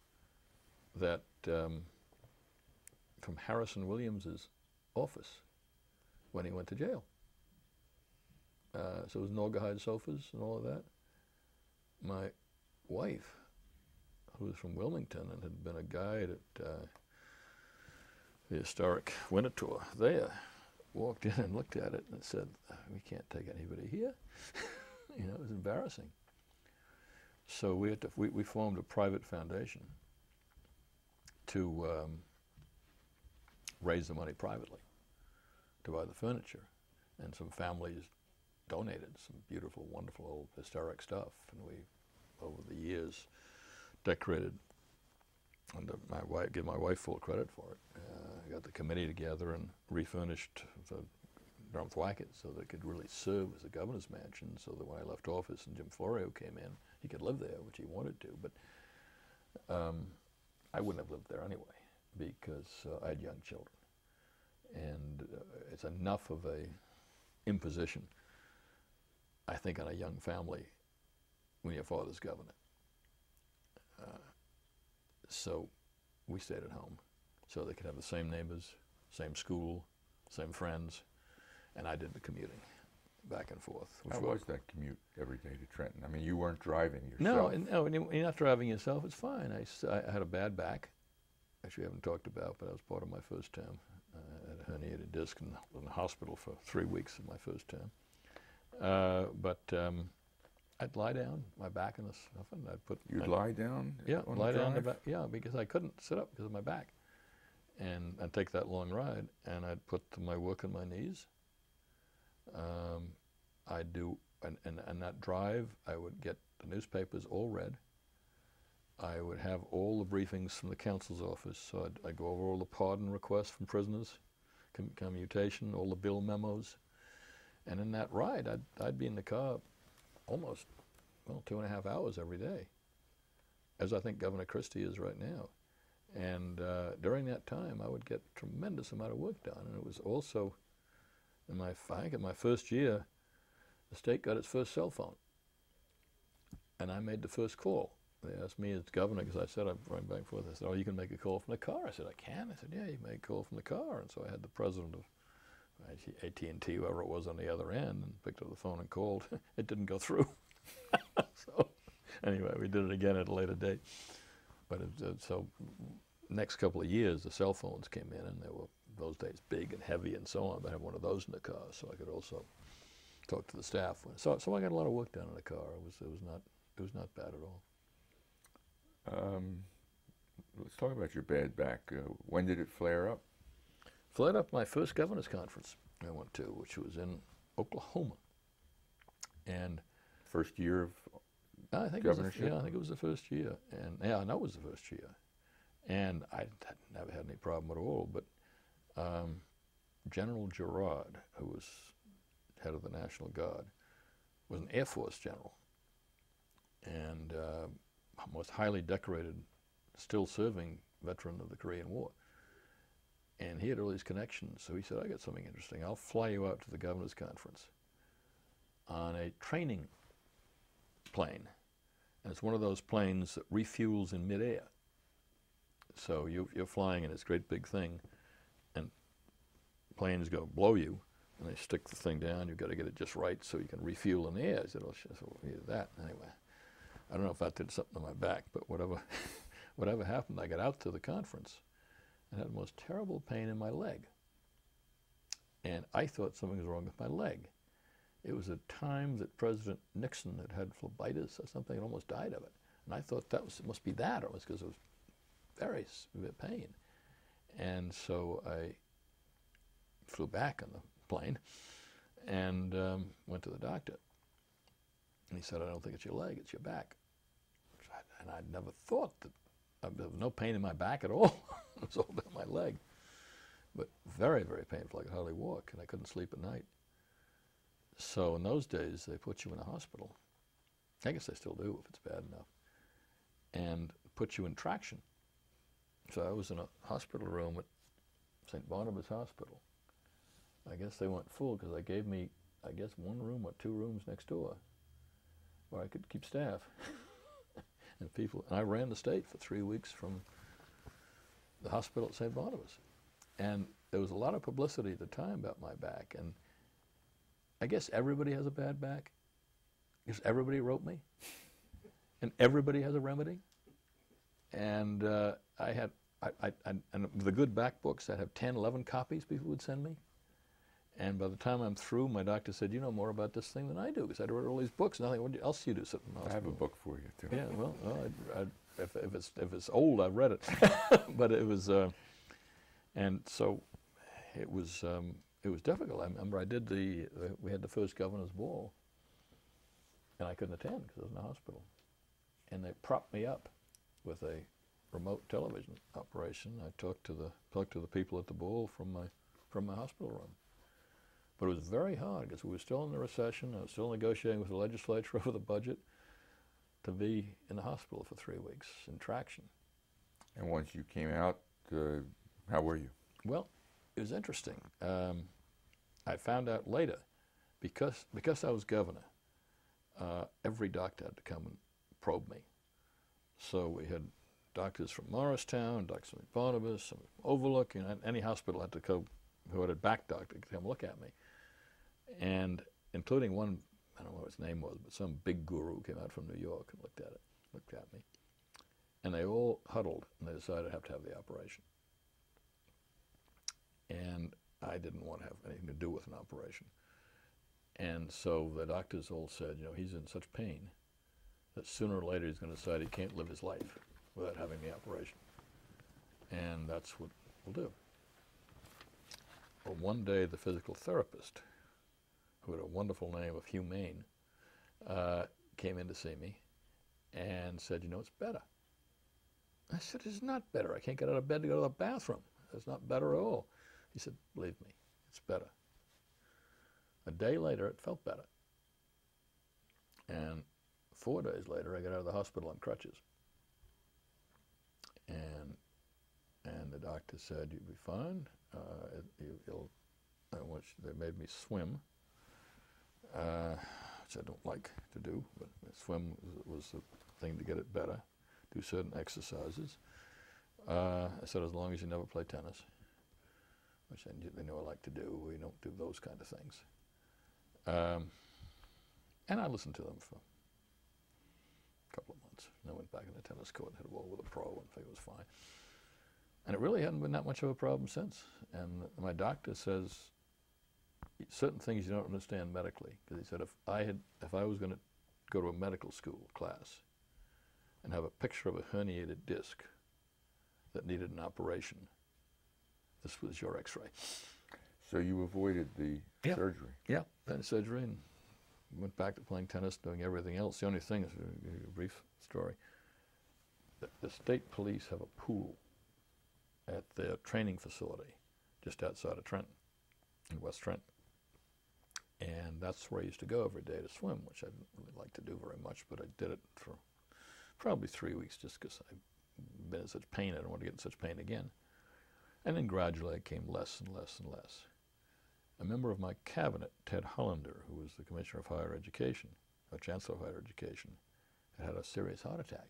[SPEAKER 2] that from Harrison Williams's office when he went to jail. So it was Naugahyde sofas and all of that. My wife, who was from Wilmington and had been a guide at the historic winter tour there, walked in and looked at it and said, "We can't take anybody here." You know, it was embarrassing. So we formed a private foundation to raise the money privately to buy the furniture, and some families donated some beautiful, wonderful old historic stuff, and we, over the years, decorated. And give my wife full credit for it. Got the committee together and refurnished the Drumthwacket so that it could really serve as a governor's mansion, so that when I left office and Jim Florio came in, he could live there, which he wanted to. But I wouldn't have lived there anyway, because I had young children. And it's enough of a imposition, I think, on a young family when your father's governor. So we stayed at home so they could have the same neighbors, same school, same friends, and I did the commuting back and forth.
[SPEAKER 1] How was that commute every day to Trenton? I mean, you weren't driving yourself.
[SPEAKER 2] No, when you're not driving yourself, it's fine. I had a bad back, which we haven't talked about, but that was part of my first term. I had a herniated disc and was in the hospital for 3 weeks of my first term. I'd lie down, my back in the stuff, and I'd put...
[SPEAKER 1] You'd lie down?
[SPEAKER 2] Yeah,
[SPEAKER 1] on
[SPEAKER 2] lie
[SPEAKER 1] the
[SPEAKER 2] down
[SPEAKER 1] drive?
[SPEAKER 2] the back. Yeah, because I couldn't sit up because of my back. And I'd take that long ride, and I'd put my work on my knees. I'd do, and that drive, I would get the newspapers all read. I would have all the briefings from the counsel's office, so I'd go over all the pardon requests from prisoners, commutation, all the bill memos. And in that ride, I'd be in the car almost, 2.5 hours every day, as I think Governor Christie is right now. And during that time, I would get a tremendous amount of work done. And it was also, I think in my first year, the state got its first cell phone. And I made the first call. They asked me as governor, because I said, I'm running back and forth, I said, "Oh, you can make a call from the car." I said, "I can?" I said, "Yeah, you can make a call from the car." And so I had the president of AT&T, whoever it was on the other end, and picked up the phone and called. It didn't go through. So anyway, we did it again at a later date. But so next couple of years, the cell phones came in, and they were, those days, big and heavy and so on. But I had one of those in the car, so I could also talk to the staff. So I got a lot of work done in the car. It was not bad at all.
[SPEAKER 1] Let's talk about your bad back. When did it flare up?
[SPEAKER 2] Flared up my first governor's conference I went to, which was in Oklahoma. And
[SPEAKER 1] First year of
[SPEAKER 2] I think
[SPEAKER 1] governorship?
[SPEAKER 2] I think it was the first year. And yeah, I know it was the first year. And I had never had any problem at all. But General Girard, who was head of the National Guard, was an Air Force general, and most highly decorated, still serving veteran of the Korean War. And he had all these connections, so he said, "I got something interesting. I'll fly you out to the governor's conference on a training plane." And it's one of those planes that refuels in midair. So you're flying in this great big thing, and planes go blow you, and they stick the thing down. You've got to get it just right so you can refuel in the air. I said, "Oh, so we did that." Anyway, I don't know if that did something to my back, but whatever happened, I got out to the conference and had the most terrible pain in my leg. And I thought something was wrong with my leg. It was a time that President Nixon had phlebitis or something and almost died of it. And I thought it must be that, or it was because it was very severe pain. And so I flew back on the plane and went to the doctor. And he said, "I don't think it's your leg, it's your back." And I'd never thought that there was no pain in my back at all. It was all down my leg. But very, very painful. I could hardly walk, and I couldn't sleep at night. So in those days, they put you in a hospital. I guess they still do if it's bad enough. And put you in traction. So I was in a hospital room at St. Barnabas Hospital. I guess they weren't full because they gave me, I guess, 1 room or 2 rooms next door where I could keep staff. And I ran the state for 3 weeks from the hospital at St. Barnabas. And there was a lot of publicity at the time about my back. And I guess everybody has a bad back because everybody wrote me. And everybody has a remedy. And and the good back books, I'd have 10, 11 copies people would send me. And by the time I'm through, my doctor said, "You know more about this thing than I do," because I'd read all these books. Nothing what else do you do sitting in the hospital?
[SPEAKER 1] I have a book for you, too.
[SPEAKER 2] Yeah, well, if it's old, I've read it. But it was, and so it was difficult. I remember we had the first governor's ball, and I couldn't attend because I was in the hospital. And they propped me up with a remote television operation. I talked to the people at the ball from my hospital room. But it was very hard because we were still in the recession. I was still negotiating with the legislature over the budget to be in the hospital for 3 weeks in traction.
[SPEAKER 1] And once you came out, how were you?
[SPEAKER 2] Well, it was interesting. I found out later, because I was governor, every doctor had to come and probe me. So we had doctors from Morristown, doctors from Barnabas, some from Overlook, and any hospital had to come, who had a back doctor to come look at me. And including one, I don't know what his name was, but some big guru came out from New York and looked at me. And they all huddled, and they decided I'd have to have the operation. And I didn't want to have anything to do with an operation. And so the doctors all said, he's in such pain that sooner or later he's going to decide he can't live his life without having the operation. And that's what we'll do. Well, one day the physical therapist, who had a wonderful name of Humane, came in to see me and said, it's better. I said, it's not better. I can't get out of bed to go to the bathroom. It's not better at all. He said, believe me, it's better. A day later, it felt better. And 4 days later, I got out of the hospital on crutches. And the doctor said, you'll be fine. They made me swim, which I don't like to do, but swim was the thing to get it better. Do certain exercises. I said, as long as you never play tennis, which they know I like to do. We don't do those kind of things. And I listened to them for a couple of months. And I went back in the tennis court and hit a ball with a pro and figured it was fine. And it really hadn't been that much of a problem since. And my doctor says certain things you don't understand medically. Because he said if I was going to go to a medical school class and have a picture of a herniated disc that needed an operation, this was your X-ray.
[SPEAKER 1] So you avoided the surgery?
[SPEAKER 2] Yeah, then surgery, and went back to playing tennis, doing everything else. The only thing is, a brief story, the state police have a pool at their training facility just outside of Trenton, in West Trenton. And that's where I used to go every day to swim, which I didn't really like to do very much, but I did it for probably 3 weeks just because I've been in such pain. I don't want to get in such pain again. And then gradually I came less and less and less. A member of my cabinet, Ted Hollander, who was the Commissioner of Higher Education, or Chancellor of Higher Education, had a serious heart attack.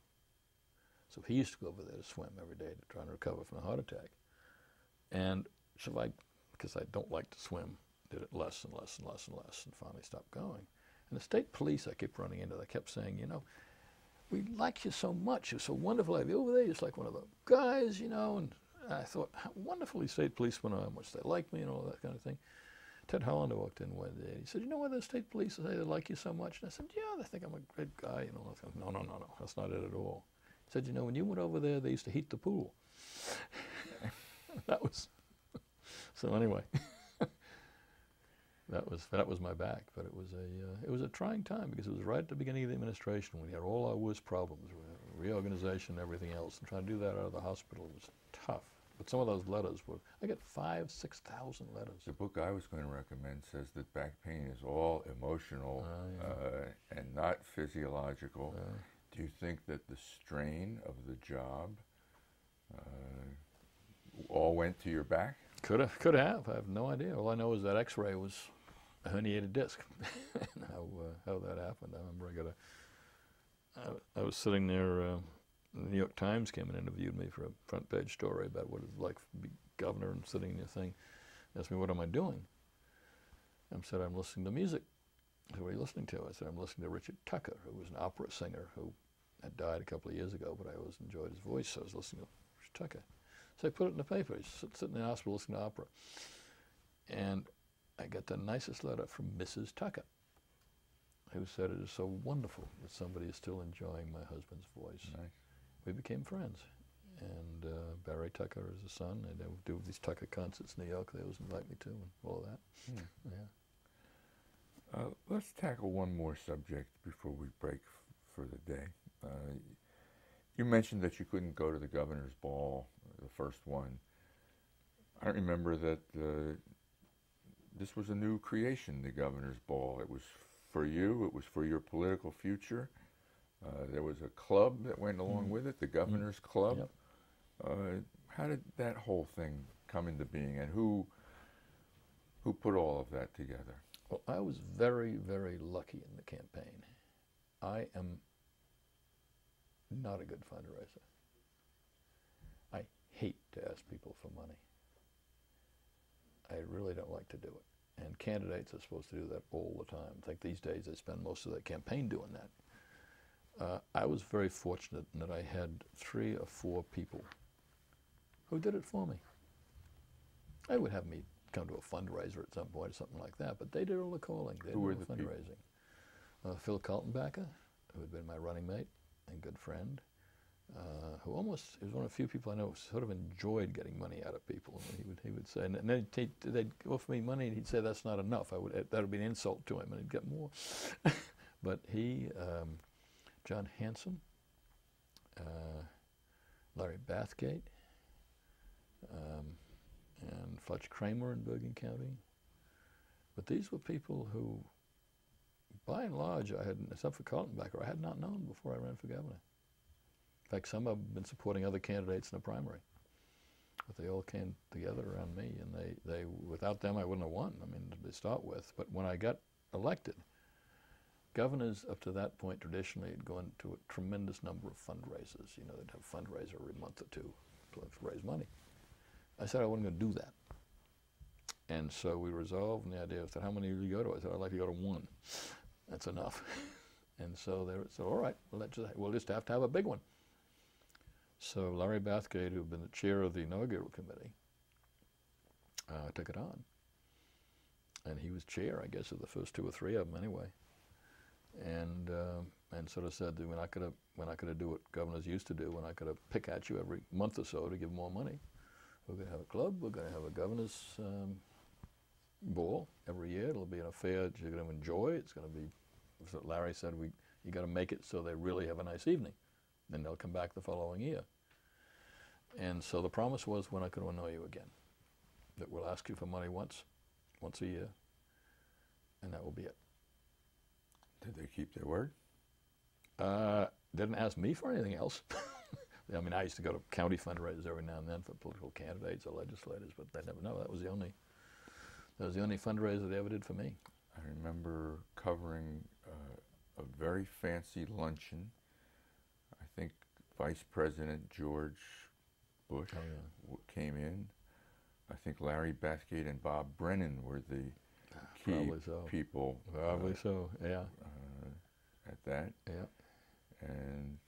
[SPEAKER 2] So he used to go over there to swim every day to try and recover from a heart attack. And so because I don't like to swim, did it less and less and less and less, and finally stopped going. And the state police I kept running into, they kept saying, we like you so much, you're so wonderful, over there, you're just like one of the guys, and I thought, how wonderful these state policemen are, how much they like me and all that kind of thing. Ted Hollander walked in one day and he said, why the state police say they like you so much? And I said, yeah, they think I'm a great guy. No, that's not it at all. He said, when you went over there, they used to heat the pool. That was, so anyway, that was my back. But it was a trying time because it was right at the beginning of the administration when we had all our worst problems. reorganization, everything else, and trying to do that out of the hospital was tough. But some of those letters were, I get 5,000, 6,000 letters.
[SPEAKER 1] The book I was going to recommend says that back pain is all emotional and not physiological. Do you think that the strain of the job all went to your back?
[SPEAKER 2] Could have. I have no idea. All I know is that X-ray was a herniated disc. And how that happened. I remember I was sitting there. The New York Times came and interviewed me for a front page story about what it's like to be governor and sitting in your thing. They asked me, what am I doing? I said, I'm listening to music. I said, what are you listening to? I said, I'm listening to Richard Tucker, who was an opera singer who had died a couple of years ago, but I always enjoyed his voice, so I was listening to Richard Tucker. So I put it in the paper. He's sitting in the hospital listening to opera. And I got the nicest letter from Mrs. Tucker, who said, it is so wonderful that somebody is still enjoying my husband's voice. Nice. We became friends, and Barry Tucker is his son, and they would do these Tucker concerts in New York. They always invite me to, and all of that. Yeah.
[SPEAKER 1] Let's tackle one more subject before we break for the day. You mentioned that you couldn't go to the governor's ball, the first one. I remember that this was a new creation, the governor's ball. It was for you. It was for your political future. There was a club that went along with it, the Governor's Club. Yep. How did that whole thing come into being, and who put all of that together?
[SPEAKER 2] Well, I was very, very lucky in the campaign. I am not a good fundraiser. I hate to ask people for money. I really don't like to do it. And candidates are supposed to do that all the time. I think these days they spend most of their campaign doing that. I was very fortunate in that I had 3 or 4 people who did it for me. They would have me come to a fundraiser at some point or something like that, but they did all the calling. They did all the fundraising. Phil Kaltenbacher, who had been my running mate and good friend, who almost, he was one of the few people I know who sort of enjoyed getting money out of people. And he would say, and then they'd offer me money and he'd say that's not enough. That would be an insult to him and he'd get more. But he, John Hanson, Larry Bathgate, and Fletch Kramer in Bergen County. But these were people who, by and large, I had, except for Kaltenbacher, I had not known before I ran for governor. In fact, some have been supporting other candidates in the primary. But they all came together around me, and they without them, I wouldn't have won, I mean, to start with. But when I got elected, governors up to that point traditionally had gone to a tremendous number of fundraisers. You know, they'd have a fundraiser every month or two to raise money. I said I wasn't going to do that. And so we resolved, and the idea was, how many will you go to? I said, I'd like to go to 1. That's enough. And so they said, all right, well, we'll just have to have a big one. So Larry Bathgate, who had been the chair of the inaugural committee, took it on. And he was chair, I guess, of the first 2 or 3 of them anyway. And sort of said that we're not going to do what governors used to do. We're not going to pick at you every month or so to give more money. We're going to have a club. We're going to have a governor's ball every year. It'll be an affair that you're going to enjoy. It's going to be, as Larry said, you got to make it so they really have a nice evening. Then they'll come back the following year. And so the promise was, we're not going to annoy you again. That we'll ask you for money once a year, and that will be it.
[SPEAKER 1] Did they keep their word?
[SPEAKER 2] Didn't ask me for anything else. I mean, I used to go to county fundraisers every now and then for political candidates or legislators, but they never know. That was the only fundraiser they ever did for me.
[SPEAKER 1] I remember covering a very fancy luncheon. I think Vice President George Bush came in. I think Larry Bathgate and Bob Brennan were the key people.
[SPEAKER 2] Probably so, yeah.
[SPEAKER 1] At that.
[SPEAKER 2] Yeah.
[SPEAKER 1] And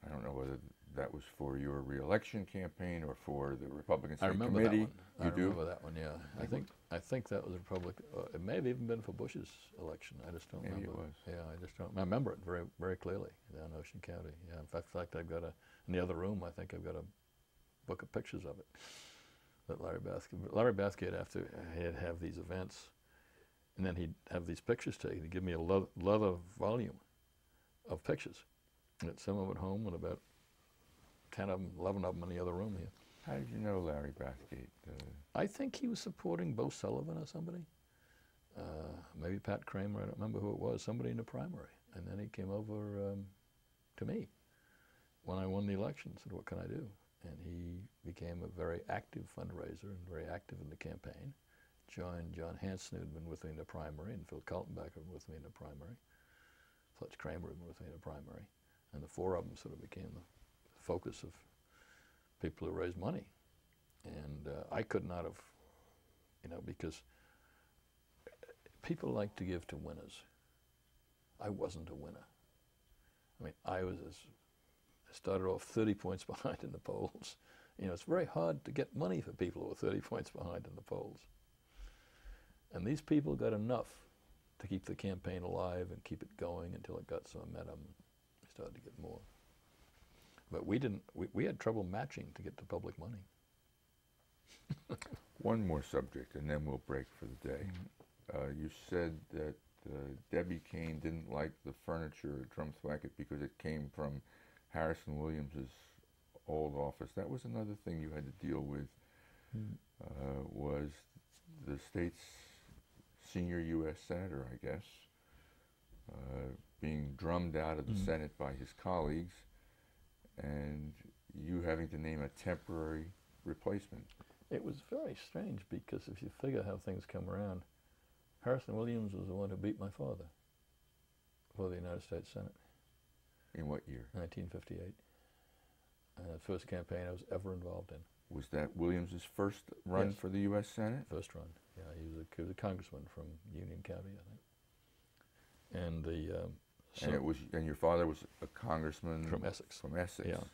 [SPEAKER 1] I don't know whether that was for your re-election campaign or for the Republican State Committee.
[SPEAKER 2] I remember that one, yeah. I think that was a Republican. It may have even been for Bush's election. I just don't remember.
[SPEAKER 1] Maybe it was.
[SPEAKER 2] Yeah, I just don't. I remember it very, very clearly down Ocean County. Yeah. In fact, I've got in the other room. I think I've got a book of pictures of it. That Larry Bathgate, after he'd have these events, and then he'd have these pictures taken. He'd give me a leather volume of pictures. Got some of them at home and about 10 of them, 11 of them in the other room here.
[SPEAKER 1] How did you know Larry Bathgate?
[SPEAKER 2] I think he was supporting Bo Sullivan or somebody. Maybe Pat Kramer, I don't remember who it was, somebody in the primary. And then he came over to me when I won the election and said, what can I do? And he became a very active fundraiser and very active in the campaign. Joined John Hanson, who had been with me in the primary, and Phil Kaltenbach had been with me in the primary. Fletch Kramer had been with me in the primary. And the four of them sort of became the focus of people who raised money. And I could not have, because people like to give to winners. I wasn't a winner. I mean, I started off 30 points behind in the polls. It's very hard to get money for people who are 30 points behind in the polls. And these people got enough to keep the campaign alive and keep it going until it got some momentum. We started to get more. But we had trouble matching to get the public money.
[SPEAKER 1] One more subject, and then we'll break for the day. You said that Debbie Kean didn't like the furniture at Drumthwacket because it came from Harrison Williams's old office. That was another thing you had to deal with, was the state's senior U.S. senator, I guess, being drummed out of the Senate by his colleagues, and you having to name a temporary replacement.
[SPEAKER 2] It was very strange because if you figure how things come around, Harrison Williams was the one who beat my father for the United States Senate.
[SPEAKER 1] In what year?
[SPEAKER 2] 1958. The first campaign I was ever involved in.
[SPEAKER 1] Was that Williams's first run for the U.S. Senate?
[SPEAKER 2] First run, yeah. He was a congressman from Union County, I think. And
[SPEAKER 1] and your father was a congressman
[SPEAKER 2] from Essex.
[SPEAKER 1] From Essex.
[SPEAKER 2] Yeah.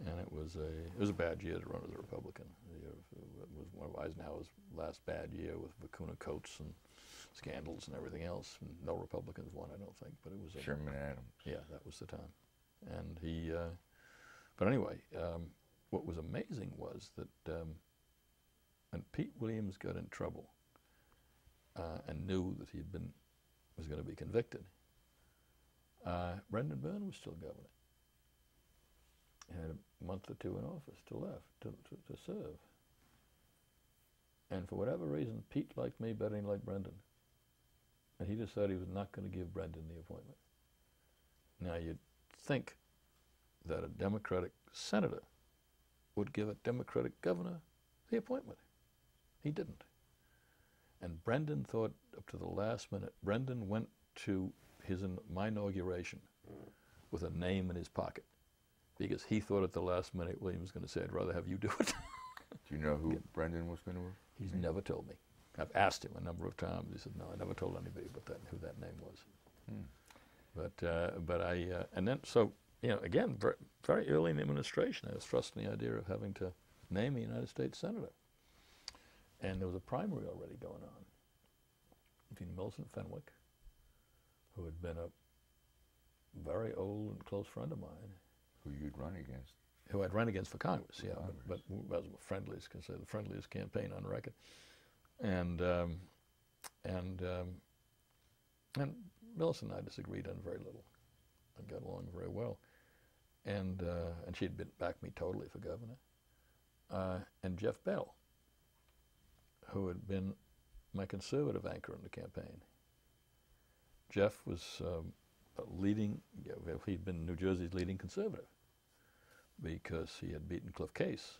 [SPEAKER 2] And it was a bad year to run as a Republican. It was one of Eisenhower's last bad year with Vicuna Coates and scandals and everything else. And no Republicans won, I don't think, but it was
[SPEAKER 1] Sherman Adams.
[SPEAKER 2] Yeah, that was the time. And but anyway, what was amazing was that when Pete Williams got in trouble and knew that was going to be convicted, Brendan Byrne was still governor. He had a month or two in office to serve. And for whatever reason, Pete liked me better than he liked Brendan. And he decided he was not going to give Brendan the appointment. Now you'd think that a Democratic senator would give a Democratic governor the appointment. He didn't. And Brendan thought up to the last minute, Brendan went to my inauguration with a name in his pocket, because he thought at the last minute William was going to say, I'd rather have you do it.
[SPEAKER 1] Do you know who Brendan was going to?
[SPEAKER 2] He's never told me. I've asked him a number of times. He said, no, I never told anybody but who that name was. And then, so, again, very early in the administration, I was thrust in the idea of having to name a United States senator. And there was a primary already going on between Millicent Fenwick, who had been a very old and close friend of mine.
[SPEAKER 1] Who you'd run against.
[SPEAKER 2] Who I'd run against for Congress, yeah, but was friendliest, can say the friendliest campaign on record. And Millicent and I disagreed on very little and got along very well. And she had backed me totally for governor. And Jeff Bell, who had been my conservative anchor in the campaign. Jeff was he'd been New Jersey's leading conservative because he had beaten Cliff Case,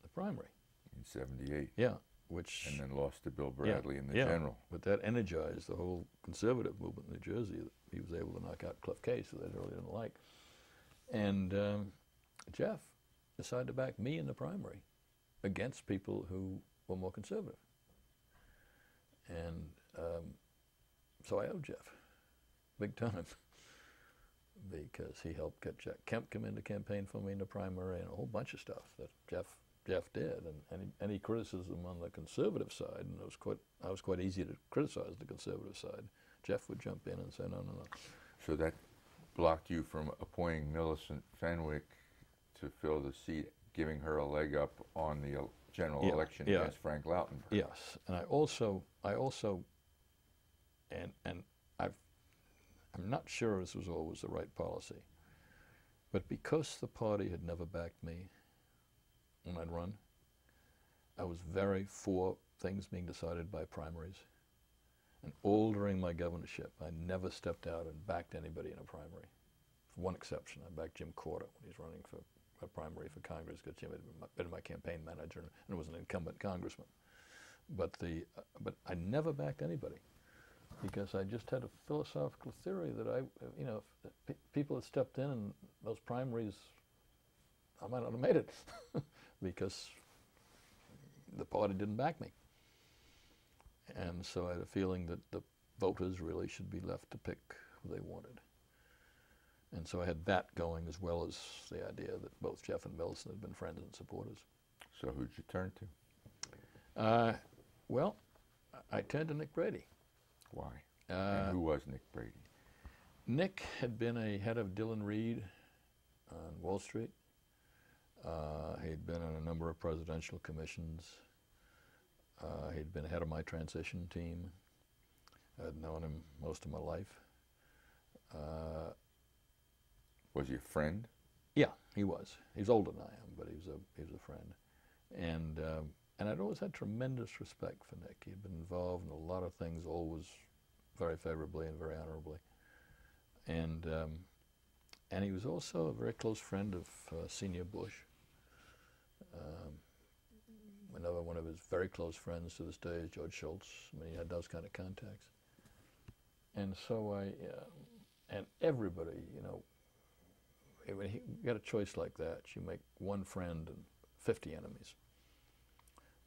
[SPEAKER 2] the primary.
[SPEAKER 1] In 78.
[SPEAKER 2] Yeah.
[SPEAKER 1] And then lost to Bill Bradley in the general.
[SPEAKER 2] But that energized the whole conservative movement in New Jersey. That he was able to knock out Cliff Case, who they really didn't like. And Jeff decided to back me in the primary against people who were more conservative. And so I owe Jeff, big time, because he helped get Jack Kemp come in to campaign for me in the primary and a whole bunch of stuff that Jeff did, and any criticism on the conservative side, and I was quite easy to criticize the conservative side. Jeff would jump in and say, no.
[SPEAKER 1] So that blocked you from appointing Millicent Fenwick to fill the seat, giving her a leg up on the general election against Frank Lautenberg.
[SPEAKER 2] Yes, and I also, and I'm not sure this was always the right policy. But because the party had never backed me when I'd run, I was very for things being decided by primaries. And all during my governorship, I never stepped out and backed anybody in a primary. For one exception, I backed Jim Corbett when he's running for a primary for Congress, because Jim had been my campaign manager and was an incumbent congressman. But I never backed anybody, because I just had a philosophical theory that if people had stepped in and those primaries, I might not have made it because the party didn't back me. And so I had a feeling that the voters really should be left to pick who they wanted. And so I had that going, as well as the idea that both Jeff and Millicent had been friends and supporters.
[SPEAKER 1] So who'd you turn to?
[SPEAKER 2] Well, I turned to Nick Brady.
[SPEAKER 1] Why? And who was Nick Brady?
[SPEAKER 2] Nick had been a head of Dillon Reed on Wall Street. He'd been on a number of presidential commissions. He'd been head of my transition team. I'd known him most of my life.
[SPEAKER 1] Was he a friend?
[SPEAKER 2] Yeah, he was. He's older than I am, but he was a friend. And I'd always had tremendous respect for Nick. He'd been involved in a lot of things, always very favorably and very honorably. And he was also a very close friend of Senior Bush. Another one of his very close friends to this day is George Shultz. I mean, he had those kind of contacts. And so and everybody, when you got a choice like that, you make one friend and 50 enemies,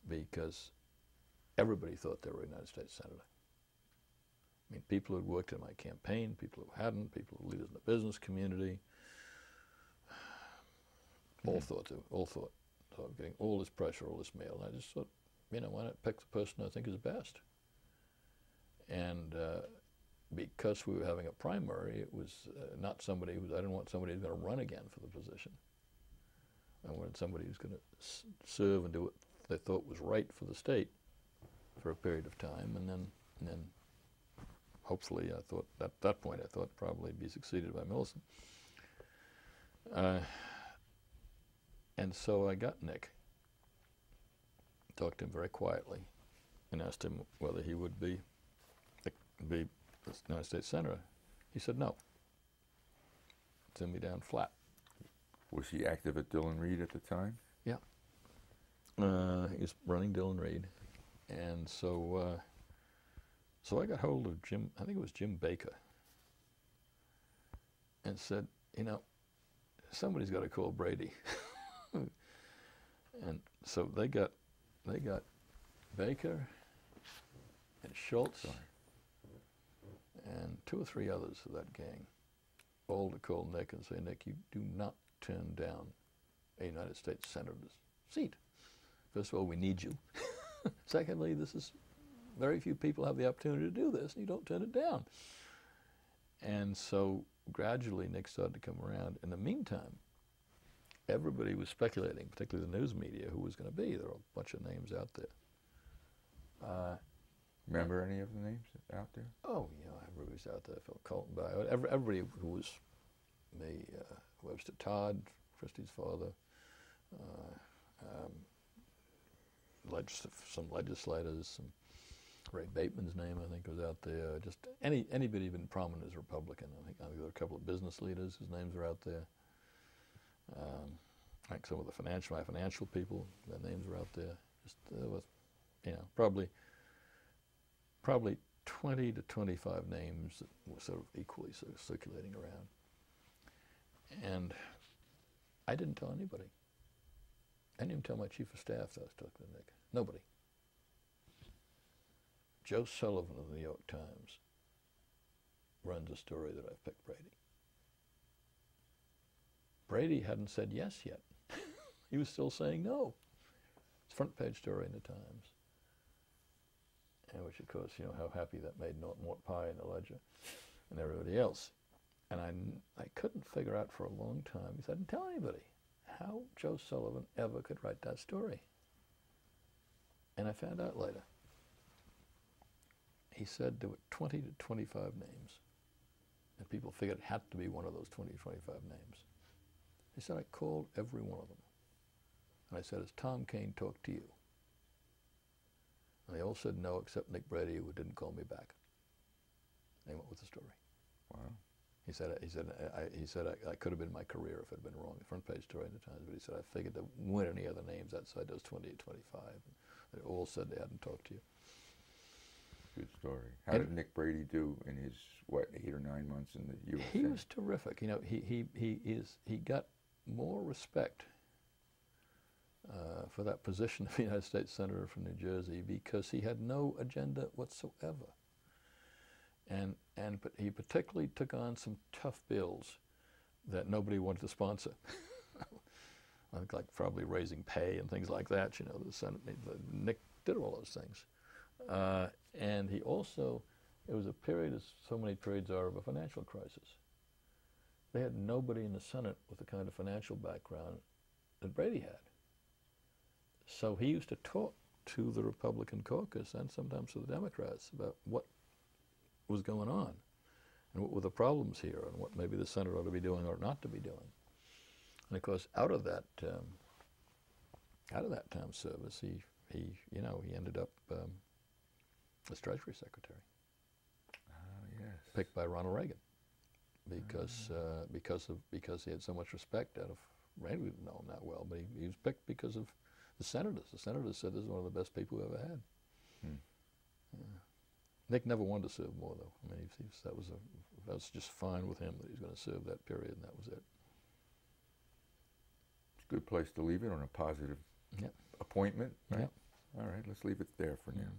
[SPEAKER 2] because everybody thought they were a United States Senator. I mean, people who had worked in my campaign, people who hadn't, people who were leaders in the business community, all thought so I'm getting all this pressure, all this mail. And I just thought, why not pick the person I think is best? And because we were having a primary, it was not somebody I didn't want somebody who's going to run again for the position. I wanted somebody who's going to serve and do what they thought was right for the state for a period of time, and then hopefully, I thought at that point I thought probably be succeeded by Millicent. And so I got Nick, talked to him very quietly, and asked him whether he would be the United States Senator. He said no. Turned me down flat.
[SPEAKER 1] Was he active at Dillon Reed at the time?
[SPEAKER 2] Yeah. He was running Dillon Reed, and so I got hold of Jim. I think it was Jim Baker, and said, somebody's got to call Brady. And so they got Baker and Schultz and 2 or 3 others of that gang, all to call Nick and say, Nick, you do not turn down a United States Senator's seat. First of all, we need you. Secondly, very few people have the opportunity to do this, and you don't turn it down. And so gradually Nick started to come around. In the meantime, everybody was speculating, particularly the news media, who was going to be. There were a bunch of names out there.
[SPEAKER 1] Remember any of the names out there?
[SPEAKER 2] Oh, everybody's out there. Phil Colton, everybody who was me, Webster Todd, Christie's father, some legislators, Ray Bateman's name, I think, was out there. Just anybody who'd been prominent as Republican. I think there were a couple of business leaders whose names were out there. Like some of my financial people, their names were out there. Just there was, probably 20 to 25 names that were sort of equally circulating around. And I didn't tell anybody. I didn't even tell my chief of staff that I was talking to Nick. Nobody. Joe Sullivan of the New York Times runs a story that I've picked Brady. Brady hadn't said yes yet. He was still saying no. It's a front page story in the Times. And which, of course, how happy that made Mort Pye in the Ledger and everybody else. And I couldn't figure out for a long time, because I didn't tell anybody, how Joe Sullivan ever could write that story. And I found out later. He said there were 20 to 25 names, and people figured it had to be one of those 20 to 25 names. He said, I called every one of them. And I said, has Tom Kean talked to you? And they all said no, except Nick Brady, who didn't call me back. And he went with the story.
[SPEAKER 1] Wow.
[SPEAKER 2] He said, I could have been my career if it had been wrong. The front page story in the Times, but he said, I figured there weren't any other names outside those 28, 25. And they all said they hadn't talked to you.
[SPEAKER 1] Good story. How did Nick Brady do in his, what, 8 or 9 months in the U.S.
[SPEAKER 2] He
[SPEAKER 1] Senate?
[SPEAKER 2] was terrific. You know, he got more respect for that position of the United States Senator from New Jersey because he had no agenda whatsoever. But he particularly took on some tough bills that nobody wanted to sponsor. I think like probably raising pay and things like that. You know, the Senate, Nick did all those things. And he also, it was a period, as so many periods are, of a financial crisis. They had nobody in the Senate with the kind of financial background that Brady had. So he used to talk to the Republican caucus and sometimes to the Democrats about what was going on and what were the problems here and what maybe the Senate ought to be doing or not to be doing. And of course, out of that time service, he ended up as Treasury Secretary.
[SPEAKER 1] Yes.
[SPEAKER 2] Picked by Ronald Reagan because he had so much respect out of Reagan. We didn't know him that well, but he was picked because of the senators. The senators said this is one of the best people we ever had. Yeah. Nick never wanted to serve more, though. I mean, that was just fine with him that he was going to serve that period, and that was it.
[SPEAKER 1] It's a good place to leave it on a positive
[SPEAKER 2] Yep.
[SPEAKER 1] appointment, right?
[SPEAKER 2] Yep.
[SPEAKER 1] All right, let's leave it there for now.